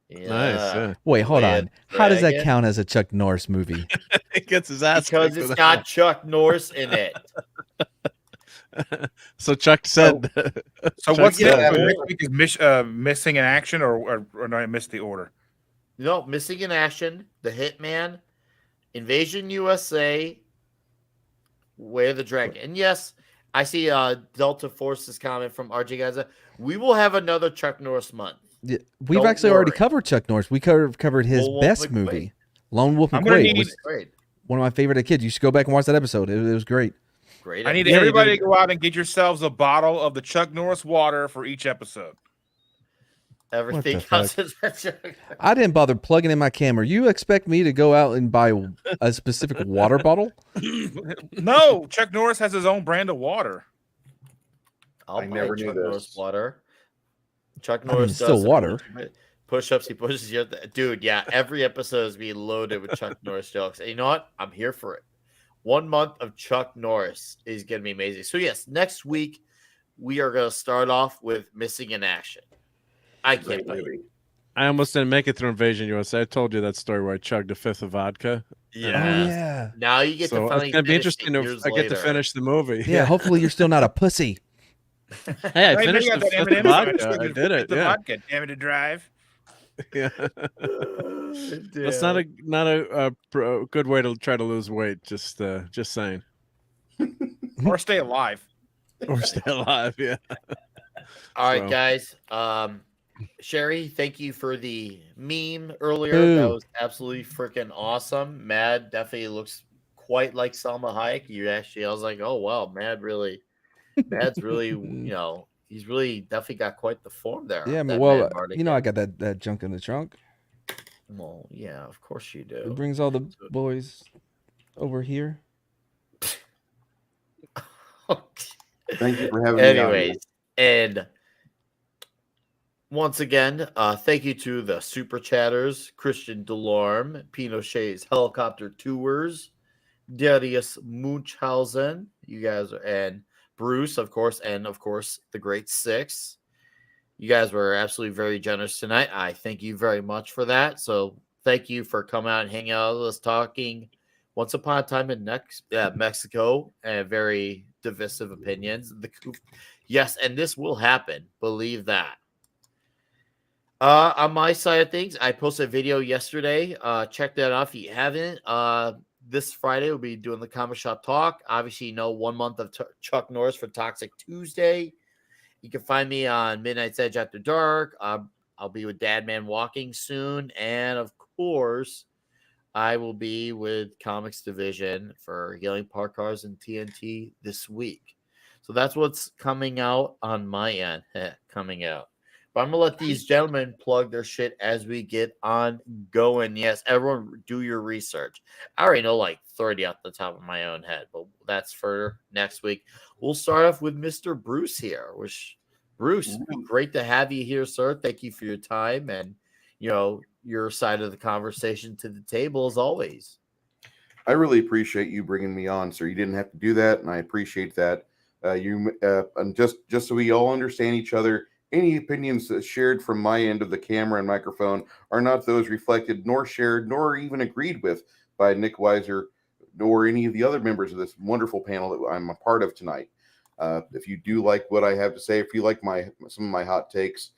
Yeah. Nice. Yeah. Wait, hold on. How does that count as a Chuck Norris movie? He gets his ass because kicked it's with got Chuck Norris in it. So Chuck said. So Chuck what's said- that? Next week is Missing in Action, or no, I missed the order. No, Missing in Action, The Hitman, Invasion USA, Way of the Dragon. And yes, I see Delta Force's comment from RJ Gaza. We will have another Chuck Norris month. Yeah, we've Don't actually already worry. covered Chuck Norris. We covered his Lone Wolf best McQuaid. movie, Lone Wolf I'm gonna McQuaid. need- Was Great. one of my favorite kids. You should go back and watch that episode. It was great. Great. I need Yeah, you everybody did. to go out and get yourselves a bottle of the Chuck Norris water for each episode. Everything fuck? counts as a Chuck. I didn't bother plugging in my camera. You expect me to go out and buy a specific water bottle? No, Chuck Norris has his own brand of water. I'll I buy never knew Chuck this. Norris water. Chuck mean, Norris it's still does water. push-ups. He pushes you. Dude, yeah. Every episode is being loaded with Chuck Norris jokes. And you know what? I'm here for it. 1 month of Chuck Norris is going to be amazing. So yes, next week we are going to start off with Missing in Action. I can't wait. I almost didn't make it through Invasion USA. I told you that story where I chugged a fifth of vodka. Yeah. Oh yeah. Now you get So to finally it's gonna be finish interesting it if years I get to later. finish the movie. Yeah. Hopefully you're still not a pussy. Hey, I Hey, finished you the got that fifth M&M vodka. sandwich. I did it. The Yeah. vodka. Damn it, to drive. Yeah. That's not a good way to try to lose weight. Just saying. Or stay alive. Or stay alive. Yeah. All right, So- guys. Sherry, thank you for the meme earlier. Ooh. That was absolutely freaking awesome. Mad definitely looks quite like Salma Hayek. I was like, oh wow, Mad's really, he's really definitely got quite the form there. Yeah, that well, Mad Mardigan. you know I got that junk in the trunk. Well, yeah, of course you It do. brings all the boys over here. Thank you for having me on. Anyways, and once again, thank you to the super chatters, Christian Delorme, Pinochet's Helicopter Tours, Darius Munchhausen, you guys are, and Bruce, of course, and of course the Great Six. You guys were absolutely very generous tonight. I thank you very much for that. So thank you for coming out and hanging out with us, talking once upon a time in Mexico, and very divisive opinions. Yes, and this will happen. Believe that. On my side of things, I posted a video yesterday. Check that out if you haven't. This Friday, we'll be doing the Comic Shop Talk. Obviously, 1 month of Chuck Norris for Toxic Tuesday. You can find me on Midnight's Edge After Dark. I'll be with Dadman Walking soon. And, of course, I will be with Comics Division for Healing Park Cars and TNT this week. So that's what's coming out on my end. Coming out. But I'm going to let these gentlemen plug their shit as we get on going. Yes, everyone do your research. I already know like 30 off the top of my own head, but that's for next week. We'll start off with Mr. Bruce here. Bruce, great to have you here, sir. Thank you for your time and, your side of the conversation to the table as always. I really appreciate you bringing me on, sir. You didn't have to do that, and I appreciate that. And just so we all understand each other, Any opinions that shared from my end of the camera and microphone are not those reflected, nor shared, nor even agreed with by Nick Weiser, nor any of the other members of this wonderful panel that I'm a part of tonight. If you do like what I have to say, if you like some of my hot takes,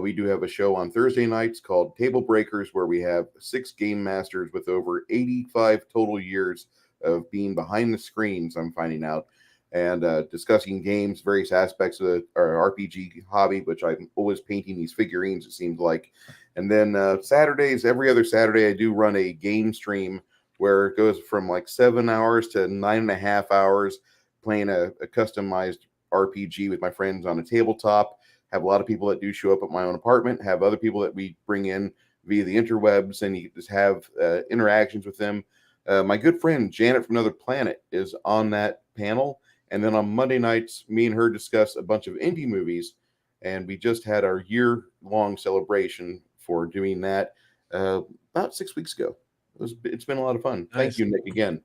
we do have a show on Thursday nights called Table Breakers, where we have 6 game masters with over 85 total years of being behind the screens, I'm finding out, and discussing games, various aspects of our RPG hobby, which I'm always painting these figurines, it seems like. And then Saturdays, every other Saturday, I do run a game stream where it goes from like 7 hours to 9.5 hours, playing a customized RPG with my friends on a tabletop. Have a lot of people that do show up at my own apartment, have other people that we bring in via the interwebs, and you just have interactions with them. My good friend Janet from Another Planet is on that panel. And then on Monday nights, me and her discuss a bunch of indie movies. And we just had our year-long celebration for doing that about 6 weeks ago. It's been a lot of fun. Nice. Thank you, Nick, again.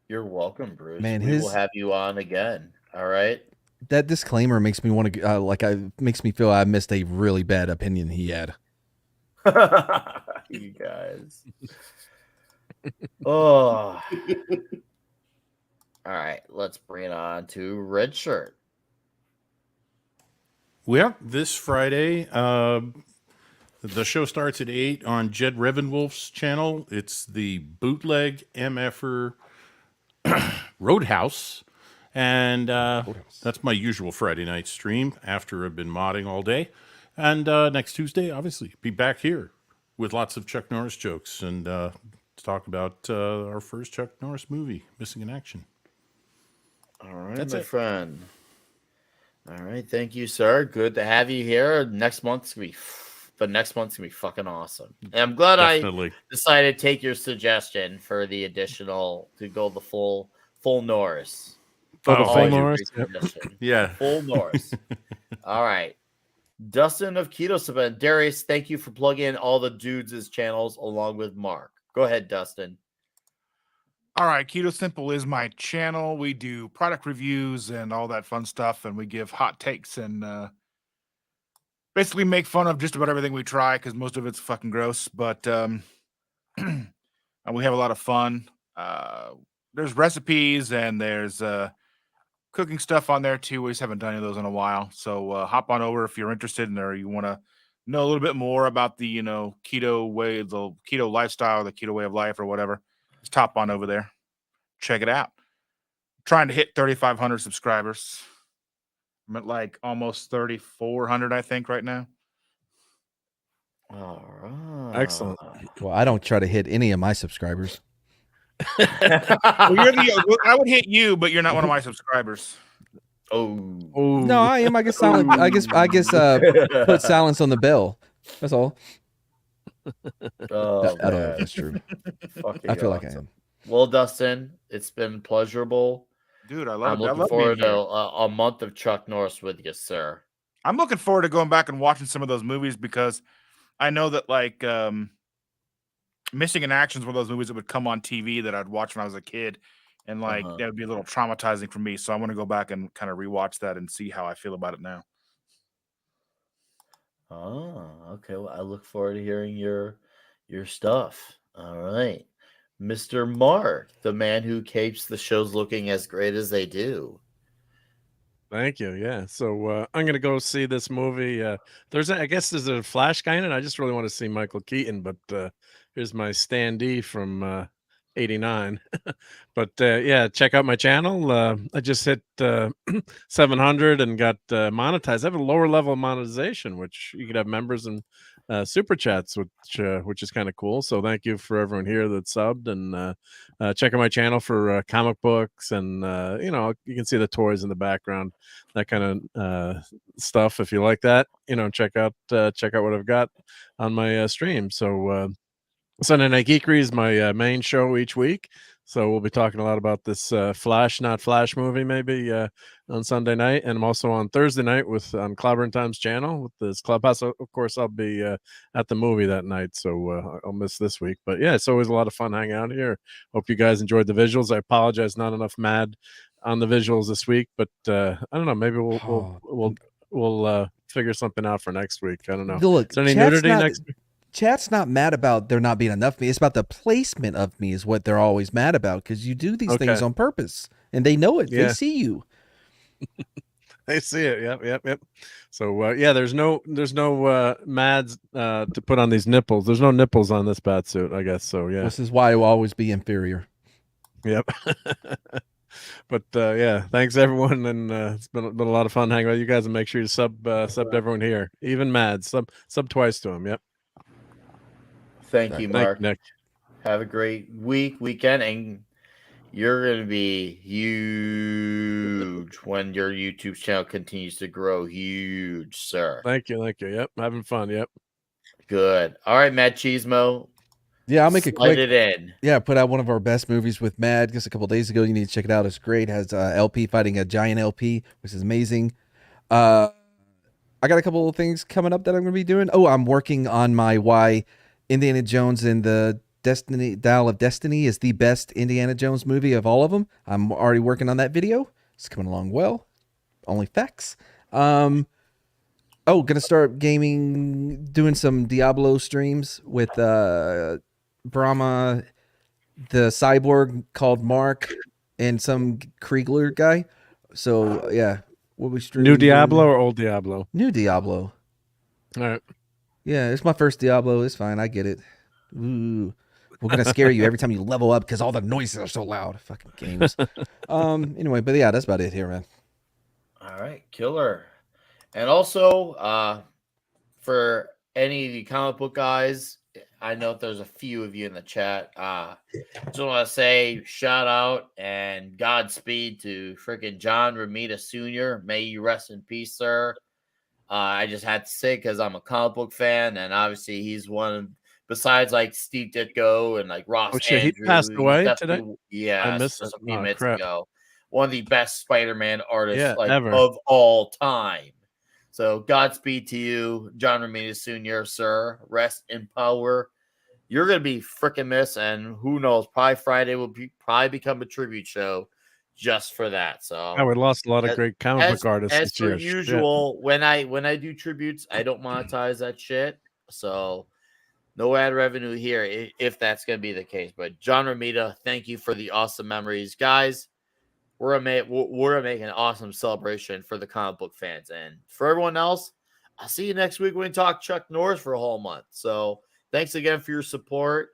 You're welcome, Bruce. Man, we will have you on again. All right. That disclaimer makes me want to makes me feel I missed a really bad opinion he had. You guys. Oh. All right, let's bring it on to Red Shirt. Well, this Friday, the show starts at 8 on Jed Revenwolf's channel. It's the Bootleg MFer Roadhouse. And that's my usual Friday night stream after I've been modding all day. And next Tuesday, obviously, be back here with lots of Chuck Norris jokes and to talk about our first Chuck Norris movie, Missing in Action. All right, That's my it. friend. All right, thank you, sir. Good to have you here. Next month's gonna be fucking awesome. And I'm glad Definitely. I decided to take your suggestion for the additional to go the full Norris. Oh, the I full like your Norris? great suggestion. Yeah. Full Norris. All right. Dustin of Keto Saban. Darius, thank you for plugging in all the dudes' channels along with Mark. Go ahead, Dustin. All right, Keto Simple is my channel. We do product reviews and all that fun stuff, and we give hot takes and basically make fun of just about everything we try because most of it's fucking gross. But and we have a lot of fun. There's recipes and there's cooking stuff on there too. We just haven't done any of those in a while, so hop on over if you're interested in or you want to know a little bit more about the keto way, the keto lifestyle, the keto way of life, or whatever. Just hop on over there, check it out. Trying to hit 3,500 subscribers. I'm at like almost 3,400, I think, right now. All right. Excellent. Well, I don't try to hit any of my subscribers. Well, I would hit you, but you're not one of my subscribers. Oh no, I am. I guess silent. I guess put silence on the bell. That's all. Oh, I don't know if that's true. Fucking I feel like I awesome. am. Well, Dustin, it's been pleasurable. Dude, I'm looking forward to a month of Chuck Norris with you, sir. I'm looking forward to going back and watching some of those movies because I know that like Missing in Action is one of those movies that would come on TV that I'd watch when I was a kid, and like that would be a little traumatizing for me. So I want to go back and kind of rewatch that and see how I feel about it now. Oh, okay. Well, I look forward to hearing your stuff. All right. Mr. Mark, the man who keeps the shows looking as great as they do. Thank you. Yeah. So I'm gonna go see this movie Thursday. I guess there's a Flash guy in it. I just really want to see Michael Keaton, but here's my standee from '89. But yeah, check out my channel. I just hit 700 and got monetized. I have a lower level monetization, which you could have members and super chats, which is kind of cool. So thank you for everyone here that subbed, and check out my channel for comic books, and you can see the toys in the background, that kind of stuff. If you like that, check out what I've got on my stream. So Sunday Night Geekery is my main show each week. So we'll be talking a lot about this Flash, not Flash movie maybe on Sunday night. And I'm also on Thursday night on Clobbering Times channel with this Clubhouse. Of course, I'll be at the movie that night, so I'll miss this week. But yeah, it's always a lot of fun hanging out here. Hope you guys enjoyed the visuals. I apologize, not enough Mad on the visuals this week, but I don't know. Maybe we'll we'll figure something out for next week. I don't know. Look, is there any chat's nudity not- next week? Chat's not mad about there not being enough me. It's about the placement of me is what they're always mad about, because you do these things Okay. on purpose and they know it. They Yeah. see you. They see it. Yep. So yeah, there's no mads to put on these nipples. There's no nipples on this bat suit, I guess. So yeah. This is why I will always be inferior. Yep. But yeah, thanks everyone, and it's been a lot of fun hanging with you guys. And make sure you sub to everyone here, even Mads. Sub twice to him. Yep. Thank you, Mark. Nick. Have a great weekend, and you're going to be huge when your YouTube channel continues to grow. Huge, sir. Thank you. Yep, having fun. Yep. Good. All right, Matt Cheesemo. Yeah, I'll make it Slide quick. it in. Yeah, put out one of our best movies with Mad just a couple days ago. You need to check it out. It's great. It has LP fighting a giant LP, which is amazing. I got a couple of things coming up that I'm going to be doing. Oh, I'm working on my why Indiana Jones and the Dial of Destiny is the best Indiana Jones movie of all of them. I'm already working on that video. It's coming along well. Only facts. Gonna start gaming, doing some Diablo streams with Brahma, the cyborg called Mark, and some Kriegler guy. So yeah, what we streaming? New Diablo or old Diablo? New Diablo. All right. Yeah, it's my first Diablo. It's fine. I get it. Ooh. We're gonna scare you every time you level up because all the noises are so loud. Fucking games. Anyway, but yeah, that's about it here, man. All right, killer. And also, for any of the comic book guys, I know there's a few of you in the chat. Just want to say shout out and Godspeed to freaking John Romita Sr. May you rest in peace, sir. I just had to say because I'm a comic book fan, and obviously he's one of, besides like Steve Ditko and like Ross. Oh shit, Andrews, he passed away today. Yeah, I missed just it. a few Oh, minutes crap. ago. One of the best Spider-Man artists ever. of all time. So Godspeed to you, John Romita Sr., sir. Rest in power. You're gonna be freaking missed, and who knows? Probably Friday will probably become a tribute show just for that. So we lost a lot of great comic book artists as this per year. usual, when I do tributes, I don't monetize that shit. So no ad revenue here if that's gonna be the case. But John Romita, thank you for the awesome memories, guys. We're gonna make an awesome celebration for the comic book fans, and for everyone else, I'll see you next week when we talk Chuck Norris for a whole month. So thanks again for your support.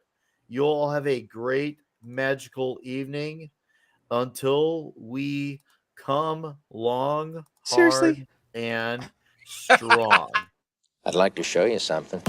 You all have a great magical evening until we come long, Seriously? hard, and strong. I'd like to show you something.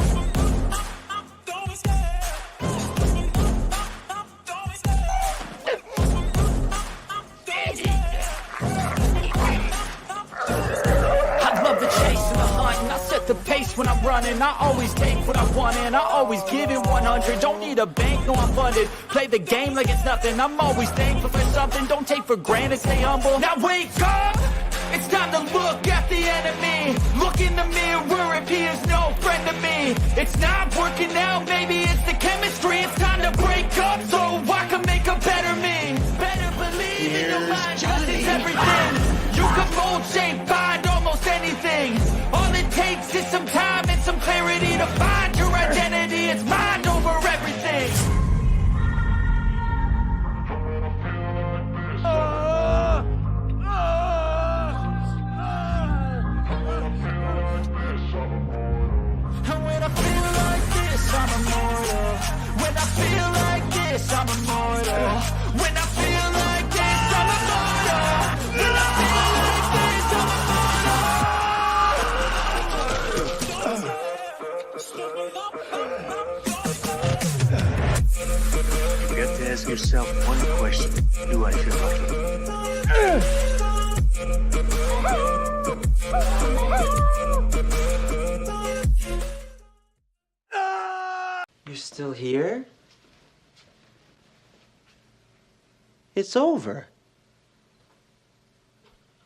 I love the chase and the hunt, and I set the pace when I'm running. I always take what I want, and I always give it 100. Don't need a bank, no, I'm funded. Play the game like it's nothing. I'm always thankful for something. Don't take for granted, stay humble. Now wake up! It's time to look at the enemy. Look in the mirror if he is no friend to me. It's not working out, maybe it's the chemistry. It's time to break up so I can make a better me. Better believe in your mind, 'cause it's everything. You can mold, shape, find almost anything. All it takes is some time and some clarity to find your identity. It's mind over everything. And when I feel like this, I'm immortal. When I feel like this, I'm immortal. When I feel like this, I'm immortal. When I feel like this, You got to ask yourself one question. Do I feel lucky? You're still here? It's over.